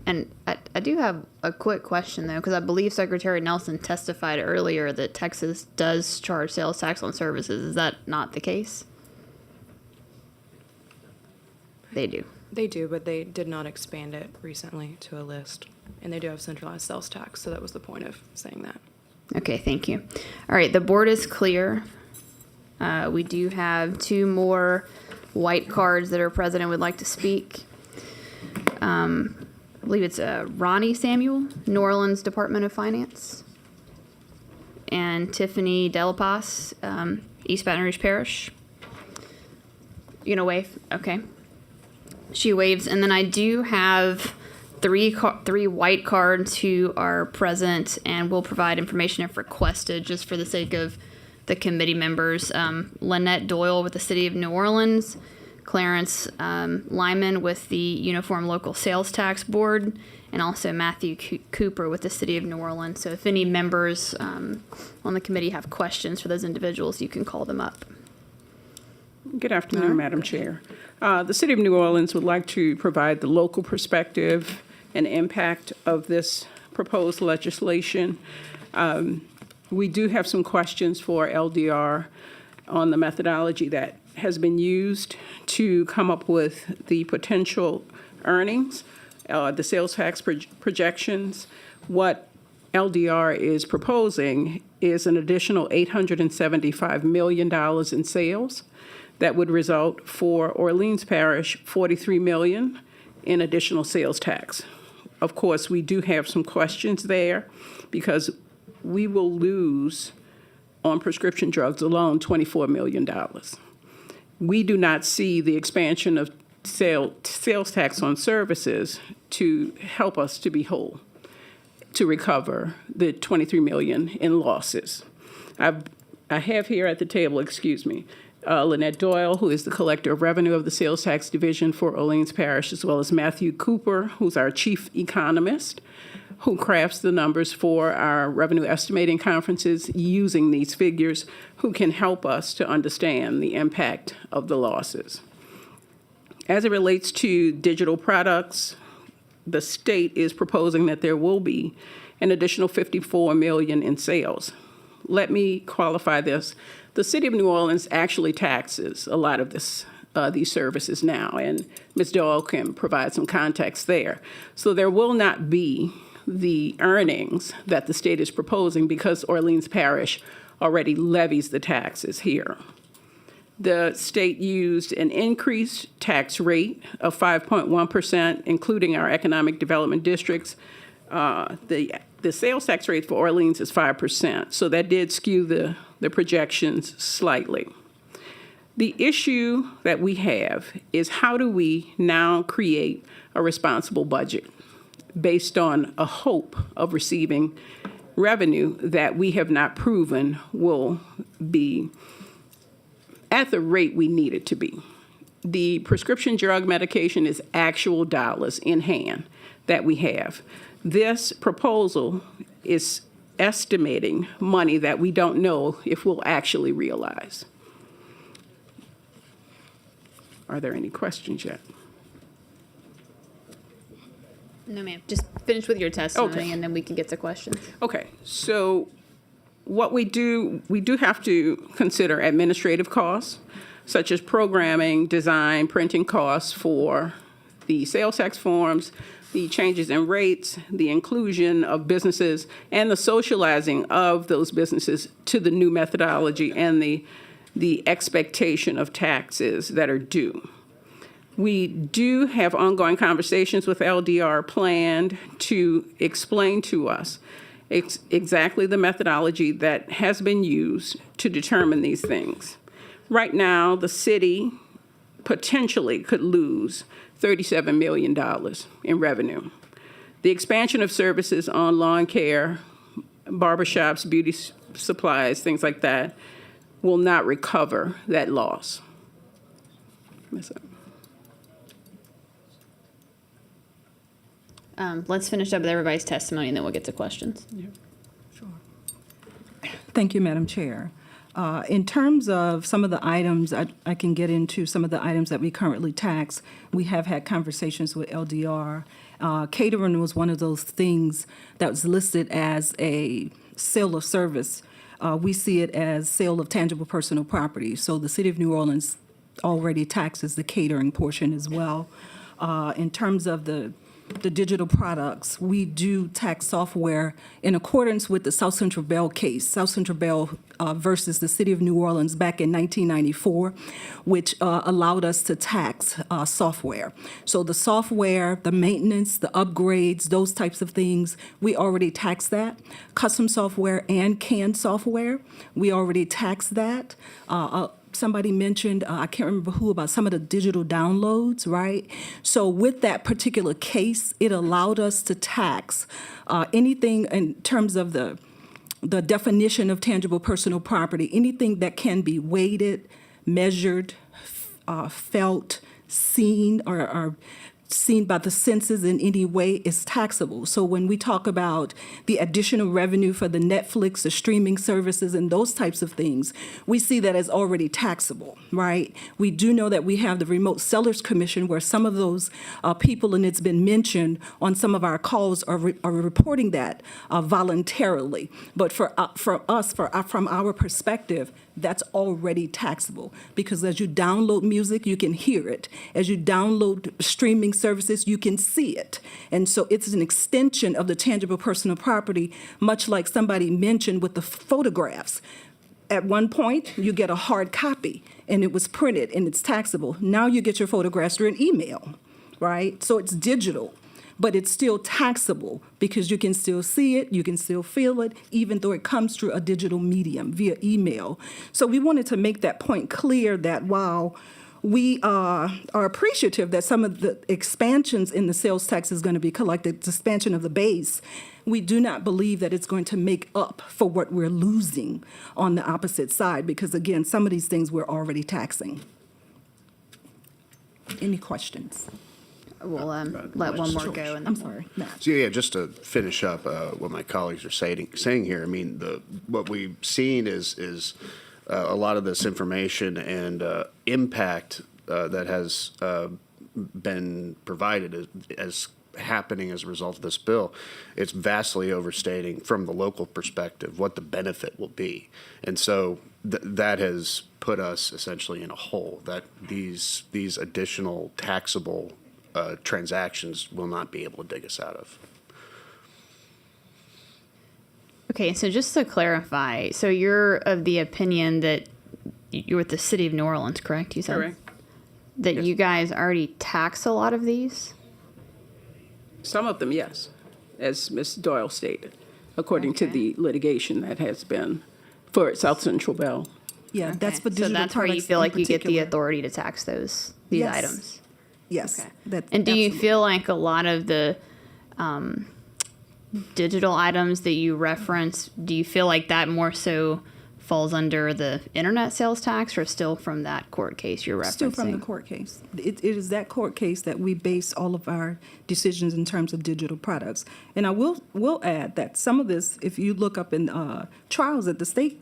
And I do have a quick question, though, because I believe Secretary Nelson testified earlier that Texas does charge sales tax on services. Is that not the case? They do. They do, but they did not expand it recently to a list. And they do have centralized sales tax, so that was the point of saying that. Okay, thank you. All right, the board is clear. We do have two more white cards that our president would like to speak. I believe it's Ronnie Samuel, New Orleans Department of Finance, and Tiffany Delapas, East Baton Rouge Parish. You gonna wave? Okay. She waves, and then I do have three white cards who are present and will provide information if requested, just for the sake of the committee members. Lynette Doyle with the City of New Orleans, Clarence Lyman with the Uniform Local Sales Tax Board, and also Matthew Cooper with the City of New Orleans. So if any members on the committee have questions for those individuals, you can call them up. Good afternoon, Madam Chair. The City of New Orleans would like to provide the local perspective and impact of this proposed legislation. We do have some questions for LDR on the methodology that has been used to come up with the potential earnings, the sales tax projections. What LDR is proposing is an additional $875 million in sales that would result for Orleans Parish $43 million in additional sales tax. Of course, we do have some questions there because we will lose on prescription drugs alone $24 million. We do not see the expansion of sales tax on services to help us to be whole, to recover the $23 million in losses. I have here at the table, Lynette Doyle, who is the Collector of Revenue of the Sales Tax Division for Orleans Parish, as well as Matthew Cooper, who's our Chief Economist, who crafts the numbers for our revenue estimating conferences using these figures, who can help us to understand the impact of the losses. As it relates to digital products, the state is proposing that there will be an additional $54 million in sales. Let me qualify this. The city of New Orleans actually taxes a lot of these services now, and Ms. Doyle can provide some context there. So there will not be the earnings that the state is proposing because Orleans Parish already levies the taxes here. The state used an increased tax rate of 5.1%, including our economic development districts. The sales tax rate for Orleans is 5%, so that did skew the projections slightly. The issue that we have is how do we now create a responsible budget based on a hope of receiving revenue that we have not proven will be at the rate we need it to be. The prescription drug medication is actual dollars in hand that we have. This proposal is estimating money that we don't know if we'll actually realize. Are there any questions yet? No, ma'am. Just finish with your testimony, Okay. and then we can get to questions. Okay, so what we do have to consider administrative costs, such as programming, design, printing costs for the sales tax forms, the changes in rates, the inclusion of businesses, and the socializing of those businesses to the new methodology and the expectation of taxes that are due. We do have ongoing conversations with LDR planned to explain to us exactly the methodology that has been used to determine these things. Right now, the city potentially could lose $37 million in revenue. The expansion of services on lawn care, barbershops, beauty supplies, things like that, will not recover that loss. That's it. Let's finish up with everybody's testimony, and then we'll get to questions. Thank you, Madam Chair. In terms of some of the items, I can get into some of the items that we currently tax. We have had conversations with LDR. Catering was one of those things that was listed as a sale of service. We see it as sale of tangible personal property. So the city of New Orleans already taxes the catering portion as well. In terms of the digital products, we do tax software in accordance with the South Central Bell case, South Central Bell versus the City of New Orleans back in 1994, which allowed us to tax software. So the software, the maintenance, the upgrades, those types of things, we already tax that. Custom software and canned software, we already tax that. Somebody mentioned, I can't remember who, about some of the digital downloads, right? So with that particular case, it allowed us to tax anything in terms of the definition of tangible personal property, anything that can be weighted, measured, felt, seen, or seen by the senses in any way is taxable. So when we talk about the additional revenue for the Netflix, the streaming services, and those types of things, we see that as already taxable, right? We do know that we have the Remote Sellers Commission where some of those people, and it's been mentioned on some of our calls, are reporting that voluntarily. But from our perspective, that's already taxable, because as you download music, you can hear it. As you download streaming services, you can see it. And so it's an extension of the tangible personal property, much like somebody mentioned with the photographs. At one point, you get a hard copy, and it was printed, and it's taxable. Now you get your photographs through an email, right? So it's digital. but it's still taxable because you can still see it, you can still feel it, even though it comes through a digital medium via email. So we wanted to make that point clear that while we are appreciative that some of the expansions in the sales tax is going to be collected, the expansion of the base, we do not believe that it's going to make up for what we're losing on the opposite side, because again, some of these things we're already taxing. Any questions? We'll let one more go. And I'm sorry. No. So yeah, just to finish up what my colleagues are saying here. I mean, what we've seen is a lot of this information and impact that has been provided as happening as a result of this bill. It's vastly overstating from the local perspective what the benefit will be, and so that has put us essentially in a hole that these additional taxable transactions will not be able to dig us out of. Okay, so just to clarify, so you're of the opinion that you're with the city of New Orleans, correct? You said Correct. that Yes. you guys already tax a lot of these? Some of them, yes, as Ms. Doyle stated, according to the litigation that has been for South Central Bell. Yeah, that's for So digital that's where you products feel in like you get the particular. authority to tax these Yes. items? Yes. That, And do you absolutely. feel like a lot of the digital items that you reference, do you feel like that more so falls under the internet sales tax, or still from that court case you're referencing? Still from the court case. It is that court case that we base all of our decisions in terms of digital products. And I will add that some of this, if you look up in trials at the state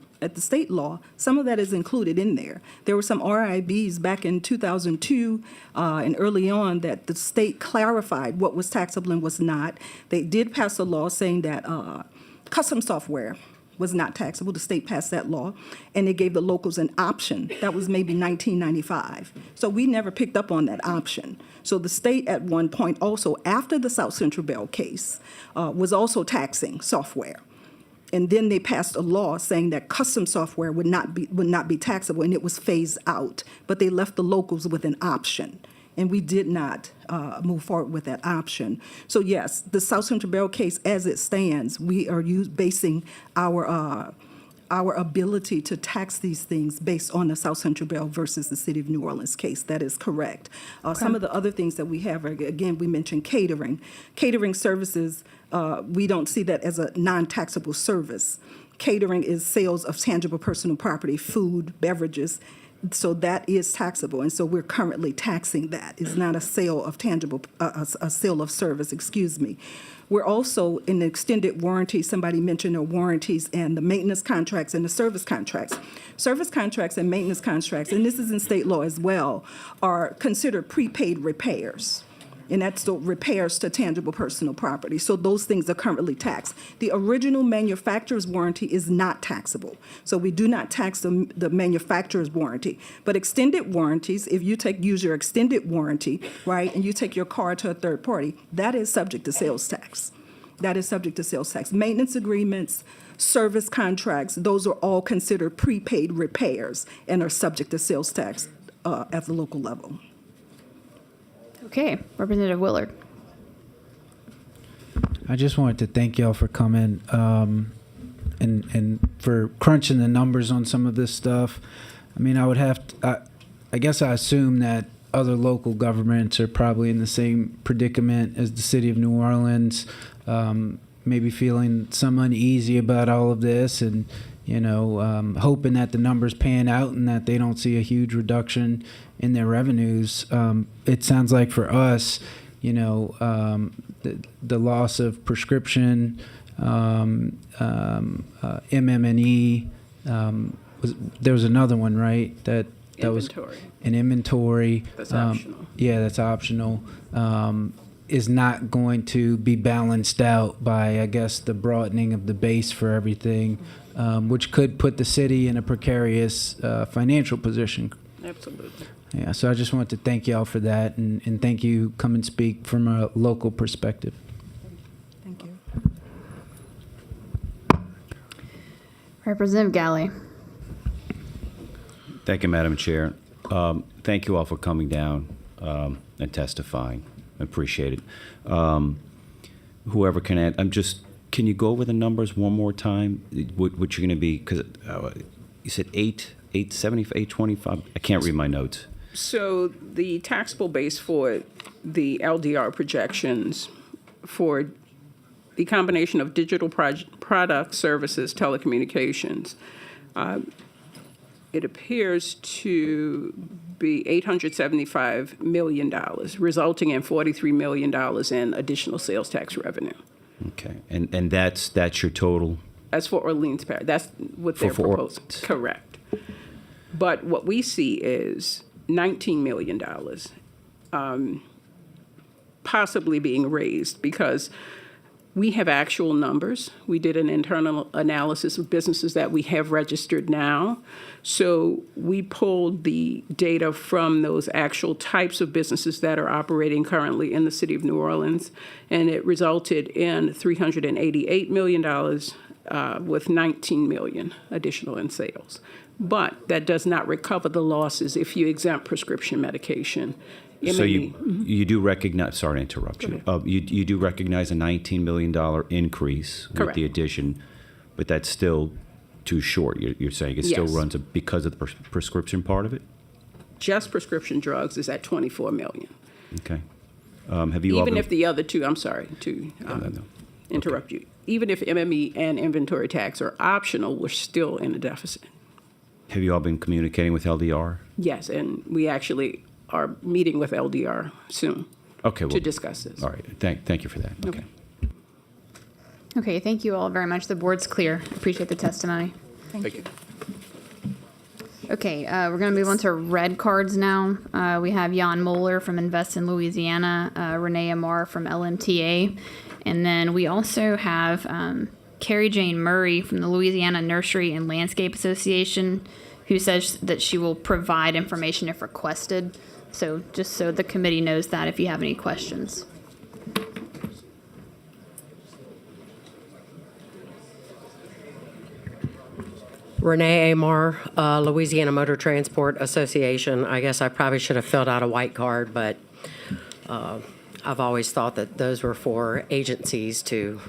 law, some of that is included in there. There were some RIBs back in 2002 and early on that the state clarified what was taxable and was not. They did pass a law saying that custom software was not taxable. The state passed that law, and they gave the locals an option. That was maybe 1995. So we never picked up on that option. So the state at one point also, after the South Central Bell case, was also taxing software. And then they passed a law saying that custom software would not be taxable, and it was phased out. But they left the locals with an option, and we did not move forward with that option. So yes, the South Central Bell case, as it stands, we are basing our ability to tax these things based on the South Central Bell versus the City of New Orleans case. That is correct. Some of the other things that we have are, again, we mentioned catering. Catering services, we don't see that as a non-taxable service. Catering is sales of tangible personal property, food, beverages. So that is taxable, and so we're currently taxing that. It's not a sale of tangible, a sale of service, excuse me. We're also in the extended warranty, somebody mentioned the warranties and the maintenance contracts and the service contracts. Service contracts and maintenance contracts, and this is in state law as well, are considered prepaid repairs. And that's the repairs to tangible personal property. So those things are currently taxed. The original manufacturer's warranty is not taxable. So we do not tax the manufacturer's warranty. But extended warranties, if you use your extended warranty, right, and you take your car to a third party, that is subject to sales tax. That is subject to sales tax. Maintenance agreements, service contracts, those are all considered prepaid repairs and are subject to sales tax at the local level. Okay, Representative Willard. I just wanted to thank y'all for coming and for crunching the numbers on some of this stuff. I mean, I would have to, I guess I assume that other local governments are probably in the same predicament as the City of New Orleans, maybe feeling some uneasy about all of this and, hoping that the numbers pan out and that they don't see a huge reduction in their revenues. It sounds like for us, the loss of prescription, MM&E, there was another one, right? That was an inventory. That's optional. Yeah, that's optional. Is not going to be balanced out by, I guess, the broadening of the base for everything, which could put the city in a precarious financial position. Absolutely. Yeah, so I just wanted to thank y'all for that, and thank you. Come and speak from a local perspective. Thank you. Representative Galley. Thank you, Madam Chair. Thank you all for coming down and testifying. I appreciate it. whoever can add, can you go over the numbers one more time? What you're going to be, because you said 870, 825? I can't read my notes. So the taxable base for the LDR projections for the combination of digital products, services, telecommunications, it appears to be $875 million, resulting in $43 million in additional sales tax revenue. Okay, and that's your total? That's for Orleans Parish. That's what they're proposing. Correct. But what we see is $19 million possibly being raised because we have actual numbers. We did an internal analysis of businesses that we have registered now. So we pulled the data from those actual types of businesses that are operating currently in the city of New Orleans, and it resulted in $388 million with $19 million additional in sales. But that does not recover the losses if you exempt prescription medication. So you do recognize, sorry to interrupt you, you do recognize a $19 million increase with Correct. the addition, but that's still too short. You're saying it still Yes. runs because of the prescription part of it? Just prescription drugs is at $24 million. Okay. Have you all Even been, if the other two, I'm sorry to interrupt you, even if MME and inventory tax are optional, we're still in a deficit. have you all been communicating with LDR? Yes, and we actually are meeting with LDR soon Okay. to discuss this. All right. Thank you for that. Okay. Okay, thank you all very much. The board's clear. Appreciate the testimony. Thank you. Okay, we're going to move on to red cards now. We have Jan Moeller from Invest in Louisiana, Renee Amar from LMTA, and then we also have Carrie Jane Murray from the Louisiana Nursery and Landscape Association, who says that she will provide information if requested. So just so the committee knows that if you have any questions. Renee Amar, Louisiana Motor Transport Association. I guess I probably should have filled out a white card, but I've always thought that those were for agencies to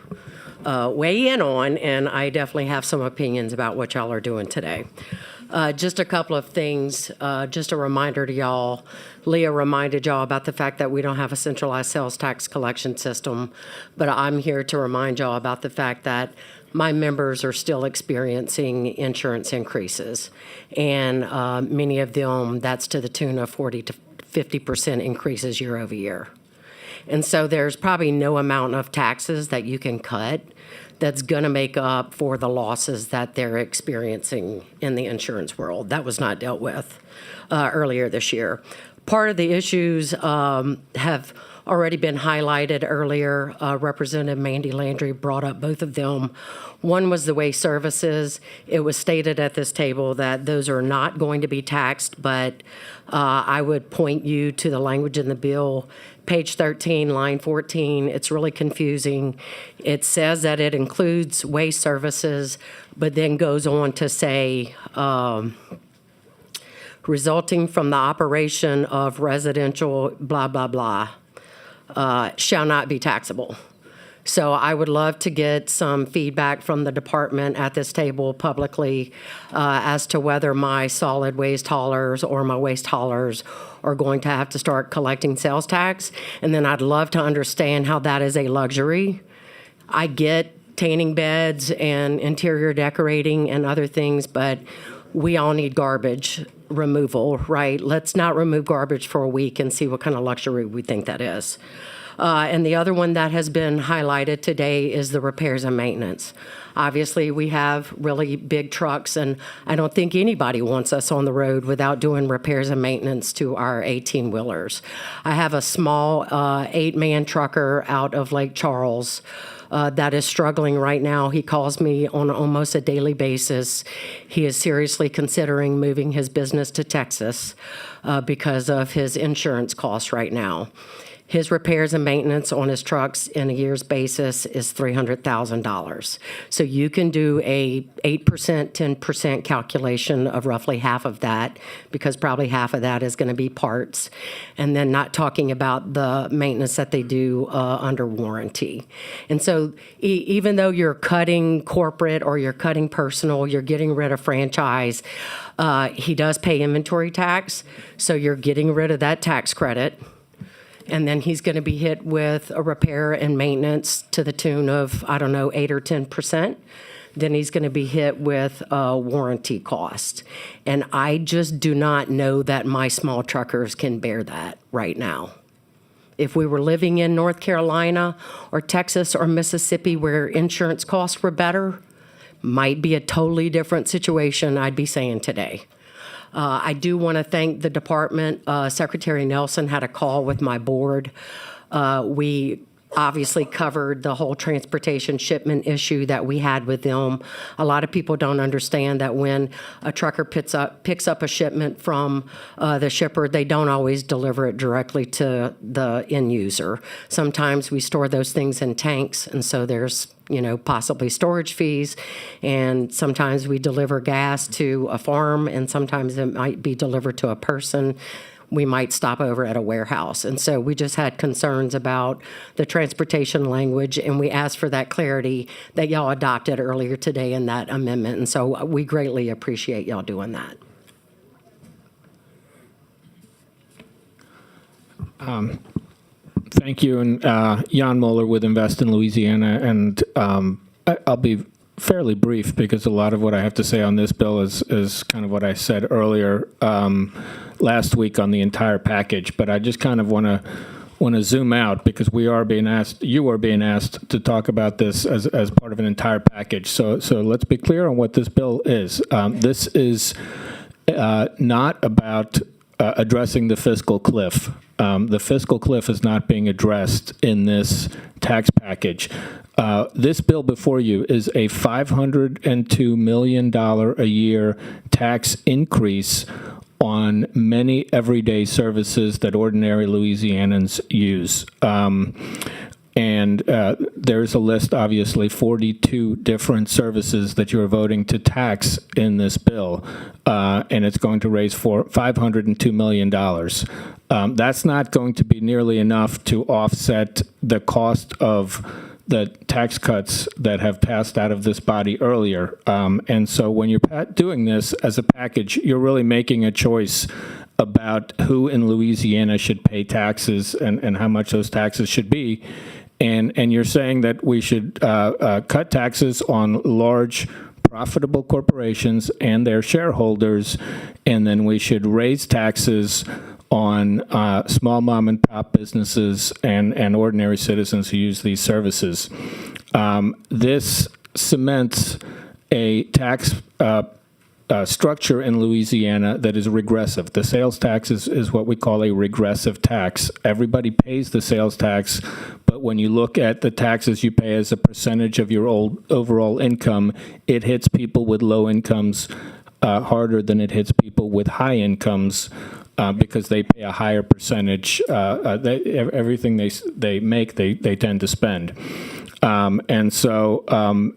weigh in on, and I definitely have some opinions about what y'all are doing today. Just a couple of things, just a reminder to y'all. Leah reminded y'all about the fact that we don't have a centralized sales tax collection system, but I'm here to remind y'all about the fact that my members are still experiencing insurance increases, and many of them, that's to the tune of 40 to 50% increases year over year. And so there's probably no amount of taxes that you can cut that's going to make up for the losses that they're experiencing in the insurance world. That was not dealt with earlier this year. Part of the issues have already been highlighted earlier. Representative Mandy Landry brought up both of them. One was the waste services. It was stated at this table that those are not going to be taxed, but I would point you to the language in the bill. Page 13, line 14, it's really confusing. It says that it includes waste services, but then goes on to say, resulting from the operation of residential blah, blah, blah, shall not be taxable. So I would love to get some feedback from the department at this table publicly as to whether my solid waste haulers or my waste haulers are going to have to start collecting sales tax. And then I'd love to understand how that is a luxury. I get tanning beds and interior decorating and other things, but we all need garbage removal, right? Let's not remove garbage for a week and see what kind of luxury we think that is. And the other one that has been highlighted today is the repairs and maintenance. Obviously, we have really big trucks, and I don't think anybody wants us on the road without doing repairs and maintenance to our 18-wheelers. I have a small 8-man trucker out of Lake Charles that is struggling right now. He calls me on almost a daily basis. He is seriously considering moving his business to Texas because of his insurance costs right now. His repairs and maintenance on his trucks in a year's basis is $300,000. So you can do a 8%, 10% calculation of roughly half of that, because probably half of that is going to be parts, and then not talking about the maintenance that they do under warranty. And so even though you're cutting corporate or you're cutting personal, you're getting rid of franchise, he does pay inventory tax, so you're getting rid of that tax credit. And then he's going to be hit with a repair and maintenance to the tune of, I don't know, 8 or 10%. Then he's going to be hit with a warranty cost. And I just do not know that my small truckers can bear that right now. If we were living in North Carolina or Texas or Mississippi where insurance costs were better, might be a totally different situation I'd be saying today. I do want to thank the department. Secretary Nelson had a call with my board. We obviously covered the whole transportation shipment issue that we had with them. A lot of people don't understand that when a trucker picks up a shipment from the shipper, they don't always deliver it directly to the end user. Sometimes we store those things in tanks, and so there's possibly storage fees, and sometimes we deliver gas to a farm, and sometimes it might be delivered to a person. We might stop over at a warehouse. And so we just had concerns about the transportation language, and we asked for that clarity that y'all adopted earlier today in that amendment. And so we greatly appreciate y'all doing that. Thank you. And Jan Moeller with Invest in Louisiana. And I'll be fairly brief because a lot of what I have to say on this bill is kind of what I said earlier last week on the entire package. But I just kind of want to zoom out because you are being asked to talk about this as part of an entire package. So let's be clear on what this bill is. This is not about addressing the fiscal cliff. The fiscal cliff is not being addressed in this tax package. This bill before you is a $502 million a year tax increase on many everyday services that ordinary Louisianans use. And there's a list, obviously, 42 different services that you're voting to tax in this bill, and it's going to raise $502 million. That's not going to be nearly enough to offset the cost of the tax cuts that have passed out of this body earlier. And so when you're doing this as a package, you're really making a choice about who in Louisiana should pay taxes and how much those taxes should be. And you're saying that we should cut taxes on large profitable corporations and their shareholders, and then we should raise taxes on small mom and pop businesses and ordinary citizens who use these services. This cements a tax structure in Louisiana that is regressive. The sales tax is what we call a regressive tax. Everybody pays the sales tax, but when you look at the taxes you pay as a percentage of your overall income, it hits people with low incomes harder than it hits people with high incomes because they pay a higher percentage. Everything they make, they tend to spend. And so,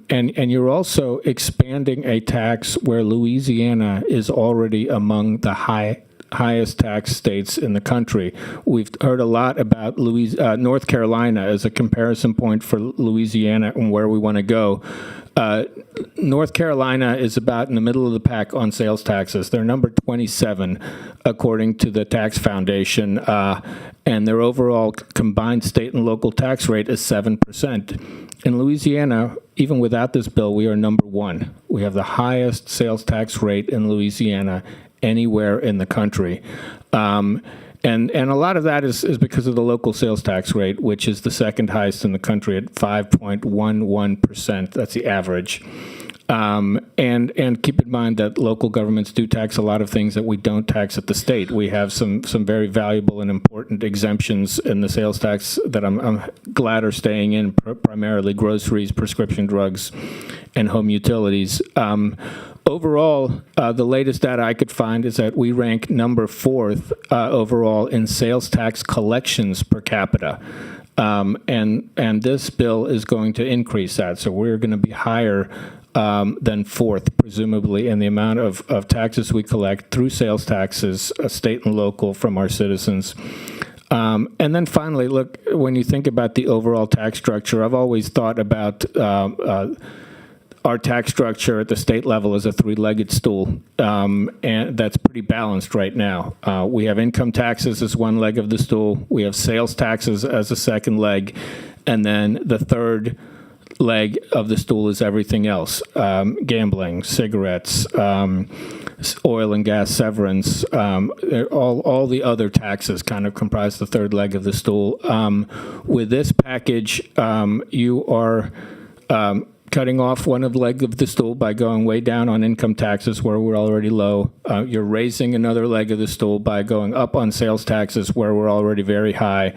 and you're also expanding a tax where Louisiana is already among the highest tax states in the country. We've heard a lot about North Carolina as a comparison point for Louisiana and where we want to go. North Carolina is about in the middle of the pack on sales taxes. They're number 27, according to the Tax Foundation, and their overall combined state and local tax rate is 7%. In Louisiana, even without this bill, we are number 1. We have the highest sales tax rate in Louisiana anywhere in the country. And a lot of that is because of the local sales tax rate, which is the second highest in the country at 5.11%. That's the average. And keep in mind that local governments do tax a lot of things that we don't tax at the state. We have some very valuable and important exemptions in the sales tax that I'm glad are staying in, primarily groceries, prescription drugs, and home utilities. Overall, the latest data I could find is that we rank number 4th overall in sales tax collections per capita. And this bill is going to increase that. So we're going to be higher than 4th, presumably, in the amount of taxes we collect through sales taxes, state and local, from our citizens. And then finally, look, when you think about the overall tax structure, I've always thought about our tax structure at the state level as a three-legged stool, and that's pretty balanced right now. We have income taxes as one leg of the stool. We have sales taxes as a second leg, and then the third leg of the stool is everything else: gambling, cigarettes, oil and gas severance. All the other taxes kind of comprise the third leg of the stool. With this package, you are cutting off one of the leg of the stool by going way down on income taxes where we're already low. You're raising another leg of the stool by going up on sales taxes where we're already very high.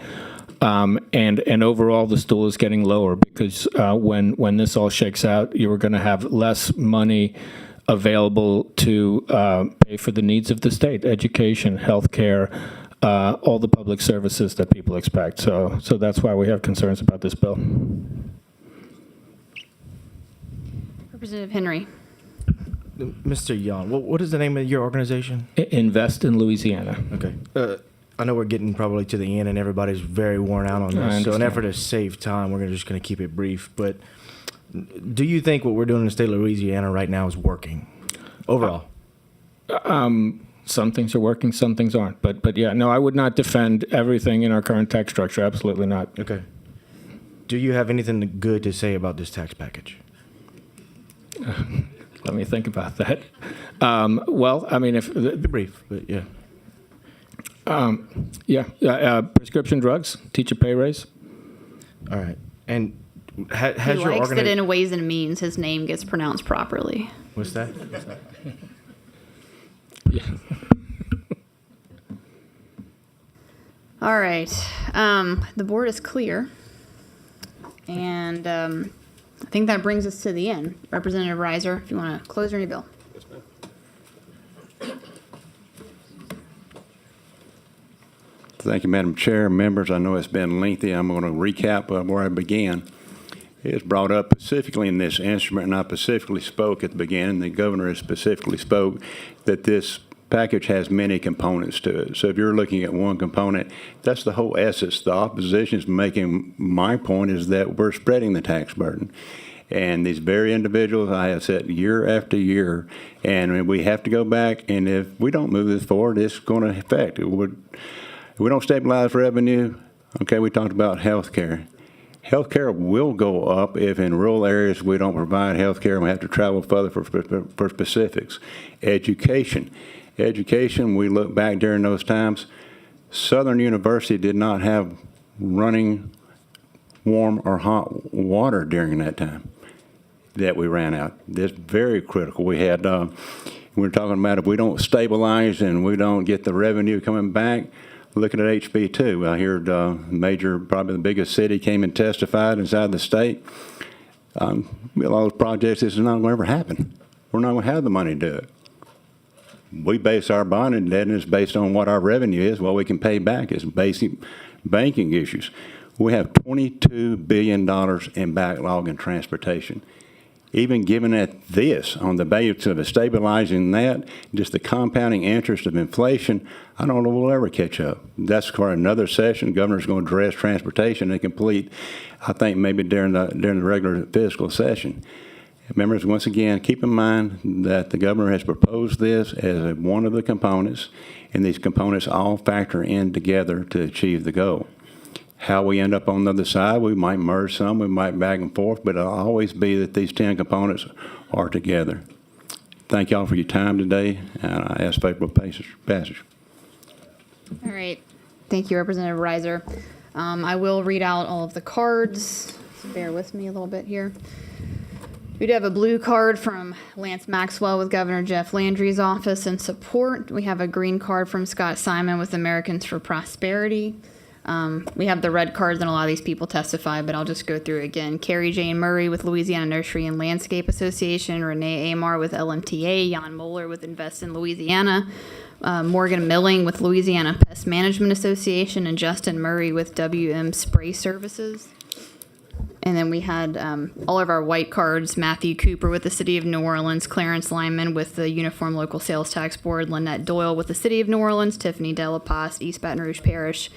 And overall, the stool is getting lower because when this all shakes out, you're going to have less money available to pay for the needs of the state: education, health care, all the public services that people expect. So that's why we have concerns about this bill. Representative Henry. Mr. Yon, what is the name of your organization? Invest in Louisiana. Okay. I know we're getting probably to the end, and everybody's very worn out on I this. So in understand. effort to save time, we're just going to keep it brief. But do you think what we're doing in the state of Louisiana right now is working overall? Some things are working, some things aren't. But yeah, no, I would not defend everything in our current tax structure. Absolutely not. Okay. Do you have anything good to say about this tax package? Let me think about that. Well, I mean, Be brief, but yeah. Prescription drugs, teacher pay raise. All right. And has He your likes that organization... in Ways and Means his name gets pronounced properly. What's that? Yeah. All right. The board is clear. And I think that brings us to the end. Representative Reiser, if you want to close your bill. Thank you, Madam Chair. Members, I know it's been lengthy. I'm going to recap where I began. It was brought up specifically in this instrument, and I specifically spoke at the beginning. The governor has specifically spoke that this package has many components to it. So if you're looking at one component, that's the whole essence. The opposition is making my point is that we're spreading the tax burden. And these very individuals, I have said year after year, and we have to go back, and if we don't move this forward, it's going to affect it. If we don't stabilize revenue, okay, we talked about health care. Health care will go up if in rural areas we don't provide health care and we have to travel further for specifics. Education, we look back during those times, Southern University did not have running warm or hot water during that time that we ran out. That's very critical. We had, we're talking about if we don't stabilize and we don't get the revenue coming back, looking at HB2, I heard probably the biggest city came and testified inside the state. A lot of those projects, this is not going to ever happen. We're not going to have the money to do it. We base our bond indebtedness based on what our revenue is, what we can pay back is basic banking issues. We have $22 billion in backlog in transportation. Even given at this, on the basis of stabilizing that, just the compounding interest of inflation, I don't know we'll ever catch up. That's for another session. The governor's going to address transportation and complete, I think, maybe during the regular fiscal session. Members, once again, keep in mind that the governor has proposed this as one of the components, and these components all factor in together to achieve the goal. How we end up on the other side, we might merge some, we might back and forth, but it'll always be that these 10 components are together. Thank y'all for your time today, and I ask favorable passage. All right. Thank you, Representative Reiser. I will read out all of the cards. So bear with me a little bit here. We do have a blue card from Lance Maxwell with Governor Jeff Landry's office in support. We have a green card from Scott Simon with Americans for Prosperity. We have the red cards and a lot of these people testify, but I'll just go through it again. Carrie Jane Murray with Louisiana Nursery and Landscape Association, Renee Amar with LMTA, Jan Moeller with Invest in Louisiana, Morgan Milling with Louisiana Pest Management Association, and Justin Murray with WM Spray Services. And then we had all of our white cards, Matthew Cooper with the City of New Orleans, Clarence Lyman with the Uniform Local Sales Tax Board, Lynette Doyle with the City of New Orleans, Tiffany Delapace, East Baton Rouge Parish,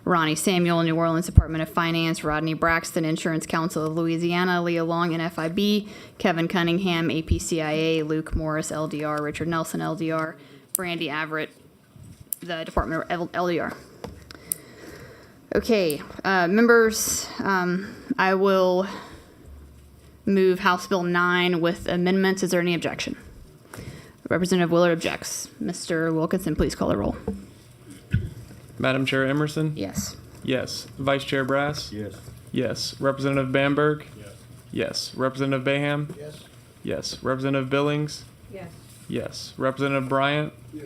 Ronnie Samuel, New Orleans Department of Finance, Rodney Braxton, Insurance Council of Louisiana, Leah Long, NFIB, Kevin Cunningham, APCIA, Luke Morris, LDR, Richard Nelson, LDR, Brandy Everett, the Department of LDR. Okay, members, I will move House Bill 9 with amendments. Is there any objection? Representative Willard objects. Mr. Wilkinson, please call the roll. Madam Chair Emerson? Yes. Yes. Vice Chair Brass? Yes. Yes. Representative Bamberg? Yes. Yes. Representative Bayham? Yes. Yes. Representative Billings? Yes. Yes. Representative Bryant? Yes.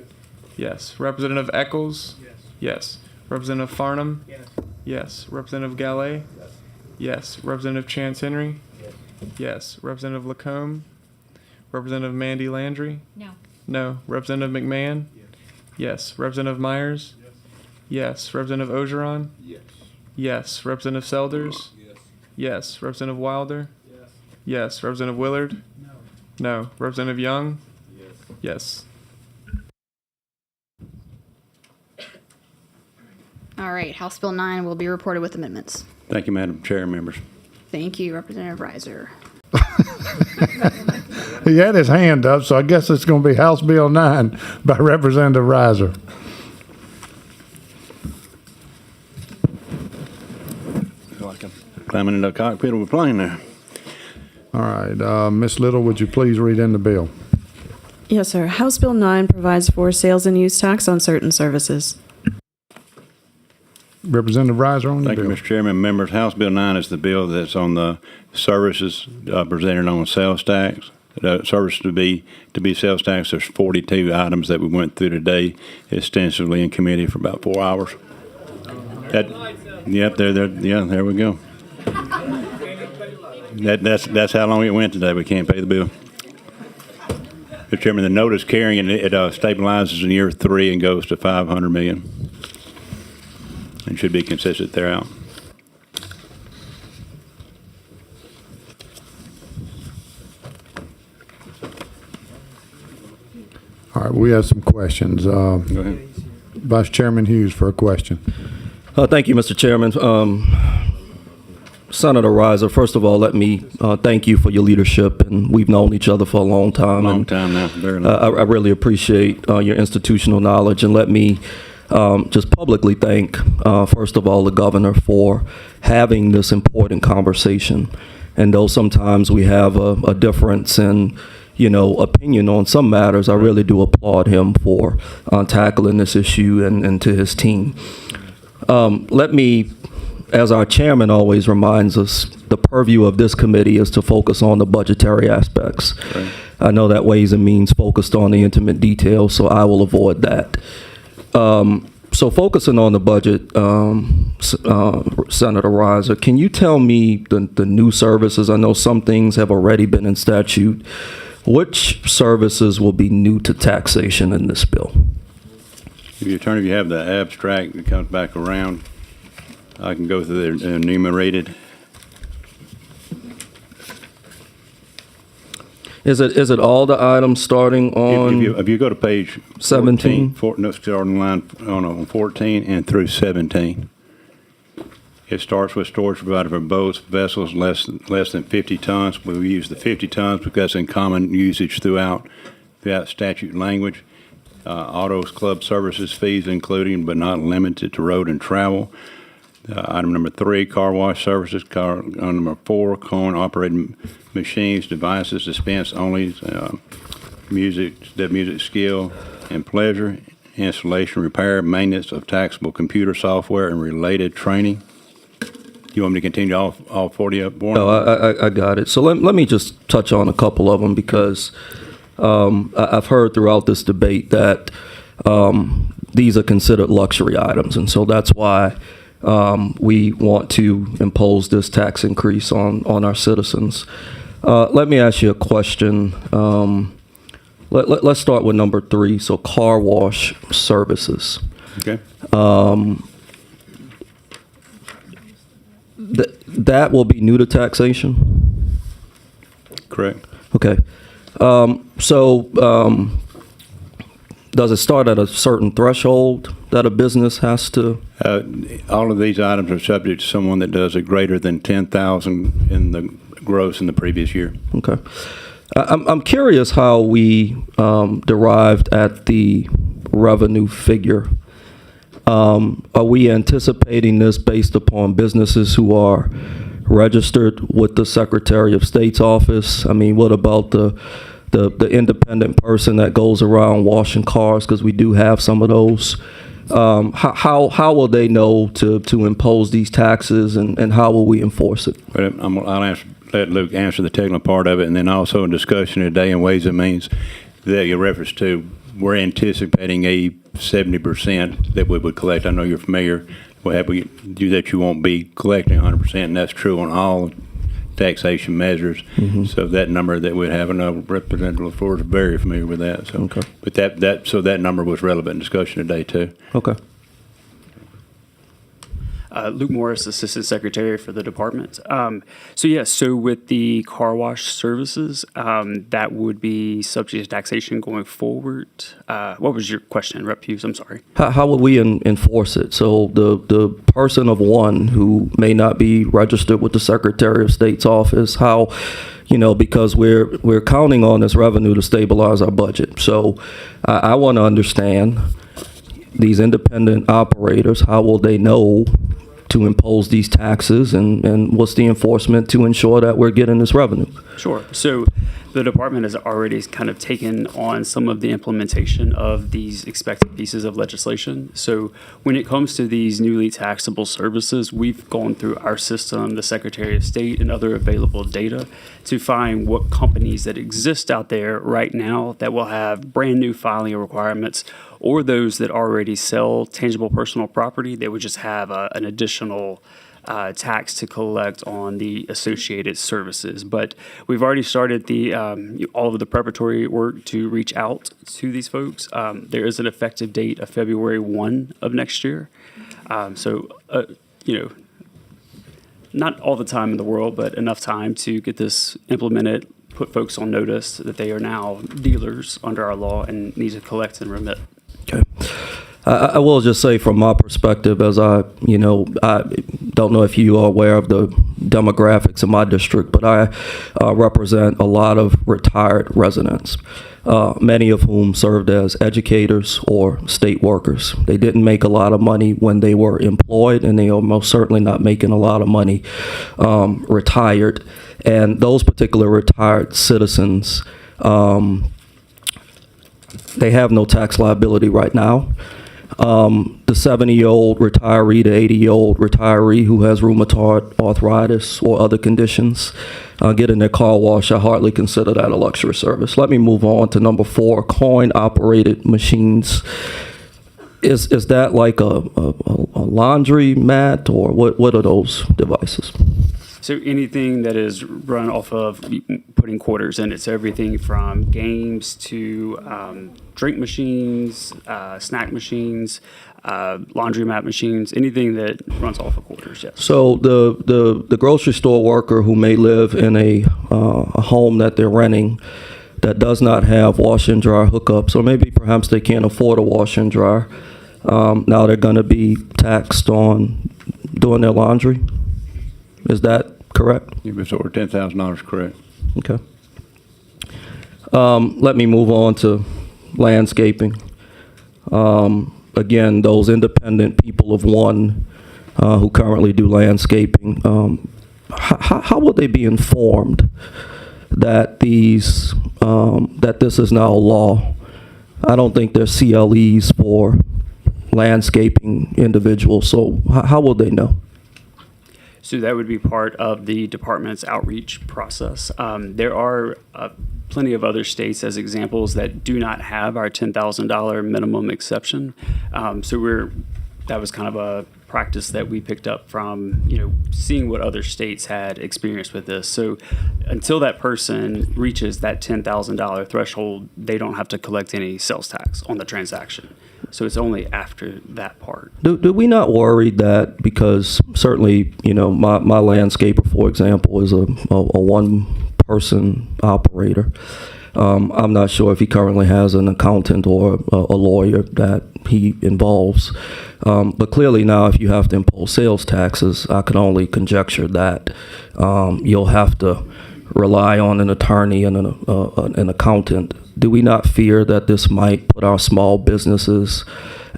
Yes. Representative Eccles? Yes. Yes. Representative Farnham? Yes. Yes. Representative Gallet? Yes. Yes. Representative Chance Henry? Yes. Yes. Representative Lacombe? Representative Mandy Landry? No. No. Representative McMahon? Yes. Yes. Representative Myers? Yes. Yes. Representative Ogeron? Yes. Yes. Representative Selders? Yes. Yes. Representative Wilder? Yes. Yes. Representative Willard? No. No. Representative Young? Yes. Yes. All right, House Bill 9 will be reported with amendments. Thank you, Madam Chair, members. Thank you, Representative Reiser. He had his hand up, so I guess it's going to be House Bill 9 by Representative Reiser. Feel like I'm climbing into a cockpit of a plane there. All right, Ms. Little, would you please read in the bill? Yes, sir. House Bill 9 provides for sales and use tax on certain services. Representative Reiser on the Thank bill. you, Mr. Chairman. Members, House Bill 9 is the bill that's on the services presented on sales tax. Services to be sales tax, there's 42 items that we went through today extensively in committee for about 4 hours. Yep, there we go. That's how long it went today. We can't pay the bill. Mr. Chairman, the notice carrying it stabilizes in year 3 and goes to $500 million. And should be consistent throughout. All right, we have some questions. Go ahead. Vice Chairman Hughes for a question. Thank you, Mr. Chairman. Senator Reiser, first of all, let me thank you for your leadership, and we've known each other for a long time. Long time now, very long. I really appreciate your institutional knowledge, and let me just publicly thank, first of all, the governor for having this important conversation. And though sometimes we have a difference in, opinion on some matters, I really do applaud him for tackling this issue and to his team. Let me, as our chairman always reminds us, the purview of this committee is to focus on the budgetary aspects. Right. I know that Ways and Means focused on the intimate details, so I will avoid that. So focusing on the budget, Senator Reiser, can you tell me the new services? I know some things have already been in statute. Which services will be new to taxation in this bill? If you turn, if you have the abstract that comes back around, I can go through the enumerated. Is it all the items starting on? If you go to page 17, starting line on 14 and through 17, it starts with storage provided for boats, vessels less than 50 tons. We use the 50 tons because that's in common usage throughout statute language. Autos, club services fees, including but not limited to road and travel. Item number 3, car wash services. Number 4, coin-operated machines, devices, dispense only, music skill and pleasure, installation, repair, maintenance of taxable computer software and related training. You want me to continue all 40 up? No, I got it. So let me just touch on a couple of them because I've heard throughout this debate that these are considered luxury items, and so that's why we want to impose this tax increase on our citizens. Let me ask you a question. Let's start with number 3, so car wash services. Okay. That will be new to taxation? Correct. Okay. Does it start at a certain threshold that a business has to? All of these items are subject to someone that does a greater than 10,000 in the gross in the previous year. Okay. I'm curious how we derived at the revenue figure. Are we anticipating this based upon businesses who are registered with the Secretary of State's office? I mean, what about the independent person that goes around washing cars, because we do have some of those? How will they know to impose these taxes, and how will we enforce it? I'll let Luke answer the technical part of it, and then also in discussion today in Ways and Means that you reference to, we're anticipating a 70% that we would collect. I know you're familiar with that you won't be collecting 100%, and that's true on all taxation measures. Mm-hmm. So that number that we'd have, and Representative LaFleur is very familiar with that. So, Okay. But that number was relevant in discussion today too. Okay. Luke Morris, Assistant Secretary for the department. So with the car wash services, that would be subject to taxation going forward. What was your question, Rep. Hughes? I'm sorry. How would we enforce it? So the person of one who may not be registered with the Secretary of State's office, how, because we're counting on this revenue to stabilize our budget. So I want to understand these independent operators, how will they know to impose these taxes, and what's the enforcement to ensure that we're getting this revenue? Sure. So the department has already kind of taken on some of the implementation of these expected pieces of legislation. So when it comes to these newly taxable services, we've gone through our system, the Secretary of State, and other available data to find what companies that exist out there right now that will have brand new filing requirements, or those that already sell tangible personal property that would just have an additional tax to collect on the associated services. But we've already started all of the preparatory work to reach out to these folks. There is an effective date of February 1 of next year. Not all the time in the world, but enough time to get this implemented, put folks on notice that they are now dealers under our law and need to collect and remit. Okay. I will just say from my perspective, as I don't know if you are aware of the demographics in my district, but I represent a lot of retired residents, many of whom served as educators or state workers. They didn't make a lot of money when they were employed, and they are most certainly not making a lot of money retired. And those particular retired citizens, they have no tax liability right now. The 70-year-old retiree, the 80-year-old retiree who has rheumatoid arthritis or other conditions, getting their car washed, I hardly consider that a luxury service. Let me move on to number 4, coin-operated machines. Is that like a laundry mat, or what are those devices? So anything that is run off of putting quarters in it. So everything from games to drink machines, snack machines, laundromat machines, anything that runs off of quarters, yes. So the grocery store worker who may live in a home that they're renting that does not have washer and dryer hookups, or maybe perhaps they can't afford a washer and dryer, now they're going to be taxed on doing their laundry? Is that correct? You've been over $10,000, correct. Okay. Let me move on to landscaping. Again, those independent people of one who currently do landscaping, how will they be informed that that this is now law? I don't think there's CLEs for landscaping individuals, so how will they know? So that would be part of the department's outreach process. There are plenty of other states as examples that do not have our $10,000 minimum exception. That was kind of a practice that we picked up from, seeing what other states had experienced with this. So until that person reaches that $10,000 threshold, they don't have to collect any sales tax on the transaction. So it's only after that part. Do we not worry that, because certainly, my landscaper, for example, is a one-person operator. I'm not sure if he currently has an accountant or a lawyer that he involves. But clearly now, if you have to impose sales taxes, I can only conjecture that you'll have to rely on an attorney and an accountant. Do we not fear that this might put our small businesses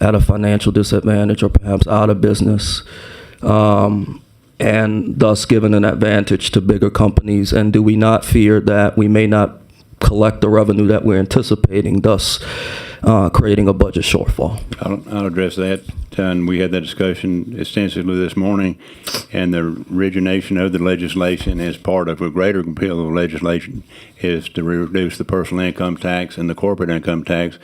at a financial disadvantage or perhaps out of business, and thus giving an advantage to bigger companies? And do we not fear that we may not collect the revenue that we're anticipating, thus creating a budget shortfall? I'll address that. And we had that discussion extensively this morning, and the origination of the legislation as part of a greater bill of legislation is to reduce the personal income tax and the corporate income tax,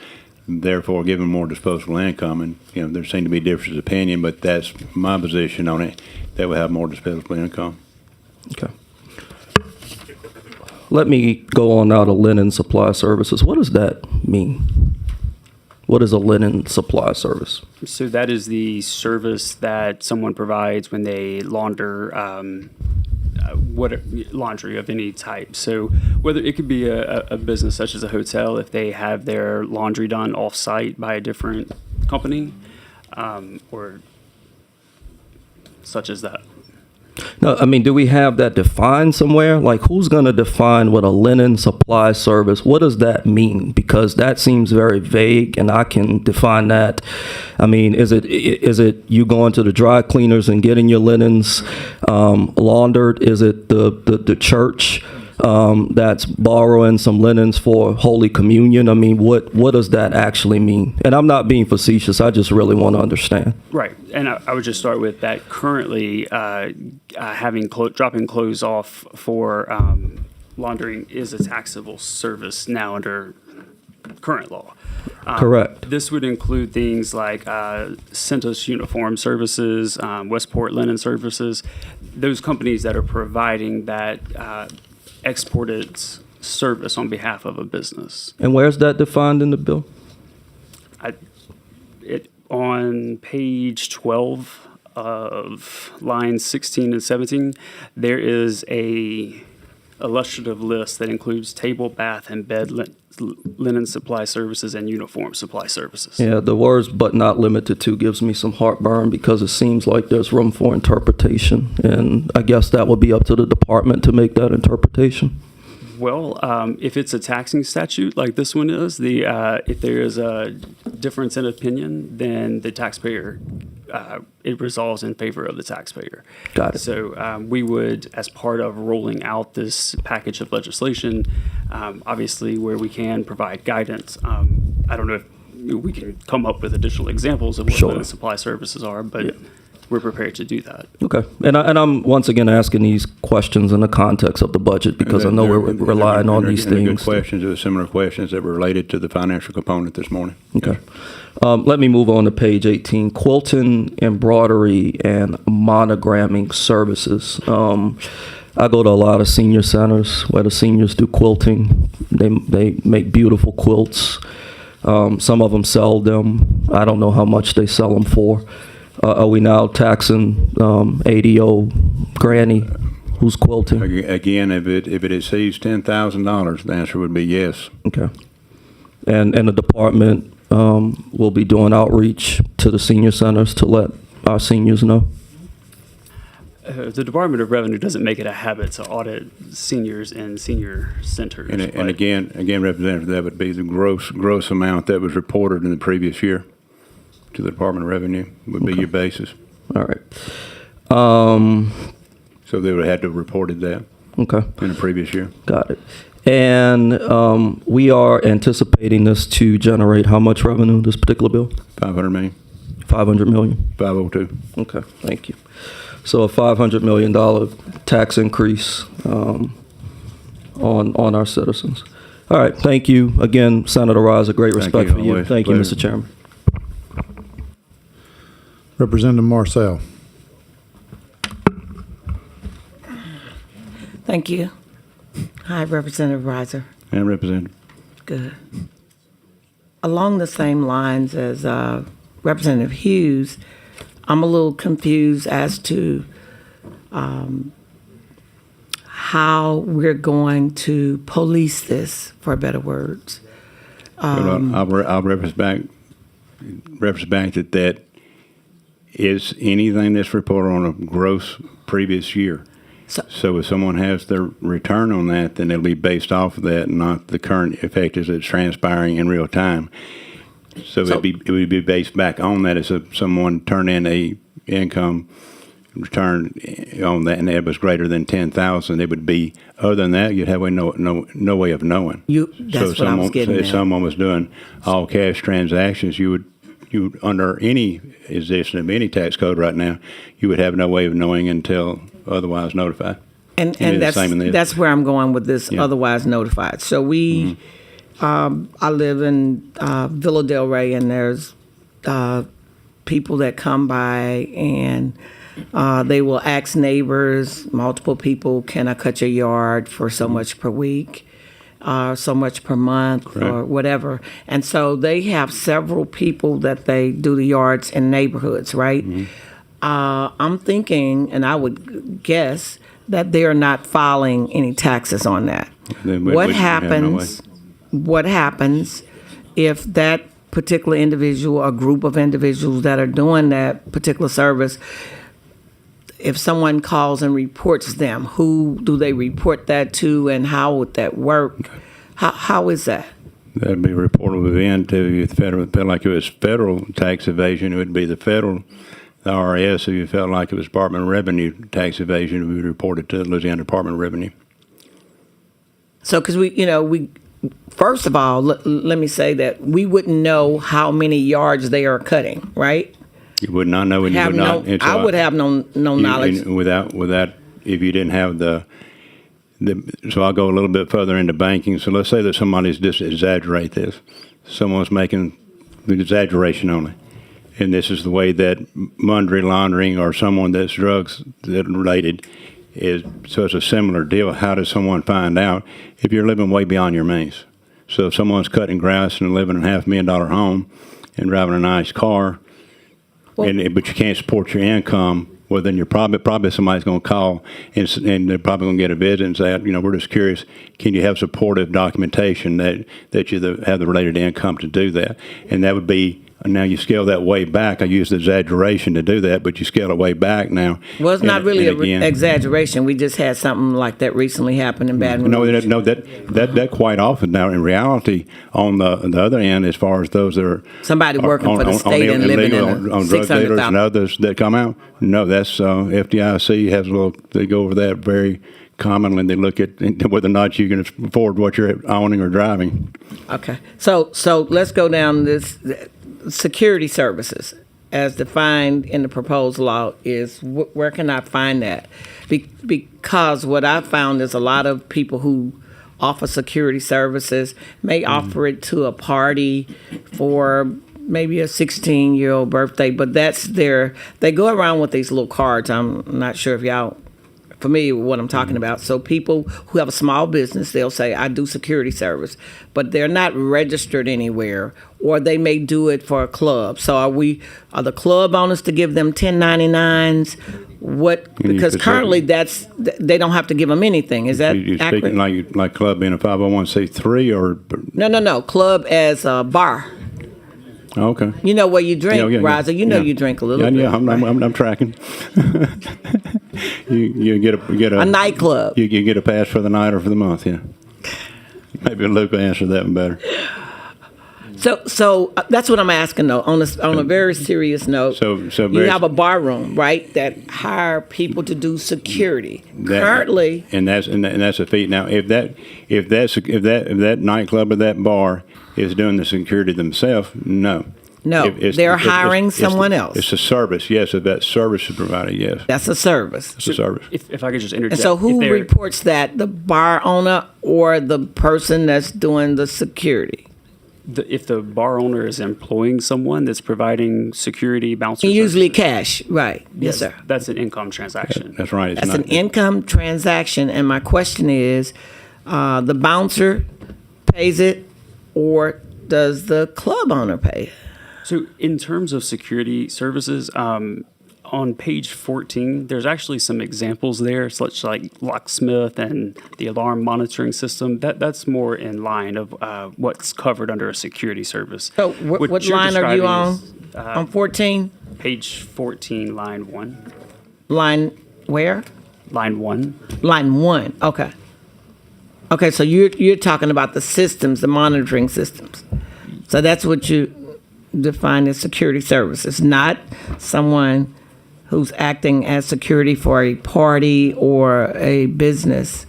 therefore giving more disposable income. And there seem to be differences of opinion, but that's my position on it, that we have more disposable income. Okay. Let me go on now to linen supply services. What does that mean? What is a linen supply service? So that is the service that someone provides when they launder laundry of any type. So whether it could be a business such as a hotel, if they have their laundry done off-site by a different company, or such as that. No, I mean, do we have that defined somewhere? Like, who's going to define what a linen supply service, what does that mean? Because that seems very vague, and I can define that. I mean, is it you going to the dry cleaners and getting your linens laundered? Is it the church that's borrowing some linens for Holy Communion? I mean, what does that actually mean? And I'm not being facetious. I just really want to understand. Right. And I would just start with that currently dropping clothes off for laundering is a taxable service now under current law. Correct. This would include things like Centos Uniform Services, Westport Linen Services, those companies that are providing that exported service on behalf of a business. And where's that defined in the bill? On page 12 of lines 16 and 17, there is a illustrative list that includes table, bath, and bed linen supply services and uniform supply services. Yeah, the words "but not limited to" gives me some heartburn, because it seems like there's room for interpretation, and I guess that would be up to the department to make that interpretation. Well, if it's a taxing statute like this one is, if there is a difference in opinion, then the taxpayer, it resolves in favor of the taxpayer. Got it. So we would, as part of rolling out this package of legislation, obviously where we can provide guidance. I don't know if we can come up with additional examples of what linen supply services are, but we're prepared to do that. Okay. And I'm once again asking these questions in the context of the budget, because I know we're relying on these things. Good questions, or similar questions that were related to the financial component this morning. Okay. Let me move on to page 18, quilting, embroidery, and monogramming services. I go to a lot of senior centers where the seniors do quilting. They make beautiful quilts. Some of them sell them. I don't know how much they sell them for. Are we now taxing ADO granny who's quilting? Again, if it exceeds $10,000, the answer would be yes. Okay. And the department will be doing outreach to the senior centers to let our seniors know? The Department of Revenue doesn't make it a habit to audit seniors in senior centers. And again, Representative, that would be the gross amount that was reported in the previous year to the Department of Revenue would be your basis. All right. So they would have had to have reported that. Okay. In the previous year. Got it. And we are anticipating this to generate how much revenue, this particular bill? $500 million. $500 million? 502. Okay, thank you. So a $500 million tax increase on our citizens. All right, thank you. Again, Senator Riser, great respect for you. Thank you, Mr. Chairman. Representative Marcel. Thank you. Hi, Representative Reiser. And Representative. Good. Along the same lines as Representative Hughes, I'm a little confused as to how we're going to police this, for better words. I'll reference back that is anything that's reported on a gross previous year. So if someone has their return on that, then it'll be based off of that, not the current effect as it's transpiring in real time. So it would be based back on that. As if someone turned in a income return on that and it was greater than 10,000, it would be, other than that, you'd have no way of knowing. That's what I was getting if at. someone was doing all cash transactions, you would under any existence of any tax code right now, you would have no way of knowing until otherwise notified. And the same in this. that's where I'm going with this, Yeah. otherwise notified. So we, I live in Villa Del Rey, and there's people that come by and they will ask neighbors, multiple people, can I cut your yard for so much per week? So much per month, Correct. or whatever. And so they have several people that they do the yards in neighborhoods, right? I'm thinking, and I would guess, that they're not filing any taxes on that. Then What we have no happens? What happens if that particular individual or group of individuals that are doing that particular service, if someone calls and reports them, who do they report that to, and how would that work? How is that? That'd be a reportable event to the federal. Felt like it was federal tax evasion, it would be the IRS. If you felt like it was Department of Revenue tax evasion, it would be reported to the Louisiana Department of Revenue. So, because we first of all, let me say that we wouldn't know how many yards they are cutting, right? You would not know, and you would not. and so I would have no knowledge. and without if you didn't have the. So I'll go a little bit further into banking. So let's say that somebody's just exaggerate this. Someone's making the exaggeration only. And this is the way that money laundering or someone that's drugs related is. So it's a similar deal. How does someone find out if you're living way beyond your means? So if someone's cutting grass and living in a $500,000 home and driving a nice car, but you can't support your income, well, then you're probably somebody's going to call and they're probably going to get a visit and say, we're just curious, can you have supportive documentation that you have the related income to do that? And that would be, now you scale that way back. I use the exaggeration to do that, but you scale it way back now. Well, it's not really an an exaggeration. We just had something like that recently happen in Baton Rouge. No, that quite often. Now, in reality, on the other end, as far as those that are Somebody working for the state and living in on drug dealers and $600,000. others that come out, no, that's FDIC has a little. They go over that very commonly. They look at whether or not you can afford what you're owning or driving. Okay, so let's go down this. Security services, as defined in the proposed law, is where can I find that? Because what I found is a lot of people who offer security services may offer it to a party for maybe a 16-year-old birthday, but they go around with these little cards. I'm not sure if y'all familiar with what I'm talking about. So people who have a small business, they'll say, I do security service, but they're not registered anywhere, or they may do it for a club. So are the club owners to give them 1099s? Because currently they don't have to give them anything. Is that You're accurate? speaking like club being a 501c3 or? No. Club as a bar. Okay. You know where you drink, Yeah. Riser. You know you drink a little bit. Yeah, I'm tracking. you get a nightclub. You get a pass for the night or for the month. Yeah. Maybe Luke will answer that one better. So that's what I'm asking though. On a very serious note, you have a bar room, right, that hire people to do security. Currently, and that's a fee. Now, if that nightclub or that bar is doing the security themselves, no. No, they're hiring someone else. It's a service, yes. If that service is provided, yes. That's a service. It's a service. If I could just interject. And so who reports that? The bar owner or the person that's doing the security? If the bar owner is employing someone that's providing security, bouncer And usually services, cash, right? Yes, sir. That's an income transaction. That's right. It's That's not, an income transaction, and my question is, the bouncer pays it, or does the club owner pay it? So in terms of security services, on page 14, there's actually some examples there, such like locksmith and the alarm monitoring system. That's more in line of what's covered under a security service. So what you're line are you on? describing is, On 14? Page 14, line 1. Line where? Line 1. Line 1, okay. Okay, so you're talking about the systems, the monitoring systems. So that's what you define as security services, not someone who's acting as security for a party or a business.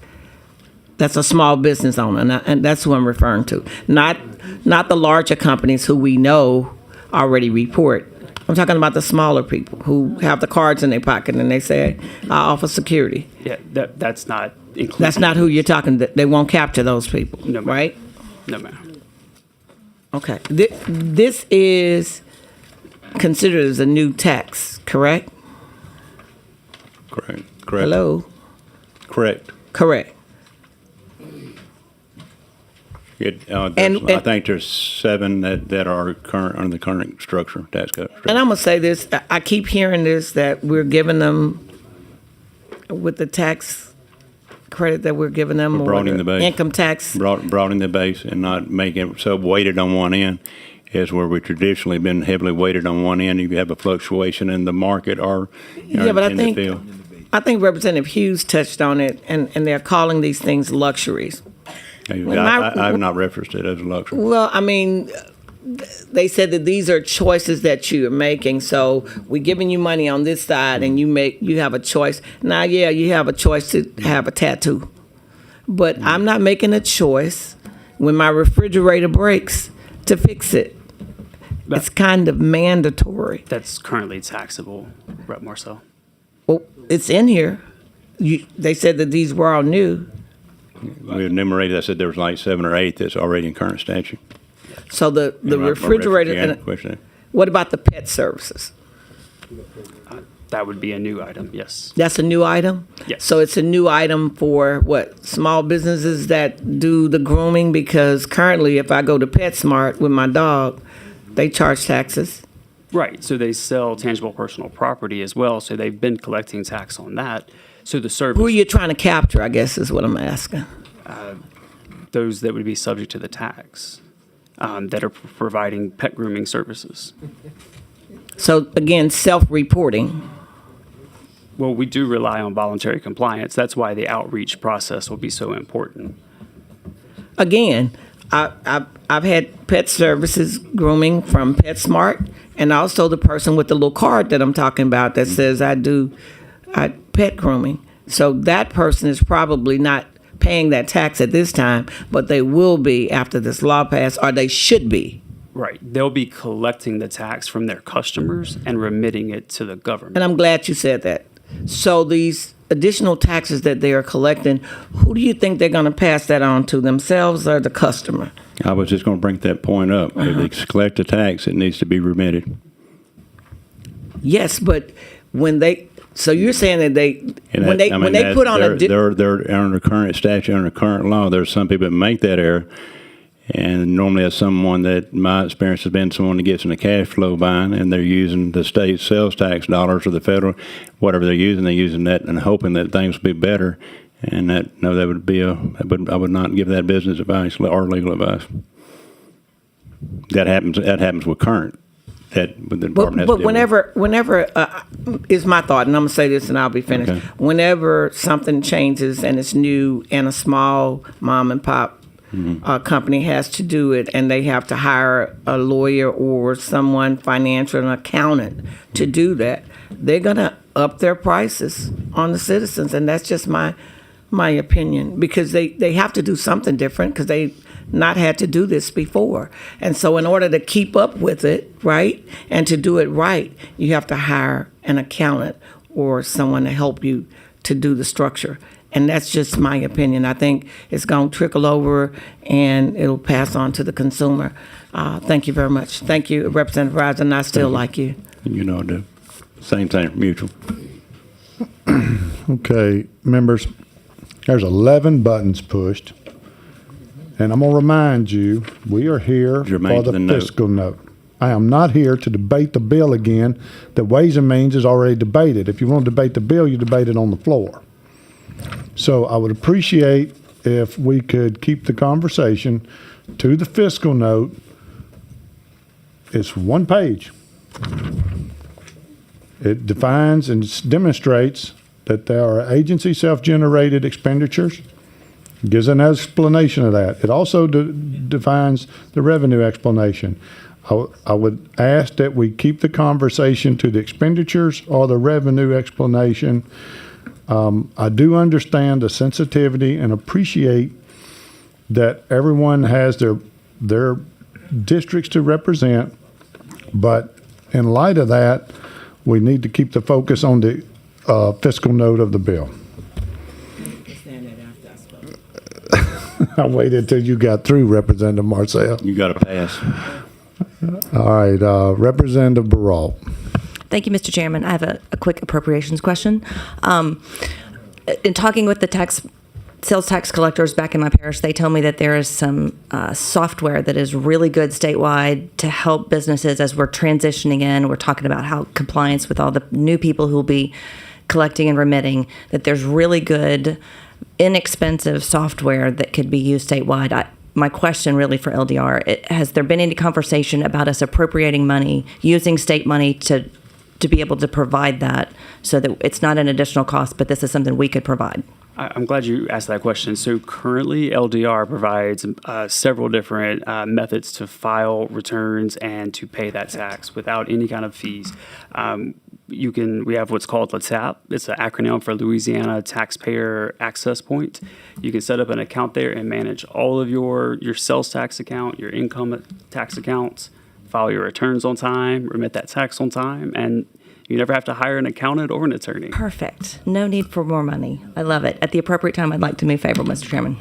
That's a small business owner, and that's who I'm referring to. Not the larger companies who we know already report. I'm talking about the smaller people who have the cards in their pocket and they say, I offer security. Yeah, that's not included. That's not who you're talking to. They won't capture those people, No, ma'am. right? No, ma'am. Okay. This is considered as a new tax, correct? correct. Hello? Correct. Correct. I think there's 7 that are current under the current structure, tax code. And I'm going to say this, I keep hearing this, that we're giving them, with the tax credit that we're giving them, We're or broadening the base. income tax. Broadening the base and not making it so weighted on one end is where we've traditionally been heavily weighted on one end. You have a fluctuation in the market or Yeah, but in the field. I think Representative Hughes touched on it, and they're calling these things luxuries. I've not referenced it as a luxury. Well, I mean, they said that these are choices that you are making. So we're giving you money on this side, and you have a choice. Now, yeah, you have a choice to have a tattoo, but I'm not making a choice when my refrigerator breaks to fix it. It's kind of mandatory. That's currently taxable, Rep. Marcel. Well, it's in here. They said that these were all new. We enumerated, I said there was like 7 or 8 that's already in current statute. So the My refrigerator. reference, yeah, question. What about the pet services? That would be a new item, yes. That's a new item? Yes. So it's a new item for what? Small businesses that do the grooming? Because currently, if I go to PetSmart with my dog, they charge taxes. Right, so they sell tangible personal property as well, so they've been collecting tax on that. So the service. Who are you trying to capture, I guess, is what I'm asking. Those that would be subject to the tax that are providing pet grooming services. So again, self-reporting. Well, we do rely on voluntary compliance. That's why the outreach process will be so important. Again, I've had pet services grooming from PetSmart, and also the person with the little card that I'm talking about that says I pet grooming. So that person is probably not paying that tax at this time, but they will be after this law passed, or they should be. Right, they'll be collecting the tax from their customers and remitting it to the government. And I'm glad you said that. So these additional taxes that they are collecting, who do you think they're going to pass that on to, themselves or the customer? I was just going to bring that point up. If they collect a tax, it needs to be remitted. Yes, but when they, so you're saying that And when they put on they're under current statute, under current law, there's some people that make that error. And normally it's someone that, my experience has been someone that gets in a cash flow bind and they're using the state sales tax dollars or the federal, whatever they're using that and hoping that things will be better. And that would be I would not give that business advice or legal advice. That happens with current. That with the department has to But deal with. whenever is my thought, and I'm gonna say this and I'll be finished. Okay. Whenever something changes and it's new and a small mom and pop company has to do it, and they have to hire a lawyer or someone financial, an accountant to do that, they're gonna up their prices on the citizens, and that's just my opinion, because they have to do something different because they not had to do this before. And so in order to keep up with it, right, and to do it right, you have to hire an accountant or someone to help you to do the structure. And that's just my opinion. I think it's going to trickle over and it'll pass on to the consumer. Thank you very much. Thank you, Representative Rising. I still like you. You know I do. Same thing, mutual. Okay, members, there's 11 buttons pushed. And I'm going to remind you, we are here Germane for to the the note. fiscal note. I am not here to debate the bill again. The Ways and Means is already debated. If you want to debate the bill, you debate it on the floor. So I would appreciate if we could keep the conversation to the fiscal note. It's one page. It defines and demonstrates that there are agency self-generated expenditures, gives an explanation of that. It also defines the revenue explanation. I would ask that we keep the conversation to the expenditures or the revenue explanation. I do understand the sensitivity and appreciate that everyone has their districts to represent, but in light of that, we need to keep the focus on the fiscal note of the bill. I waited till you got through, Representative Marcel. You got to pass. All right, Representative Baralt. Thank you, Mr. Chairman. I have a quick appropriations question. In talking with the sales tax collectors back in my parish, they tell me that there is some software that is really good statewide to help businesses as we're transitioning in. We're talking about how compliance with all the new people who will be collecting and remitting, that there's really good, inexpensive software that could be used statewide. My question really for LDR, has there been any conversation about us appropriating money, using state money to be able to provide that so that it's not an additional cost, but this is something we could provide? I'm glad you asked that question. So currently, LDR provides several different methods to file returns and to pay that tax without any kind of fees. We have what's called LATAP. It's an acronym for Louisiana Taxpayer Access Point. You can set up an account there and manage all of your sales tax account, your income tax accounts, file your returns on time, remit that tax on time, and you never have to hire an accountant or an attorney. Perfect. No need for more money. I love it. At the appropriate time, I'd like to move favorable, Mr. Chairman.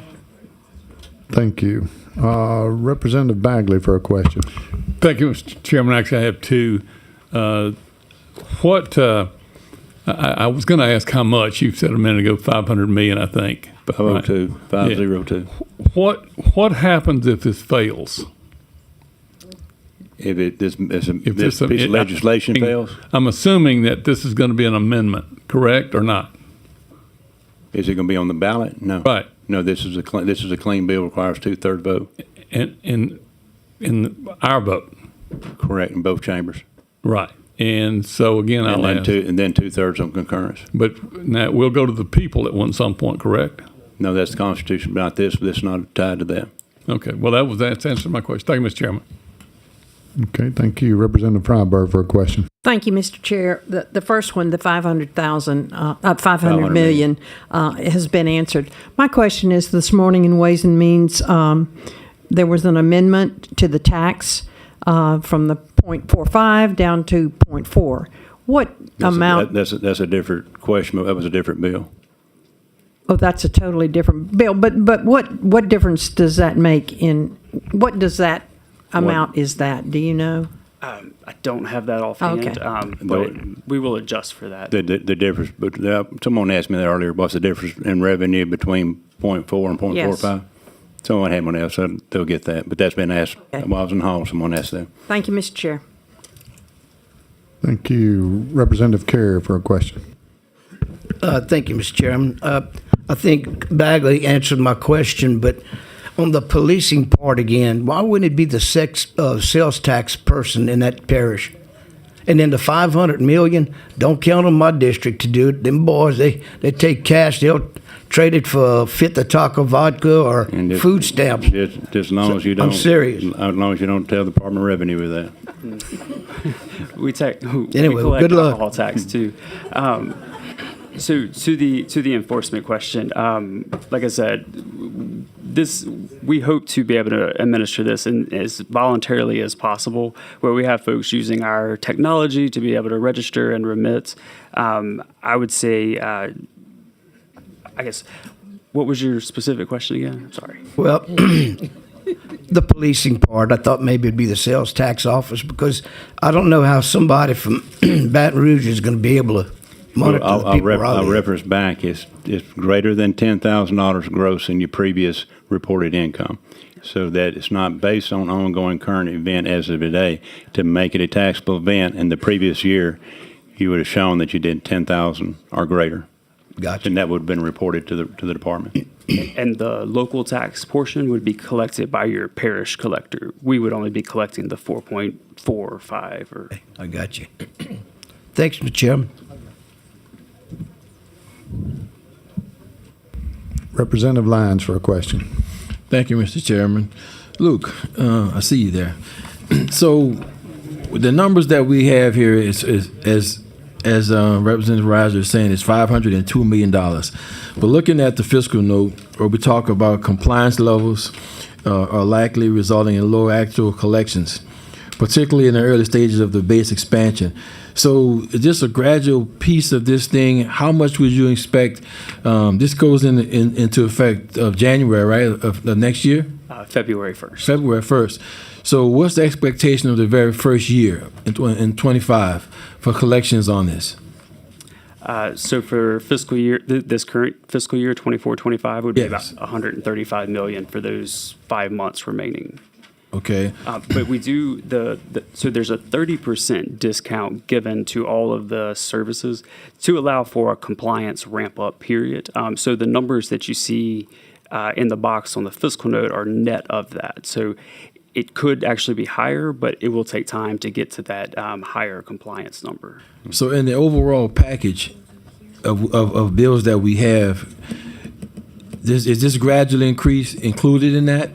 Thank you. Representative Bagley for a question. Thank you, Mr. Chairman. Actually, I have two. I was going to ask how much. You said a minute ago, 500 million, I think. 502, 502. What happens if this fails? If this piece of legislation fails? I'm assuming that this is going to be an amendment, correct or not? Is it going to be on the ballot? No. Right. No, this is a clean bill, requires 2/3 vote. In our vote. Correct, in both chambers. Right. And so again, and then 2/3 on concurrence. But now we'll go to the people at some point, correct? No, that's the Constitution, not this. This is not tied to that. Okay. Well, that's answered my question. Thank you, Mr. Chairman. Okay, thank you. Representative Freiberg for a question. Thank you, Mr. Chair. The first one, the 500 million, has been answered. My question is, this morning in Ways and Means, there was an amendment to the tax from the 0.45 down to 0.4. What amount? That's a different question. That was a different bill. Oh, that's a totally different bill. But what difference does that make in, what does that amount is that? Do you know? I don't have that offhand, Okay. but we will adjust for that. The difference, but someone asked me that earlier, what's the difference in revenue between 0.4 and 0.45? Yes. Someone had one else, so they'll get that. But that's been asked while I was in the hall. Someone asked that. Thank you, Mr. Chair. Thank you. Representative Carey for a question. Thank you, Mr. Chairman. I think Bagley answered my question, but on the policing part again, why wouldn't it be the sales tax person in that parish? And then the 500 million, don't count on my district to do it. Them boys, they take cash, they'll trade it for a fifth of taco vodka or food stamps. Just as long as you don't. I'm serious. As long as you don't tell the Department of Revenue with that. We Anyway, collect good luck. alcohol tax too. So to the enforcement question, like I said, we hope to be able to administer this as voluntarily as possible, where we have folks using our technology to be able to register and remit. I would say I guess, what was your specific question again? I'm sorry. Well, the policing part, I thought maybe it'd be the sales tax office, because I don't know how somebody from Baton Rouge is going to be able to monitor the people where I I'll live. reference back. It's greater than $10,000 gross in your previous reported income. So that it's not based on ongoing current event as of today. To make it a taxable event in the previous year, you would have shown that you did 10,000 or greater. Gotcha. And that would have been reported to the department. And the local tax portion would be collected by your parish collector. We would only be collecting the 4.4 or 5 or. I got you. Thanks, Mr. Chairman. Representative Lyons for a question. Thank you, Mr. Chairman. Luke, I see you there. So the numbers that we have here is as Representative Reiser is saying, is $502 million. But looking at the fiscal note, where we talk about compliance levels are likely resulting in lower actual collections, particularly in the early stages of the base expansion. So just a gradual piece of this thing, how much would you expect? This goes into effect of January, right, of the next year? February 1st. February 1st. So what's the expectation of the very first year in 25 for collections on this? So for fiscal year, this current fiscal year, 24-25, would be Yes. about $135 million for those 5 months remaining. Okay. But we do so there's a 30% discount given to all of the services to allow for a compliance ramp up period. So the numbers that you see in the box on the fiscal note are net of that. So it could actually be higher, but it will take time to get to that higher compliance number. So in the overall package of bills that we have, is this gradual increase included in that?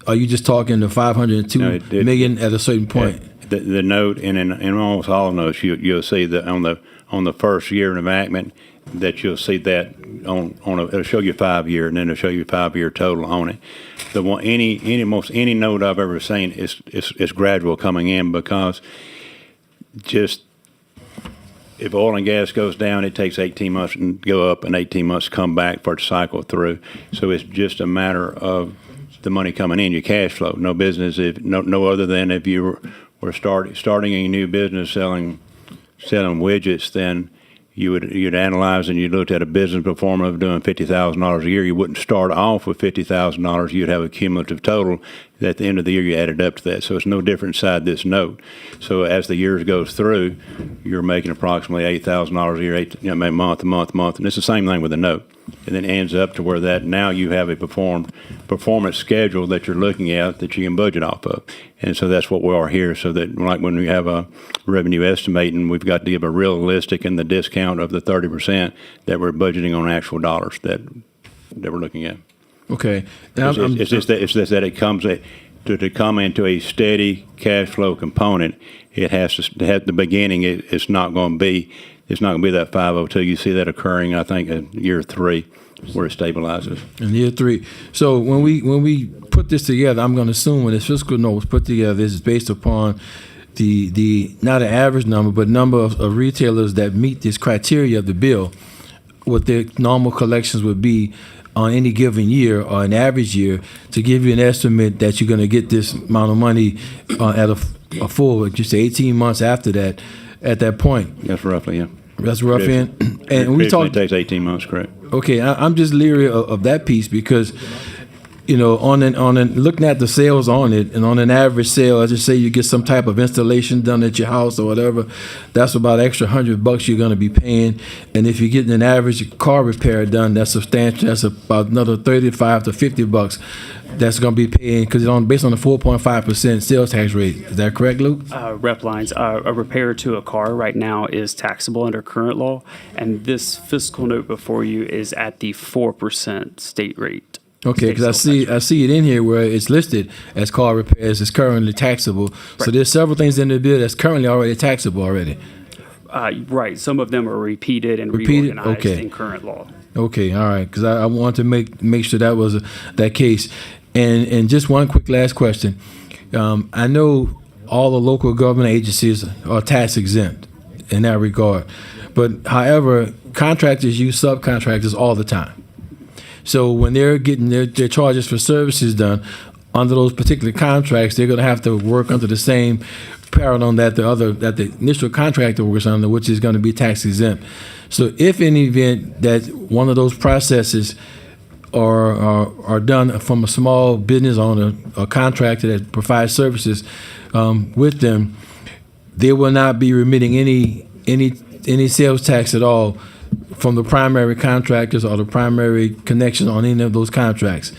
Are you just talking the $502 million at a certain point? The note, and in almost all notes, you'll see that on the first year of enactment, that you'll see that it'll show you 5 year, and then it'll show you 5 year total on it. The one any note I've ever seen is gradual coming in, because just if oil and gas goes down, it takes 18 months to go up and 18 months to come back for it to cycle through. So it's just a matter of the money coming in, your cash flow. No business, no other than if you were starting a new business selling widgets, then you'd analyze and you looked at a business performance of doing $50,000 a year. You wouldn't start off with $50,000. You'd have a cumulative total. At the end of the year, you added up to that. So it's no different inside this note. So as the years goes through, you're making approximately $8,000 a year, maybe month, and it's the same thing with the note. And then it ends up to where that now you have a performance schedule that you're looking at that you can budget off of. And so that's what we are here. So that like when we have a revenue estimating, we've got to give a realistic and the discount of the 30% that we're budgeting on actual dollars that we're looking at. Okay. It's just that it comes to come into a steady cash flow component. It has to at the beginning. It's not going to be that 502. You see that occurring, I think, in year 3, where it stabilizes. In year 3. So when we put this together, I'm going to assume when this fiscal note was put together, this is based upon the not an average number, but number of retailers that meet this criteria of the bill, what their normal collections would be on any given year or an average year, to give you an estimate that you're going to get this amount of money at a full, like you say, 18 months after that, at that point. That's roughly, yeah. That's rough end. And we talked. It takes 18 months, correct? Okay, I'm just leery of that piece because, looking at the sales on it, and on an average sale, let's just say you get some type of installation done at your house or whatever, that's about extra $100 you're going to be paying. And if you're getting an average car repair done, that's substantial. That's about another $35 to $50 that's going to be paying, because it's based on the 4.5% sales tax rate. Is that correct, Luke? Rep lines, a repair to a car right now is taxable under current law, and this fiscal note before you is at the 4% state rate. Okay, because I see it in here where it's listed as car repairs is currently taxable. Right. So there's several things in the bill that's currently already taxable already. Right. Some of them are repeated and reorganized in current law. Okay, all right. Because I want to make sure that was that case. And just one quick last question. I know all the local government agencies are tax exempt in that regard. But however, contractors use subcontractors all the time. So when they're getting their charges for services done under those particular contracts, they're going to have to work under the same paradigm that the initial contractor works under, which is going to be tax exempt. So if in the event that one of those processes are done from a small business owner or contractor that provides services with them, they will not be remitting any sales tax at all from the primary contractors or the primary connection on any of those contracts.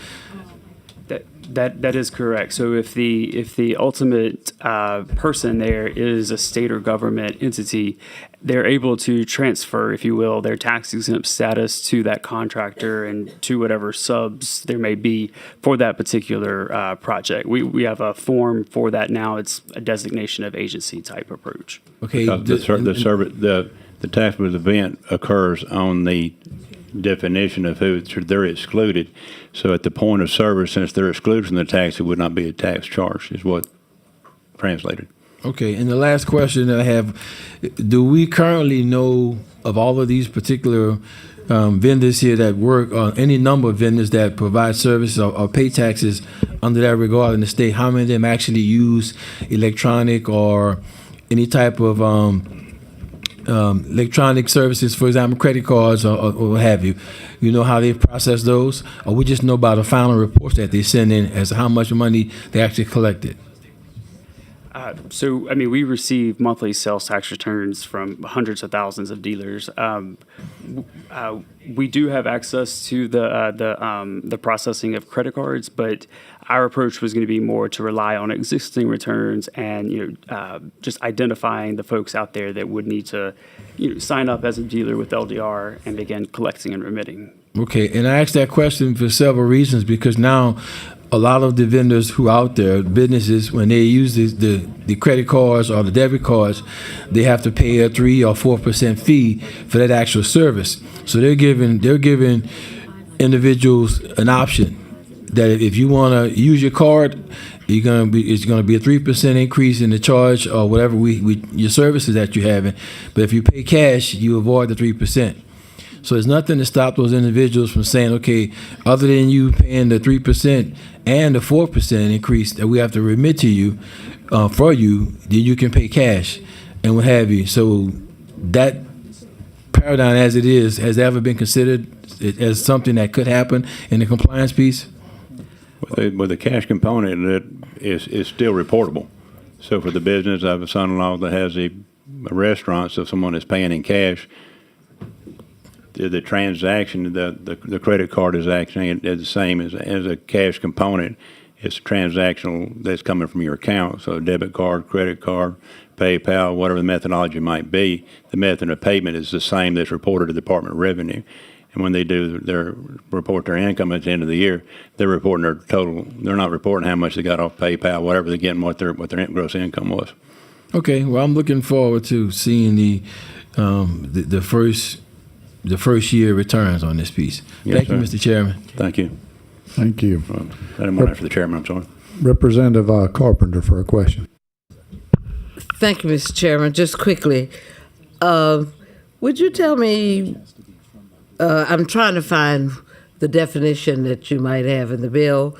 That is correct. So if the ultimate person there is a state or government entity, they're able to transfer, if you will, their tax exempt status to that contractor and to whatever subs there may be for that particular project. We have a form for that now. It's a designation of agency type approach. Okay. The taxable event occurs on the definition of who they're excluded. So at the point of service, since they're excluded from the tax, it would not be a tax charge, is what translated. Okay, and the last question that I have, do we currently know of all of these particular vendors here that work, any number of vendors that provide services or pay taxes under that regard in the state, how many of them actually use electronic or any type of electronic services, for example, credit cards or what have you? You know how they process those? Or we just know about the final reports that they send in as to how much money they actually collected? So, I mean, we receive monthly sales tax returns from hundreds of thousands of dealers. We do have access to the processing of credit cards, but our approach was going to be more to rely on existing returns and just identifying the folks out there that would need to sign up as a dealer with LDR and begin collecting and remitting. Okay, and I asked that question for several reasons, because now a lot of the vendors who are out there, businesses, when they use the credit cards or the debit cards, they have to pay a 3 or 4% fee for that actual service. So they're giving individuals an option that if you want to use your card, it's going to be a 3% increase in the charge or whatever your services that you're having. But if you pay cash, you avoid the 3%. So there's nothing to stop those individuals from saying, okay, other than you paying the 3% and the 4% increase that we have to remit to you for you, then you can pay cash and what have you. So that paradigm as it is, has ever been considered as something that could happen in the compliance piece? With the cash component, it is still reportable. So for the business, I have a son-in-law that has a restaurant, so if someone is paying in cash, the transaction, the credit card is actually the same as a cash component. It's transactional that's coming from your account. So debit card, credit card, PayPal, whatever the methodology might be, the method of payment is the same that's reported to the Department of Revenue. And when they do report their income at the end of the year, they're reporting their total. They're not reporting how much they got off PayPal, whatever they're getting, what their gross income was. Okay, well, I'm looking forward to seeing the first year returns on this piece. Yes, Thank you, sir. Mr. Chairman. Thank you. Thank you. I didn't want to ask for the chairman, I'm sorry. Representative Carpenter for a question. Thank you, Mr. Chairman. Just quickly, would you tell me, I'm trying to find the definition that you might have in the bill,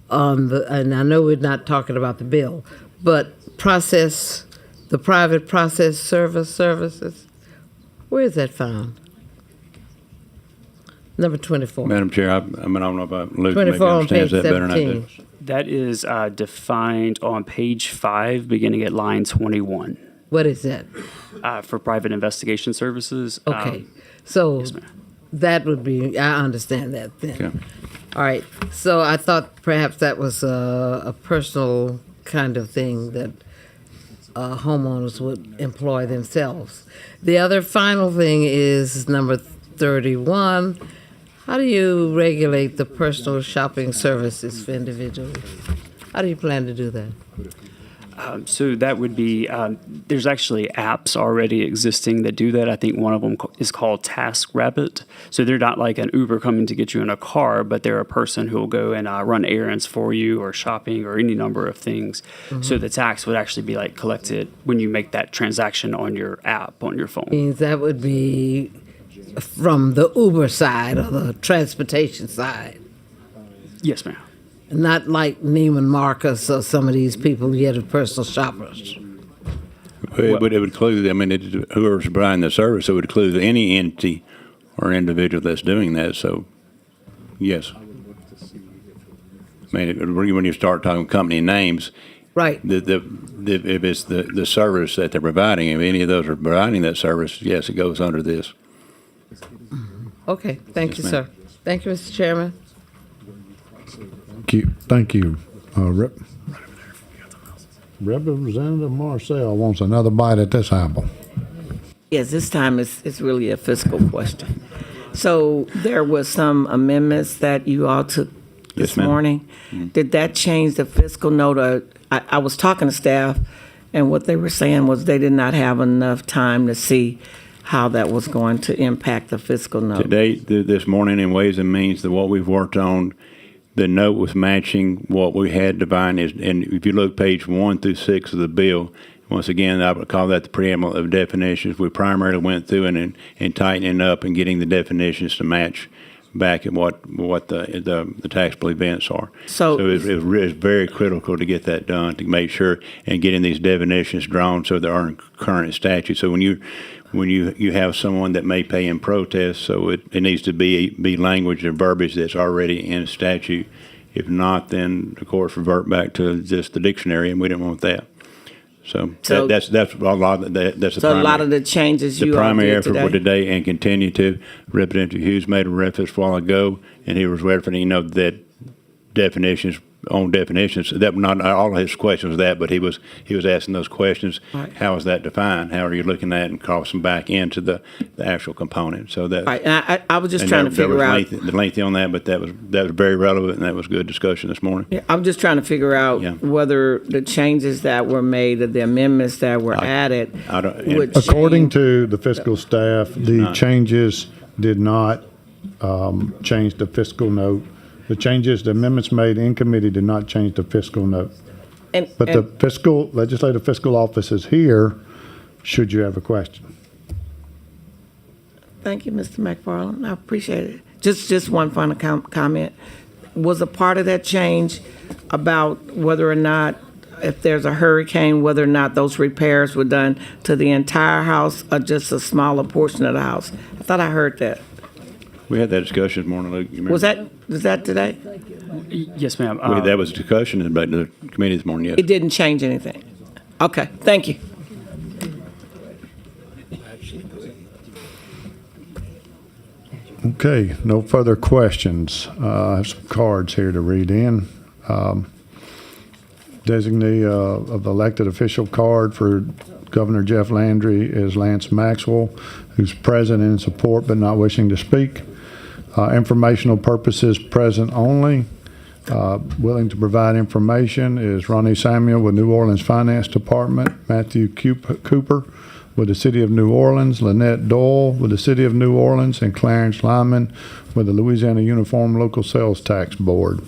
and I know we're not talking about the bill, but the private process services, where is that found? Number 24. Madam Chair, I don't know if Luke 24 maybe on understands page that better than I do. 17. That is defined on page 5, beginning at line 21. What is that? For private investigation services. Okay, so yes, ma'am. that would be, I understand that then. Okay. All right, so I thought perhaps that was a personal kind of thing that homeowners would employ themselves. The other final thing is number 31. How do you regulate the personal shopping services for individuals? How do you plan to do that? So that would be, there's actually apps already existing that do that. I think one of them is called TaskRabbit. So they're not like an Uber coming to get you in a car, but they're a person who will go and run errands for you or shopping or any number of things. Mm-hmm. So the tax would actually be like collected when you make that transaction on your app, on your phone. Means that would be from the Uber side or the transportation side. Yes, ma'am. Not like Neiman Marcus or some of these people yet of personal shoppers. It would include, I mean, whoever's providing the service, it would include any entity or individual that's doing that, so, yes. I mean, when you start talking company names, right? If it's the service that they're providing, if any of those are providing that service, yes, it goes under this. Okay, thank you, sir. Thank you, Mr. Chairman. Thank you. Representative Marcel wants another bite at this apple. Yes, this time it's really a fiscal question. So there was some amendments that you all took this Yes, ma'am. morning. Did that change the fiscal note? I was talking to staff, and what they were saying was they did not have enough time to see how that was going to impact the fiscal note. Today, this morning in Ways and Means, that what we've worked on, the note was matching what we had defined as, and if you look page 1 through 6 of the bill, once again, I would call that the preamble of definitions. We primarily went through and tightening up and getting the definitions to match back at what the taxable events are. So it was very critical to get that done, to make sure, and getting these definitions drawn so they are in current statute. So when you have someone that may pay in protest, so it needs to be language or verbiage that's already in statute. If not, then of course revert back to just the dictionary, and we don't want that. So that's a lot of that's So a lot of the changes you the all primary did effort for today, and continue to. Representative Hughes made a reference a while ago, and he was referencing, that definitions on definitions. That not all of his questions was that, but he was asking those questions. Right. How is that defined? How are you looking at it and crossing back into the actual component? So that. Right, and I was just trying to figure out. Lengthy on that, but that was very relevant, and that was good discussion this morning. Yeah, I'm just trying to figure out whether the changes that were made, or the amendments that were added, would According to the fiscal staff, the changes did not change the fiscal note. The amendments made in committee did not change the fiscal note. But the legislative fiscal office is here, should you have a question. Thank you, Mr. McFarland. I appreciate it. Just one final comment. Was a part of that change about whether or not, if there's a hurricane, whether or not those repairs were done to the entire house or just a smaller portion of the house? I thought I heard that. We had that discussion this morning, Luke. You remember? Was that today? Yes, ma'am. That was a discussion about the committee this morning, yes. It didn't change anything. Okay, thank you. Okay, no further questions. I have some cards here to read in. Designee of elected official card for Governor Jeff Landry is Lance Maxwell, who's present in support but not wishing to speak. Informational purposes, present only. Willing to provide information is Ronnie Samuel with New Orleans Finance Department, Matthew Cooper with the City of New Orleans, Lynette Doyle with the City of New Orleans, and Clarence Lyman with the Louisiana Uniform Local Sales Tax Board.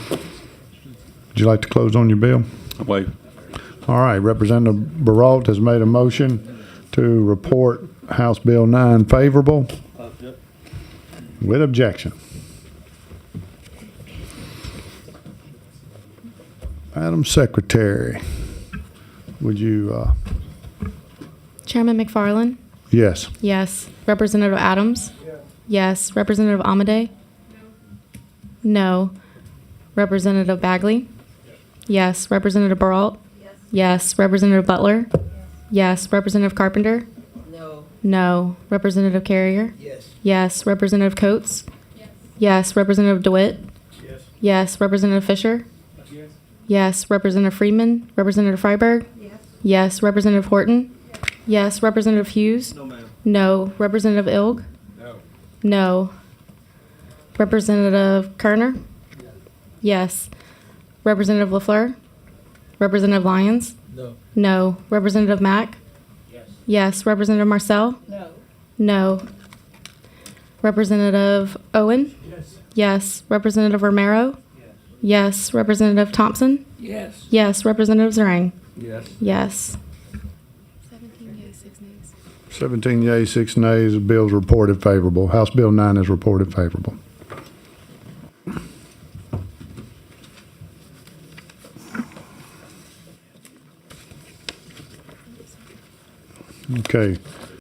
Would you like to close on your bill? Wait. All right, Representative Baralt has made a motion to report House Bill 9 favorable with objection. Madam Secretary, would you, Chairman McFarland? yes. Yes. Representative Adams? Yes. Representative Amade? No. Representative Bagley? Yes. Representative Baralt? Yes. Representative Butler? Yes. Representative Carpenter? No. No. Representative Carrier? Yes. Representative Coates? Yes. Representative DeWitt? Yes. Representative Fisher? Yes. Representative Freeman? Representative Freiberg? Yes. Representative Horton? Yes. Representative Hughes? No. Representative Ilg? No. Representative Kerner? Yes. Representative LaFleur? Representative Lyons? No. Representative Mack? Yes. Representative Marcel? No. Representative Owen? Yes. Representative Romero? Yes. Representative Thompson? Yes. Representative Zarang? Yes. 17 yeas, 6 nays. 17 yeas, 6 nays, the bill's reported favorable. House Bill 9 is reported favorable. Okay.